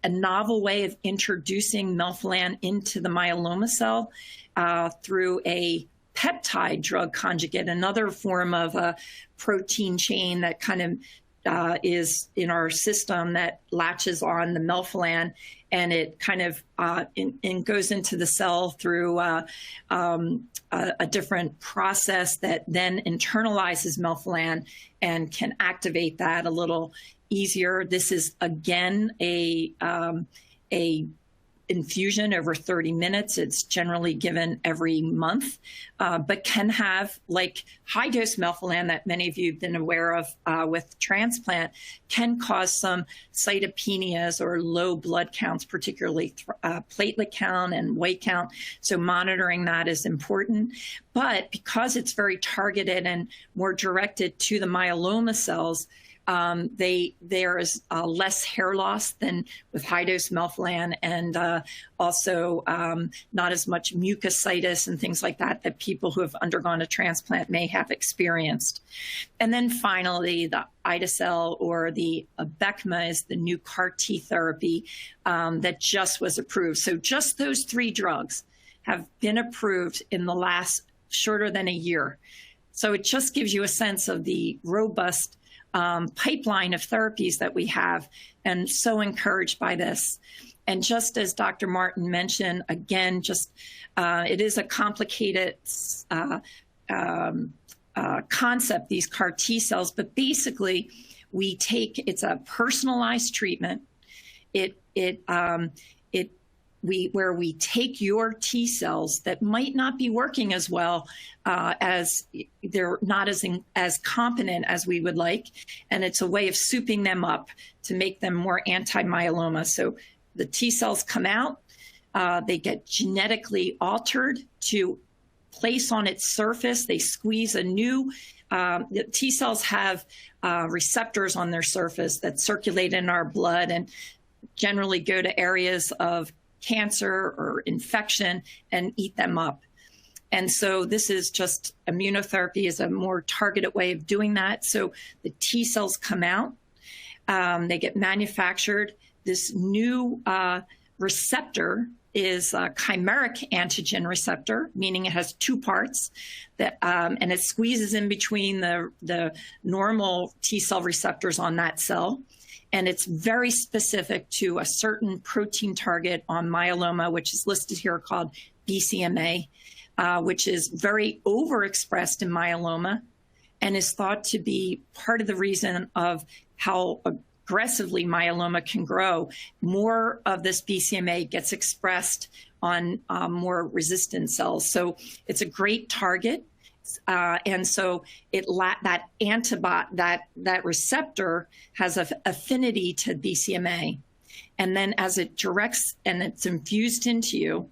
novel way of introducing melphalan into the myeloma cell through a peptide drug conjugate, another form of a protein chain that kind of is in our system that latches on the melphalan, and it kind of and goes into the cell through a different process that then internalizes melphalan and can activate that a little easier. This is again a infusion over 30 minutes. It's generally given every month, but can have, like high-dose melphalan that many of you have been aware of with transplant, can cause some cytopenias or low blood counts, particularly platelet count and white count. So monitoring that is important. But because it's very targeted and more directed to the myeloma cells, there is less hair loss than with high-dose melphalan, and also not as much mucositis and things like that that people who have undergone a transplant may have experienced. And then finally, the ide-cel or the Abecma is the new CAR T therapy that just was approved. So just those 3 drugs have been approved in the last shorter than a year. So it just gives you a sense of the robust pipeline of therapies that we have, and so encouraged by this. And just as Dr. Martin mentioned, again, just it is a complicated concept, these CAR T cells, but basically it's a personalized treatment. Where we take your T cells that might not be working as well, as they're not as competent as we would like, and it's a way of souping them up to make them more anti-myeloma. So the T cells come out, they get genetically altered to place on its surface. They squeeze a new, the T cells have receptors on their surface that circulate in our blood and generally go to areas of cancer or infection and eat them up. And so this is just, immunotherapy is a more targeted way of doing that. So the T cells come out, they get manufactured. This new receptor is a chimeric antigen receptor, meaning it has 2 parts, that, and it squeezes in between the normal T cell receptors on that cell. And it's very specific to a certain protein target on myeloma, which is listed here called BCMA, which is very overexpressed in myeloma and is thought to be part of the reason of how aggressively myeloma can grow. More of this BCMA gets expressed on more resistant cells. So it's a great target. And so that receptor has an affinity to BCMA. And then as it directs and it's infused into you,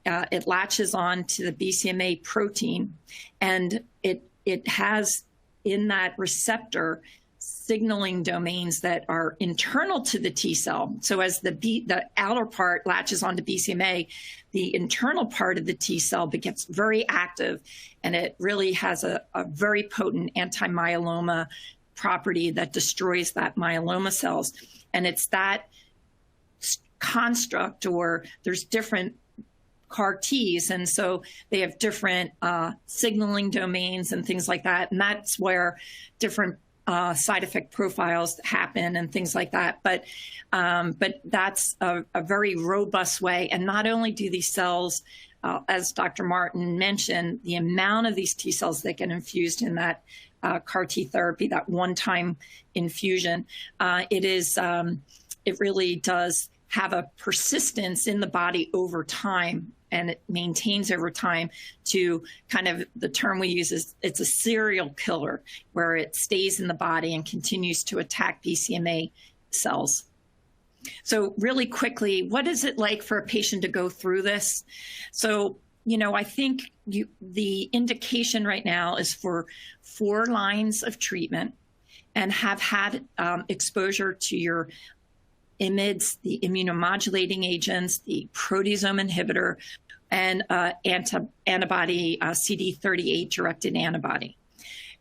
it latches on to the BCMA protein, and it has in that receptor signaling domains that are internal to the T cell. So as the outer part latches onto BCMA, the internal part of the T cell gets very active, and it really has a very potent anti-myeloma property that destroys that myeloma cells. And it's that construct, or there's different CAR Ts, and so they have different signaling domains and things like that. And that's where different side effect profiles happen and things like that. But that's a very robust way. And not only do these cells, as Dr. Martin mentioned, the amount of these T cells that get infused in that CAR T therapy, that one-time infusion, it really does have a persistence in the body over time, and it maintains over time to kind of, the term we use is it's a serial killer, where it stays in the body and continues to attack BCMA cells. So really quickly, what is it like for a patient to go through this? So, I think the indication right now is for 4 lines of treatment. and have had exposure to your IMiDs, the immunomodulating agents, the proteasome inhibitor, and antibody CD38 directed antibody.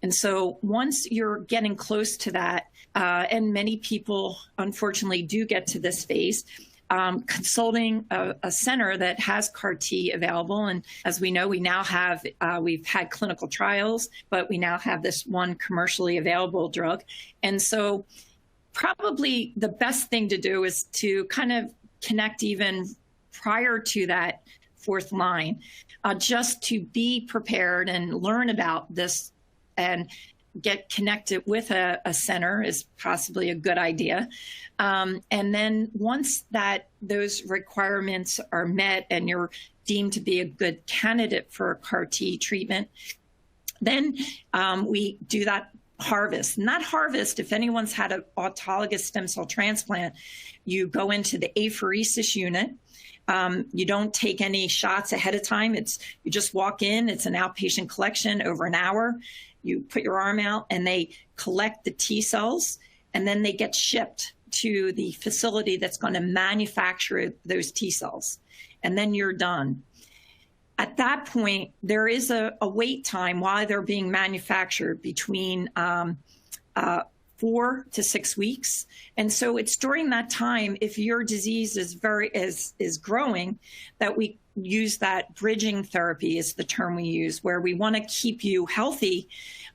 And so once you're getting close to that, and many people unfortunately do get to this phase, consulting a center that has CAR T available. And as we know, we now have, we've had clinical trials, but we now have this one commercially available drug. And so probably the best thing to do is to kind of connect even prior to that fourth line, just to be prepared and learn about this and get connected with a center is possibly a good idea. And then once that those requirements are met and you're deemed to be a good candidate for CAR T treatment, then we do that harvest. And that harvest, if anyone's had an autologous stem cell transplant, you go into the apheresis unit. You don't take any shots ahead of time. You just walk in. It's an outpatient collection over an hour. You put your arm out and they collect the T cells, and then they get shipped to the facility that's going to manufacture those T cells. And then you're done. At that point, there is a wait time while they're being manufactured between 4 to 6 weeks. And so it's during that time, if your disease is growing, that we use that bridging therapy is the term we use, where we want to keep you healthy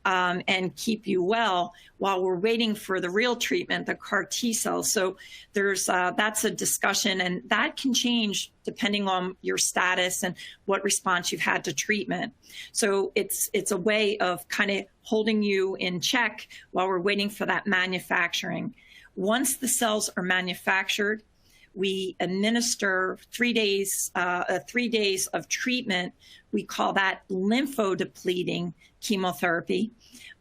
and keep you well while we're waiting for the real treatment, the CAR T cells. So there's that's a discussion, and that can change depending on your status and what response you've had to treatment. So it's a way of kind of holding you in check while we're waiting for that manufacturing. Once the cells are manufactured, we administer 3 days, 3 days of treatment. We call that lymphodepleting chemotherapy.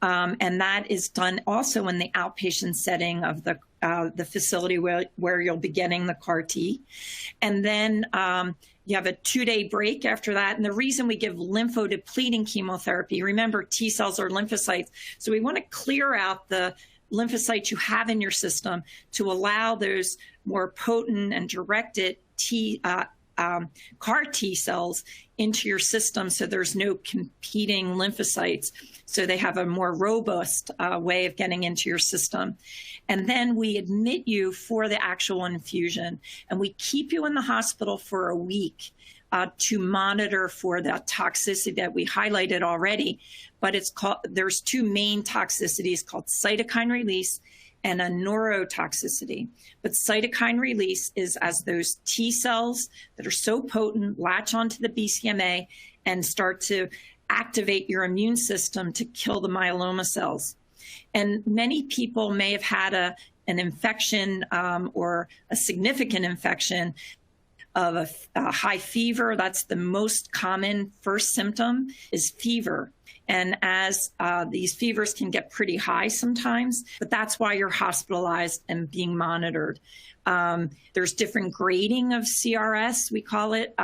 And that is done also in the outpatient setting of the facility where you'll be getting the CAR T. And then you have a 2-day break after that. And the reason we give lymphodepleting chemotherapy, remember, T cells are lymphocytes. So we want to clear out the lymphocytes you have in your system to allow those more potent and directed CAR T cells into your system, so there's no competing lymphocytes, so they have a more robust way of getting into your system. And then we admit you for the actual infusion, and we keep you in the hospital for a week to monitor for the toxicity that we highlighted already. But there's 2 main toxicities called cytokine release and a neurotoxicity. But cytokine release is as those T cells that are so potent latch onto the BCMA and start to activate your immune system to kill the myeloma cells. And many people may have had an infection or a significant infection of a high fever. That's the most common first symptom, is fever. And as these fevers can get pretty high sometimes, but that's why you're hospitalized and being monitored. There's different grading of CRS, we call it,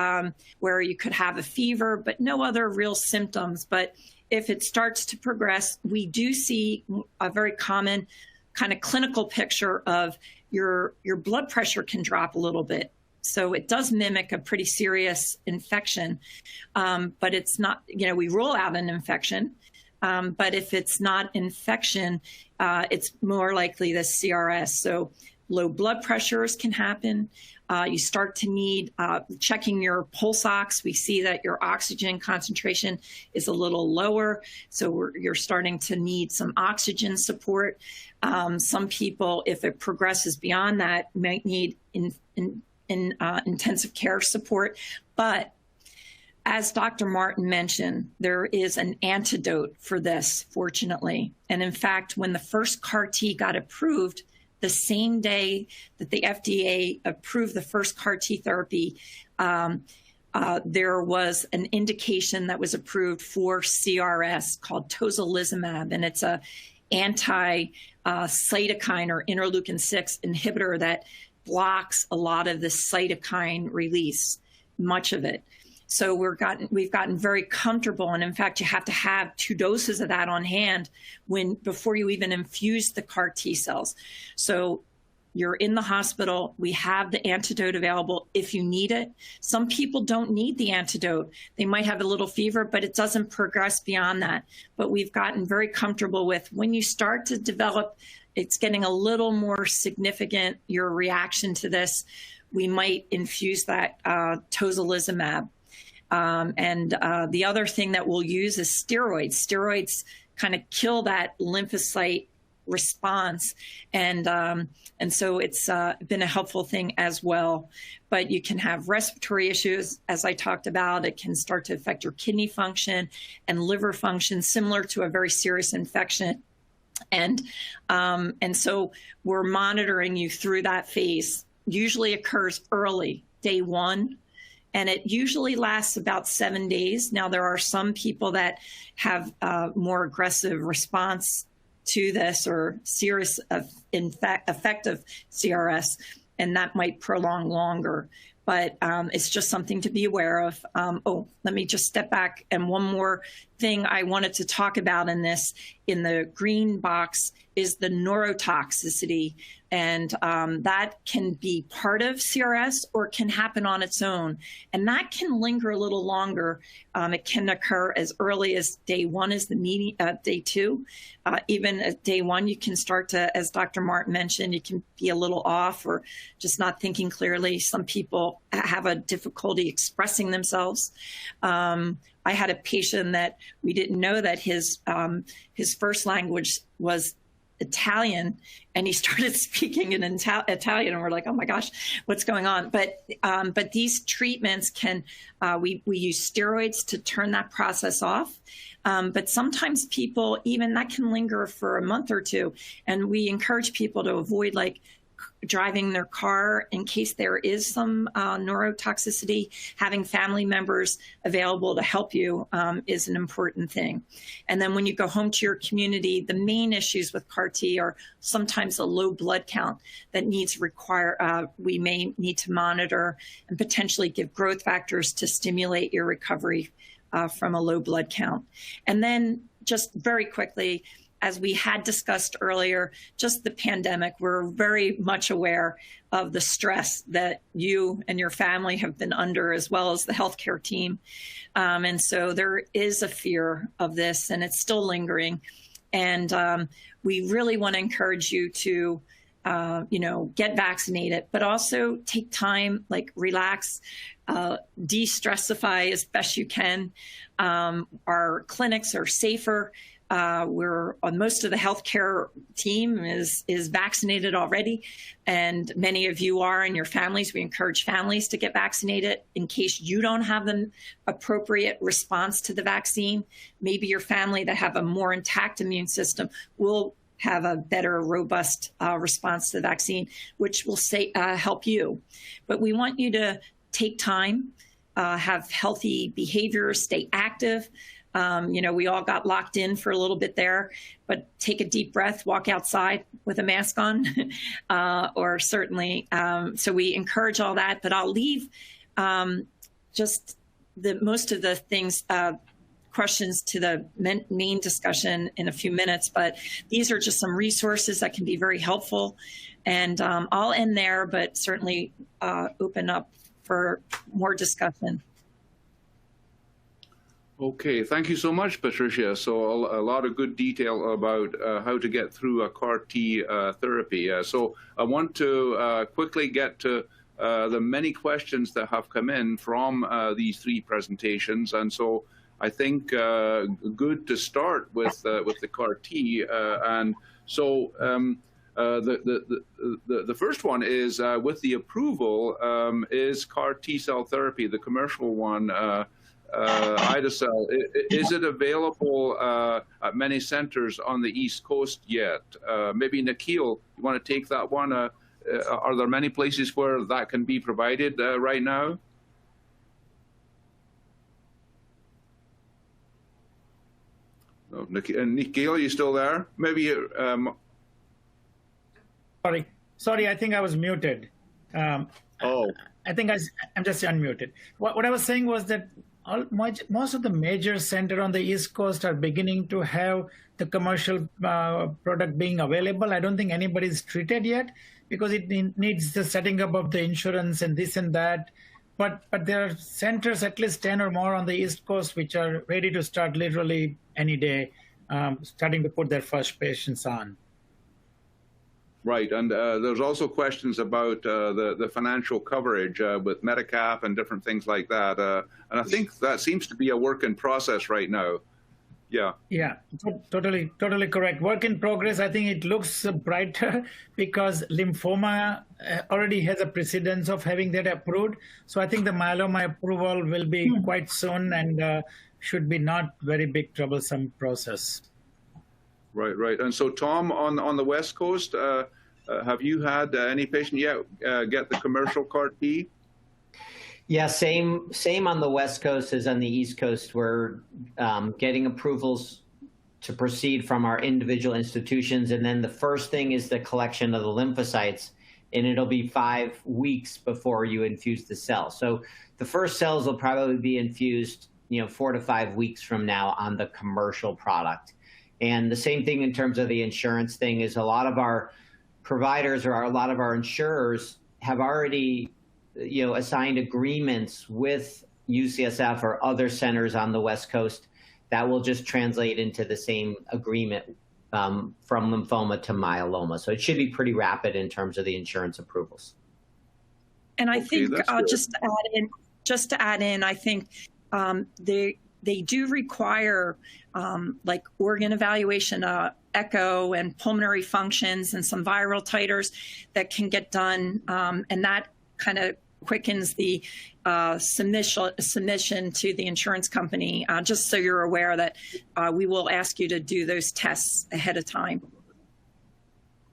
where you could have a fever, but no other real symptoms. But if it starts to progress, we do see a very common kind of clinical picture of your blood pressure can drop a little bit. So it does mimic a pretty serious infection, but it's not, we rule out an infection. But if it's not infection, it's more likely the CRS. So low blood pressures can happen. You start to need checking your pulse ox. We see that your oxygen concentration is a little lower. So you're starting to need some oxygen support. Some people, if it progresses beyond that, might need intensive care support. But as Dr. Martin mentioned, there is an antidote for this, fortunately. And in fact, when the first CAR T got approved, the same day that the FDA approved the first CAR T therapy, there was an indication that was approved for CRS called tocilizumab, and it's a anti-cytokine or interleukin-6 inhibitor that blocks a lot of the cytokine release, much of it. So we've gotten very comfortable, and in fact, you have to have 2 doses of that on hand before you even infuse the CAR T cells. So you're in the hospital, we have the antidote available if you need it. Some people don't need the antidote. They might have a little fever, but it doesn't progress beyond that. But we've gotten very comfortable with when you start to develop, it's getting a little more significant, your reaction to this, we might infuse that tocilizumab. The other thing that we'll use is steroids. Steroids kind of kill that lymphocyte response, and so it's been a helpful thing as well. But you can have respiratory issues, as I talked about. It can start to affect your kidney function and liver function, similar to a very serious infection. And so we're monitoring you through that phase. Usually occurs early, day 1. And it usually lasts about 7 days. Now, there are some people that have more aggressive response to this or serious effective CRS, and that might prolong longer. But it's just something to be aware of. Let me just step back. And one more thing I wanted to talk about in the green box is the neurotoxicity. And that can be part of CRS or can happen on its own. And that can linger a little longer. It can occur as early as day 1 is the meeting, day 2. Even at day 1, you can start to, as Dr. Martin mentioned, you can be a little off or just not thinking clearly. Some people have a difficulty expressing themselves. I had a patient that we didn't know that his first language was Italian, and he started speaking in Italian, and we're like, oh my gosh, what's going on? But these treatments can, we use steroids to turn that process off. But sometimes people, even that can linger for a month or 2. And we encourage people to avoid driving their car in case there is some neurotoxicity. Having family members available to help you is an important thing. And then when you go home to your community, the main issues with CAR T are sometimes a low blood count that we may need to monitor and potentially give growth factors to stimulate your recovery from a low blood count. And then just very quickly, as we had discussed earlier, just the pandemic, we're very much aware of the stress that you and your family have been under, as well as the healthcare team. And so there is a fear of this, and it's still lingering. And we really want to encourage you to, get vaccinated, but also take time, relax, de-stressify as best you can. Our clinics are safer. Most of the healthcare team is vaccinated already, and many of you are in your families. We encourage families to get vaccinated in case you don't have the appropriate response to the vaccine. Maybe your family that have a more intact immune system will have a better, robust response to the vaccine, which will help you. But we want you to take time, have healthy behaviors, stay active. We all got locked in for a little bit there, but take a deep breath, walk outside with a mask on, or certainly, so we encourage all that, but I'll leave just most of the things, questions to the main discussion in a few minutes, but these are just some resources that can be very helpful. And I'll end there, but certainly open up for more discussion. Okay, thank you so much, Patricia. So a lot of good detail about how to get through a CAR T therapy. So I want to quickly get to the many questions that have come in from these 3 presentations. And so I think good to start with the CAR T. And so the first one is with the approval, is CAR T cell therapy, the commercial one, Ida-cell, is it available at many centers on the East Coast yet? Maybe Nikhil, you want to take that one? Are there many places where that can be provided right now? Oh, Nikhil, are you still there? Maybe. Sorry, I think I was muted. Oh. I think I'm just unmuted. What I was saying was that most of the major centers on the East Coast are beginning to have the commercial product being available. I don't think anybody's treated yet because it needs the setting up of the insurance and this and that. But there are centers, at least 10 or more on the East Coast, which are ready to start literally any day, starting to put their first patients on. Right, and there's also questions about the financial coverage with Medicap and different things like that. And I think that seems to be a work in process right now. Yeah. Yeah, totally correct. Work in progress. I think it looks brighter because lymphoma already has a precedence of having that approved. So I think the myeloma approval will be quite soon and should be not very big troublesome process. Right. And so, Tom, on the West Coast, have you had any patient yet get the commercial CAR T? Yeah, same on the West Coast as on the East Coast. We're getting approvals to proceed from our individual institutions. And then the first thing is the collection of the lymphocytes. And it'll be 5 weeks before you infuse the cell. So the first cells will probably be infused, 4 to 5 weeks from now on the commercial product. And the same thing in terms of the insurance thing is a lot of our providers or a lot of our insurers have already, assigned agreements with UCSF or other centers on the West Coast that will just translate into the same agreement from lymphoma to myeloma. So it should be pretty rapid in terms of the insurance approvals. And I think just to add in, I think they do require like organ evaluation, echo and pulmonary functions and some viral titers that can get done. And that kind of quickens the submission to the insurance company, just so you're aware that we will ask you to do those tests ahead of time.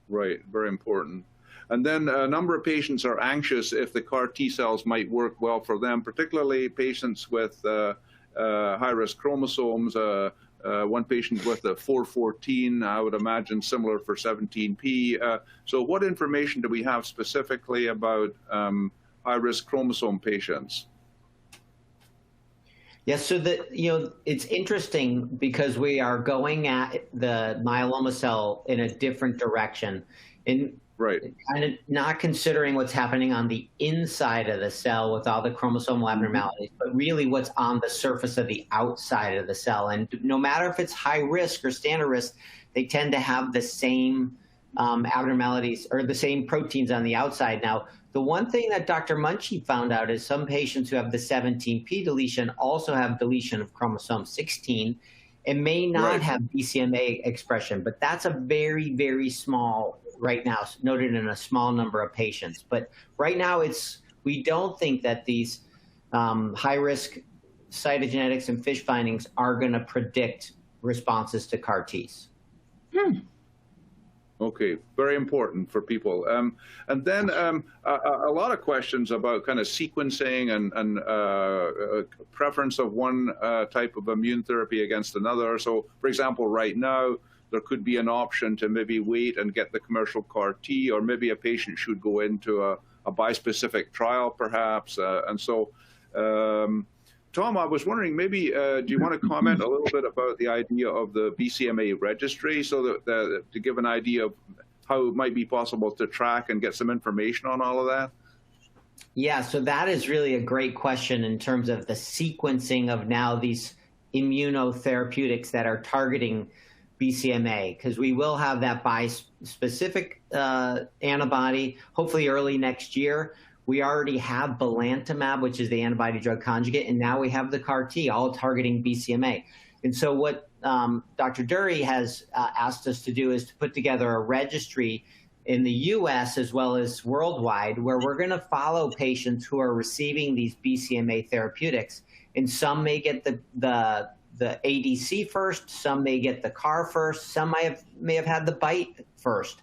Right, very important. And then a number of patients are anxious if the CAR T cells might work well for them, particularly patients with high-risk chromosomes. One patient with a 414, I would imagine similar for 17p. So what information do we have specifically about high-risk chromosome patients? Yes, so it's interesting because we are going at the myeloma cell in a different direction. Right. Kind of not considering what's happening on the inside of the cell with all the chromosomal abnormalities, but really what's on the surface of the outside of the cell. And no matter if it's high risk or standard risk, they tend to have the same abnormalities or the same proteins on the outside. Now, the one thing that Dr. Munchie found out is some patients who have the 17p deletion also have deletion of chromosome 16 and may not have BCMA expression, but that's a very, very small right now, noted in a small number of patients. But right now, we don't think that these high-risk cytogenetics and FISH findings are going to predict responses to CAR Ts. Okay, very important for people. And then a lot of questions about kind of sequencing and preference of one type of immune therapy against another. So, for example, right now, there could be an option to maybe wait and get the commercial CAR T, or maybe a patient should go into a bispecific trial, perhaps. And so, Tom, I was wondering, maybe do you want to comment a little bit about the idea of the BCMA registry, so that to give an idea of how it might be possible to track and get some information on all of that? Yeah, so that is really a great question in terms of the sequencing of now these immunotherapeutics that are targeting BCMA, because we will have that bispecific antibody hopefully early next year. We already have belantamab, which is the antibody drug conjugate, and now we have the CAR T, all targeting BCMA. And so what Dr. Durie has asked us to do is to put together a registry in the US as well as worldwide, where we're going to follow patients who are receiving these BCMA therapeutics. And some may get the ADC first, some may get the CAR first, some may have had the BiTE first.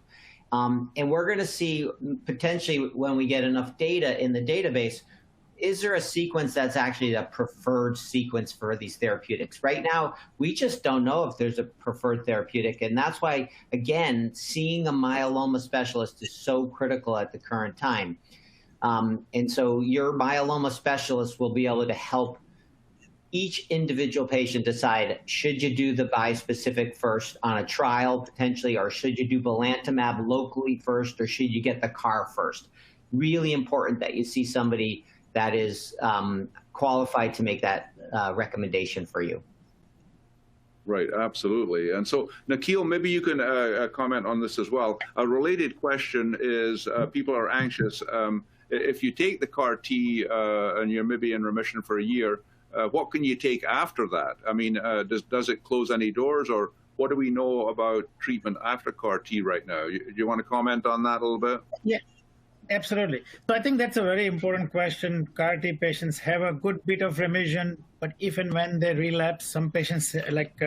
And we're going to see potentially when we get enough data in the database, is there a sequence that's actually the preferred sequence for these therapeutics? Right now, we just don't know if there's a preferred therapeutic. And that's why, again, seeing a myeloma specialist is so critical at the current time. And so your myeloma specialist will be able to help each individual patient decide, should you do the bispecific first on a trial potentially, or should you do belantamab locally first, or should you get the CAR first? Really important that you see somebody that is qualified to make that recommendation for you. Right, absolutely. And so, Nikhil, maybe you can comment on this as well. A related question is, people are anxious. If you take the CAR T and you're maybe in remission for a year, what can you take after that? I mean, does it close any doors, or what do we know about treatment after CAR T right now? Do you want to comment on that a little bit? Yeah. Absolutely. So I think that's a very important question. CAR T patients have a good bit of remission, but if and when they relapse, some patients like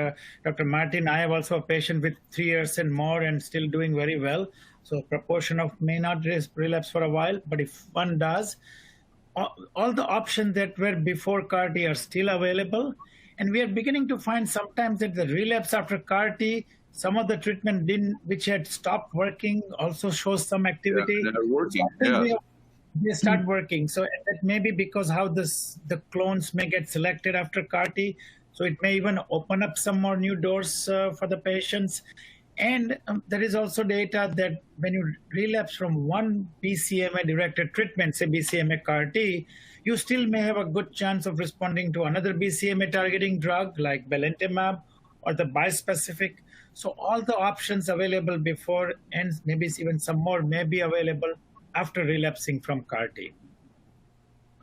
Dr. Martin, I have also a patient with 3 years and more and still doing very well. So a proportion of may not relapse for a while, but if one does, all the options that were before CAR T are still available. And we are beginning to find sometimes that the relapse after CAR T, some of the treatment which had stopped working also shows some activity. Yeah, they're working. So they start working. So that may be because how the clones may get selected after CAR T. So it may even open up some more new doors for the patients. And there is also data that when you relapse from one BCMA-directed treatment, say BCMA CAR T, you still may have a good chance of responding to another BCMA-targeting drug like belantamab or the bispecific. So all the options available before, and maybe even some more, may be available after relapsing from CAR T.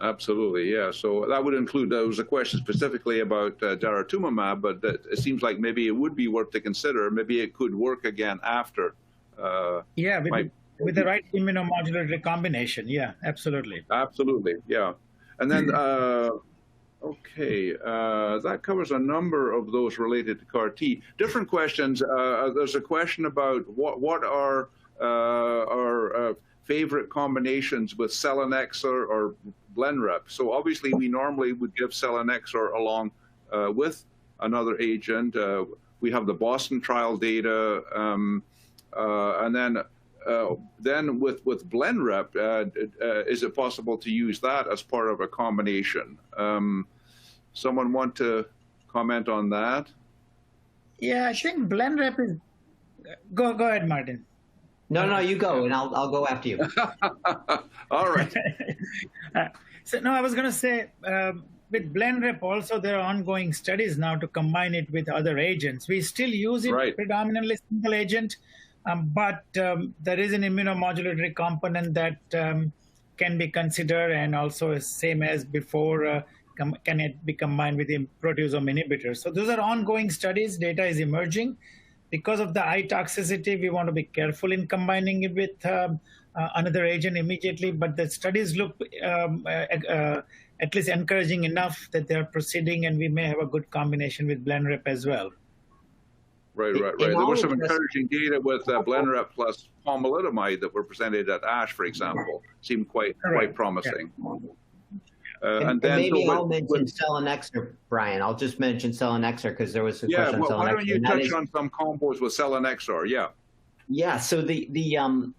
Absolutely, yeah. So that would include, there was a question specifically about daratumumab, but it seems like maybe it would be worth to consider. Maybe it could work again after. Yeah, with the right immunomodulatory combination. Yeah, absolutely. Absolutely, yeah. And then, okay, that covers a number of those related to CAR T. Different questions. There's a question about what are our favorite combinations with selinexor or Blenrep. So obviously we normally would give selinexor along with another agent. We have the Boston trial data, and then with Blenrep, is it possible to use that as part of a combination? Someone want to comment on that? Yeah, I think Blenrep is. Go ahead, Martin. No, you go, and I'll go after you. All right. So no, I was going to say with Blenrep also there are ongoing studies now to combine it with other agents. We still use it predominantly single agent, but there is an immunomodulatory component that can be considered, and also same as before, can it be combined with the proteasome inhibitor. So those are ongoing studies. Data is emerging. Because of the eye toxicity, we want to be careful in combining it with another agent immediately, but the studies look at least encouraging enough that they're proceeding, and we may have a good combination with Blenrep as well. Right. There was some encouraging data with Blenrep plus pomalidomide that were presented at ASH, for example. Seemed quite promising. And then maybe I'll mention selinexor, Brian. I'll just mention selinexor because there was a question on selinexor. Why don't you touch on some combos with selinexor? Yeah. Yeah. So the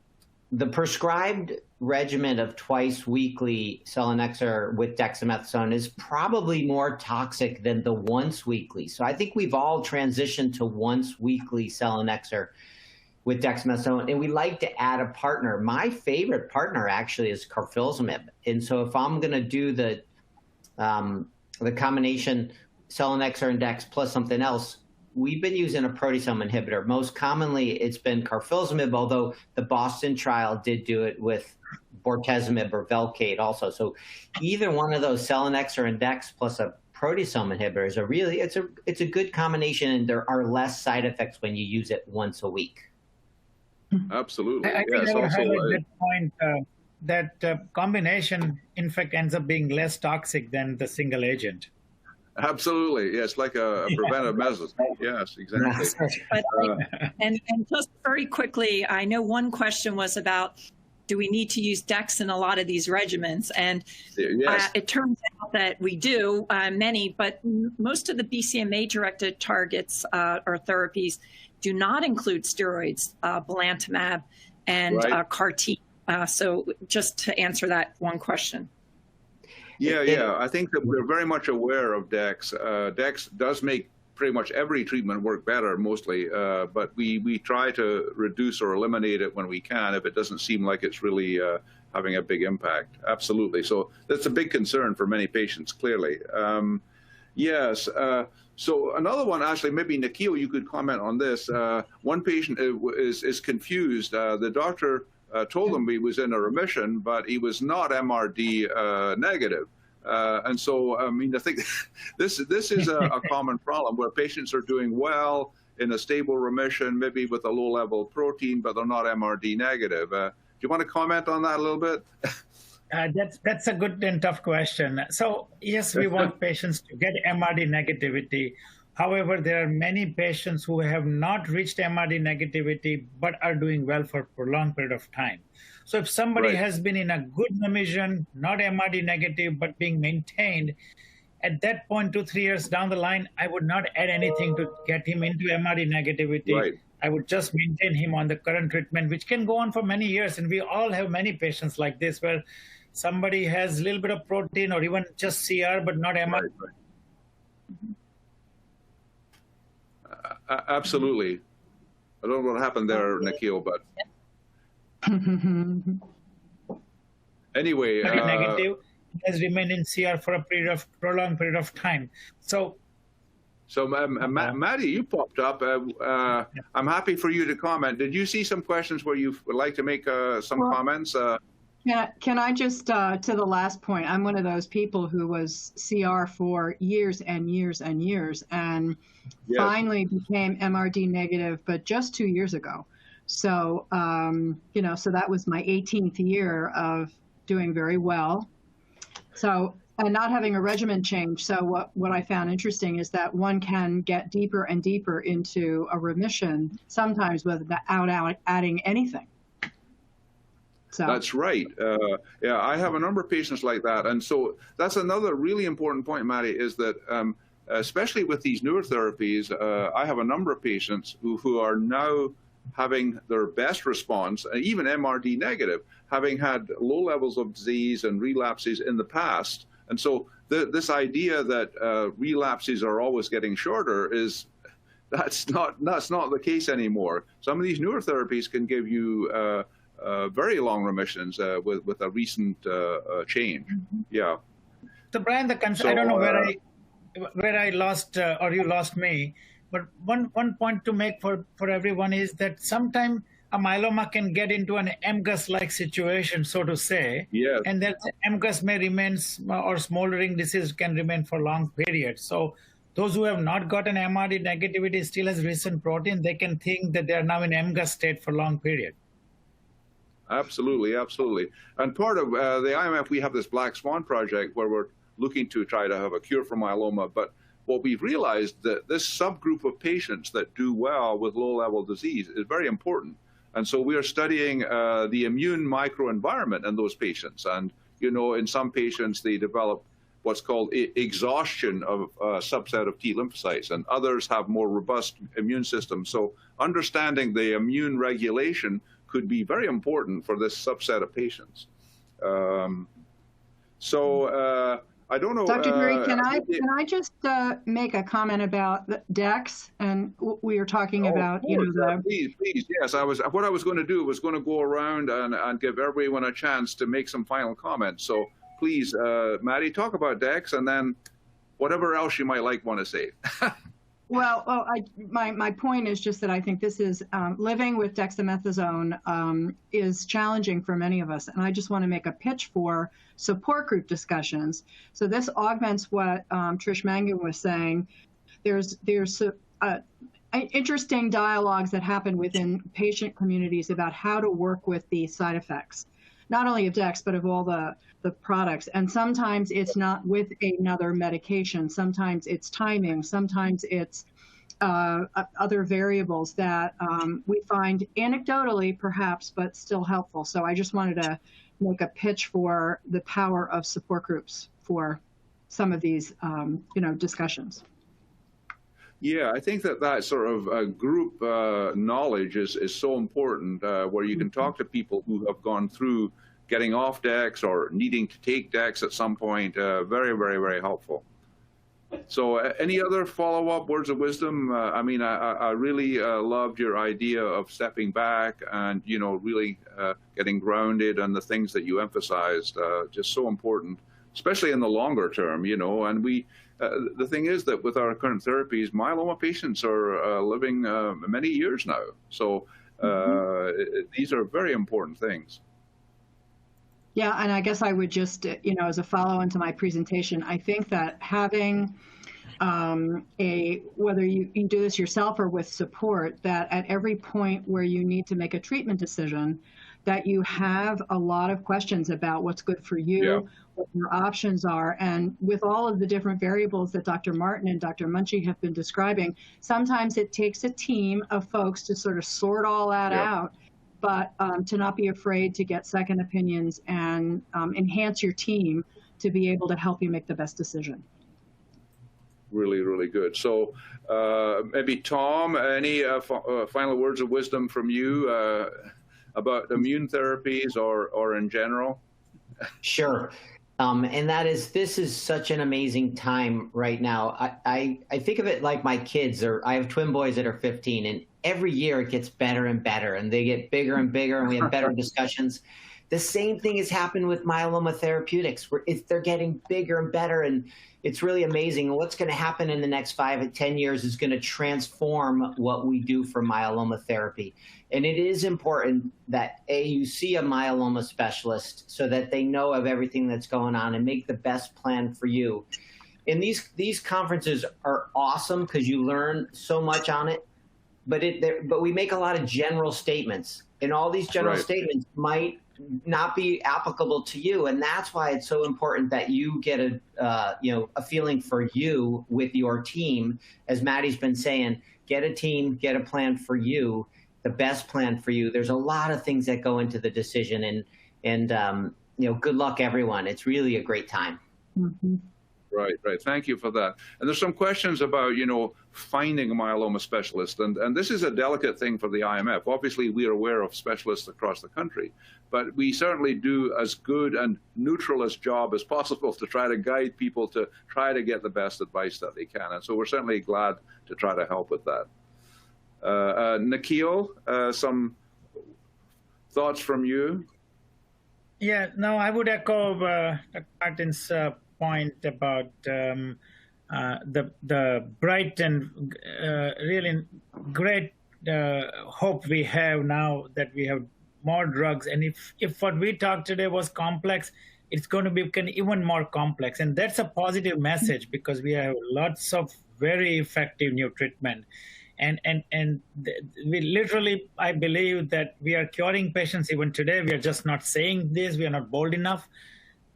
prescribed regimen of twice weekly selinexor with dexamethasone is probably more toxic than the once weekly. So I think we've all transitioned to once weekly selinexor with dexamethasone, and we like to add a partner. My favorite partner actually is carfilzomib, and so if I'm going to do the combination selinexor and dex plus something else, we've been using a proteasome inhibitor. Most commonly, it's been carfilzomib, although the Boston trial did do it with bortezomib or Velcade also. So either one of those selinexor and dex plus a proteasome inhibitor is it's a good combination, and there are less side effects when you use it once a week. Absolutely. I think I would highlight that point, that combination, in fact, ends up being less toxic than the single agent. Absolutely. Yes, like a preventive measure. Yes, exactly. And just very quickly, I know one question was about, do we need to use DEX in a lot of these regimens? And it turns out that we do, many, but most of the BCMA-directed targets or therapies do not include steroids, belantamab, and CAR T. So just to answer that one question. Yeah. I think that we're very much aware of Dex. Dex does make pretty much every treatment work better, mostly, but we try to reduce or eliminate it when we can if it doesn't seem like it's really having a big impact. Absolutely. So that's a big concern for many patients, clearly. Yes. So another one, actually, maybe Nikhil, you could comment on this. One patient is confused. The doctor told him he was in a remission, but he was not MRD negative. And so, I mean, I think this is a common problem where patients are doing well in a stable remission, maybe with a low level of protein, but they're not MRD negative. Do you want to comment on that a little bit? That's a good and tough question. So yes, we want patients to get MRD negativity. However, there are many patients who have not reached MRD negativity but are doing well for a prolonged period of time. So if somebody has been in a good remission, not MRD negative, but being maintained, at that point, 2-3 years down the line, I would not add anything to get him into MRD negativity. Right. I would just maintain him on the current treatment, which can go on for many years. And we all have many patients like this where somebody has a little bit of protein or even just CR, but not MRD. Right. Absolutely. I don't know what happened there, Nikhil, but anyway. Negative has remained in CR for a prolonged period of time. So Maddie, you popped up. I'm happy for you to comment. Did you see some questions where you would like to make some comments? Can I just, to the last point, I'm one of those people who was CR for years and years and years and finally became MRD negative, but just 2 years ago. So, so that was my 18th year of doing very well. So, and not having a regimen change. So what I found interesting is that one can get deeper and deeper into a remission, sometimes without adding anything. So. That's right. I have a number of patients like that. And so that's another really important point, Maddie, is that especially with these newer therapies, I have a number of patients who are now having their best response, even MRD negative, having had low levels of disease and relapses in the past. And so this idea that relapses are always getting shorter that's not the case anymore. Some of these newer therapies can give you very long remissions with a recent change. Yeah. So Brian, I don't know where I lost or you lost me, but one point to make for everyone is that sometimes a myeloma can get into an MGUS-like situation, so to say, and that MGUS may remain, or smoldering disease can remain for long periods. So those who have not gotten MRD negativity still has recent protein, they can think that they are now in MGUS state for long period. Absolutely. And part of the IMF, we have this Black Swan project where we're looking to try to have a cure for myeloma. But what we've realized that this subgroup of patients that do well with low-level disease is very important. And so we are studying the immune microenvironment in those patients. And, in some patients, they develop what's called exhaustion of a subset of T lymphocytes, and others have more robust immune systems. So understanding the immune regulation could be very important for this subset of patients. I don't know. Dr. Durie, can I just make a comment about the Dex? And we were talking about, Please, yes. What I was going to do was going to go around and give everyone a chance to make some final comments. So please, Maddie, talk about Dex, and then whatever else you might want to say. Well, my point is just that I think this is living with dexamethasone is challenging for many of us, and I just want to make a pitch for support group discussions. So this augments what Trish Mangan was saying. There's interesting dialogues that happen within patient communities about how to work with the side effects, not only of Dex, but of all the products. And sometimes it's not with another medication. Sometimes it's timing. Sometimes it's other variables that we find anecdotally, perhaps, but still helpful. So I just wanted to make a pitch for the power of support groups for some of these, discussions. Yeah, I think that sort of group knowledge is so important, where you can talk to people who have gone through getting off DEX or needing to take DEX at some point. Very, very, very helpful. So any other follow-up words of wisdom? I mean, I really loved your idea of stepping back and, you know, really getting grounded on the things that you emphasized, just so important, especially in the longer term, you know. And the thing is that with our current therapies, myeloma patients are living many years now. So these are very important things. Yeah, and I guess I would just, you know, as a follow-on to my presentation, I think that having whether you can do this yourself or with support, that at every point where you need to make a treatment decision, that you have a lot of questions about what's good for you, what your options are. And with all of the different variables that Dr. Martin and Dr. Munchie have been describing, sometimes it takes a team of folks to sort of sort all that out. But to not be afraid to get second opinions and enhance your team to be able to help you make the best decision. Really, really good. So maybe Tom, any final words of wisdom from you about immune therapies or in general? Sure. And that is, this is such an amazing time right now. I think of it like my kids, I have twin boys that are 15, and every year it gets better and better, and they get bigger and bigger, and we have better discussions. The same thing has happened with myeloma therapeutics, where they're getting bigger and better, and it's really amazing. And what's going to happen in the next 5 to 10 years is going to transform what we do for myeloma therapy. And it is important that, you see a myeloma specialist so that they know of everything that's going on and make the best plan for you. And these conferences are awesome because you learn so much on it, but we make a lot of general statements, and all these general statements might not be applicable to you, and that's why it's so important that you get a feeling for you with your team. As Maddie's been saying, get a team, get a plan for you, the best plan for you. There's a lot of things that go into the decision, and good luck, everyone. It's really a great time. Mm-hmm. Right. Thank you for that. And there's some questions about, finding a myeloma specialist. And this is a delicate thing for the IMF. Obviously, we are aware of specialists across the country, but we certainly do as good and neutral a job as possible to try to guide people to try to get the best advice that they can. And so we're certainly glad to try to help with that. Nikhil, some thoughts from you? Yeah, no, I would echo Martin's point about the bright and really great hope we have now that we have more drugs. And if what we talked today was complex, it's going to become even more complex. And that's a positive message, because we have lots of very effective new treatment. And we literally, I believe that we are curing patients even today. We are just not saying this. We are not bold enough.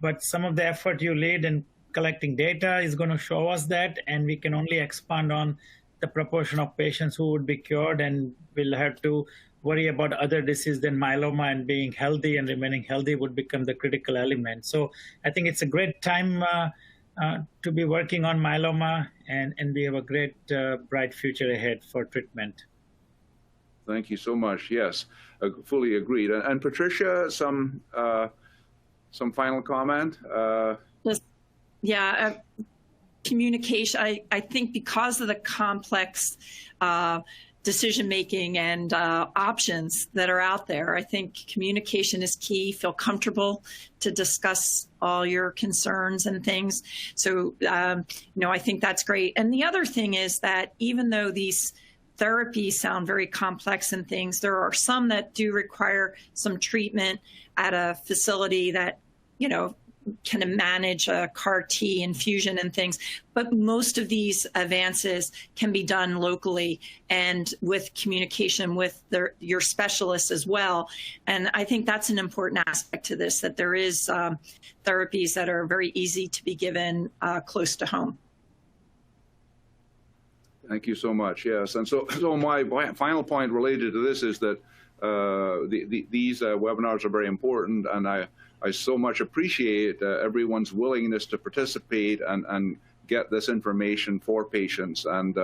But some of the effort you lead in collecting data is going to show us that, and we can only expand on the proportion of patients who would be cured, and we'll have to worry about other diseases than myeloma, and being healthy and remaining healthy would become the critical element. So I think it's a great time to be working on myeloma, and we have a great, bright future ahead for treatment. Thank you so much. Yes, fully agreed. And Patricia, some final comment? Communication. I think because of the complex decision-making and options that are out there, I think communication is key. Feel comfortable to discuss all your concerns and things. So, I think that's great. And the other thing is that even though these therapies sound very complex and things, there are some that do require some treatment at a facility that, can manage a CAR T infusion and things. But most of these advances can be done locally and with communication with your specialists as well. And I think that's an important aspect to this, that there is therapies that are very easy to be given close to home. Thank you so much. Yes, and so my final point related to this is that these webinars are very important, and I so much appreciate everyone's willingness to participate and get this information for patients. And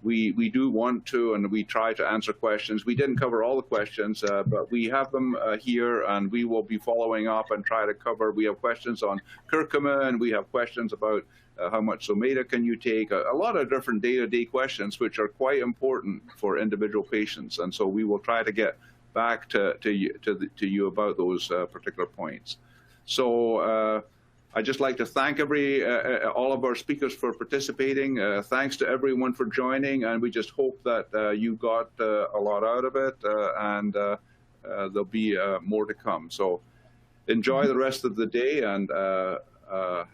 we do want to, and we try to answer questions. We didn't cover all the questions, but we have them here, and we will be following up and try to cover. We have questions on curcuma, and we have questions about how much Zometa can you take, a lot of different day-to-day questions, which are quite important for individual patients. And so we will try to get back to you about those particular points. So I'd just like to thank all of our speakers for participating. Thanks to everyone for joining, and we just hope that you got a lot out of it, and there'll be more to come. So enjoy the rest of the day, and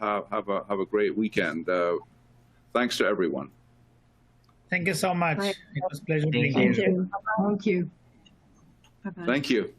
have a great weekend. Thanks to everyone. Thank you so much. Right. It was a pleasure Thank being you. here. Thank you. Bye-bye. Thank you.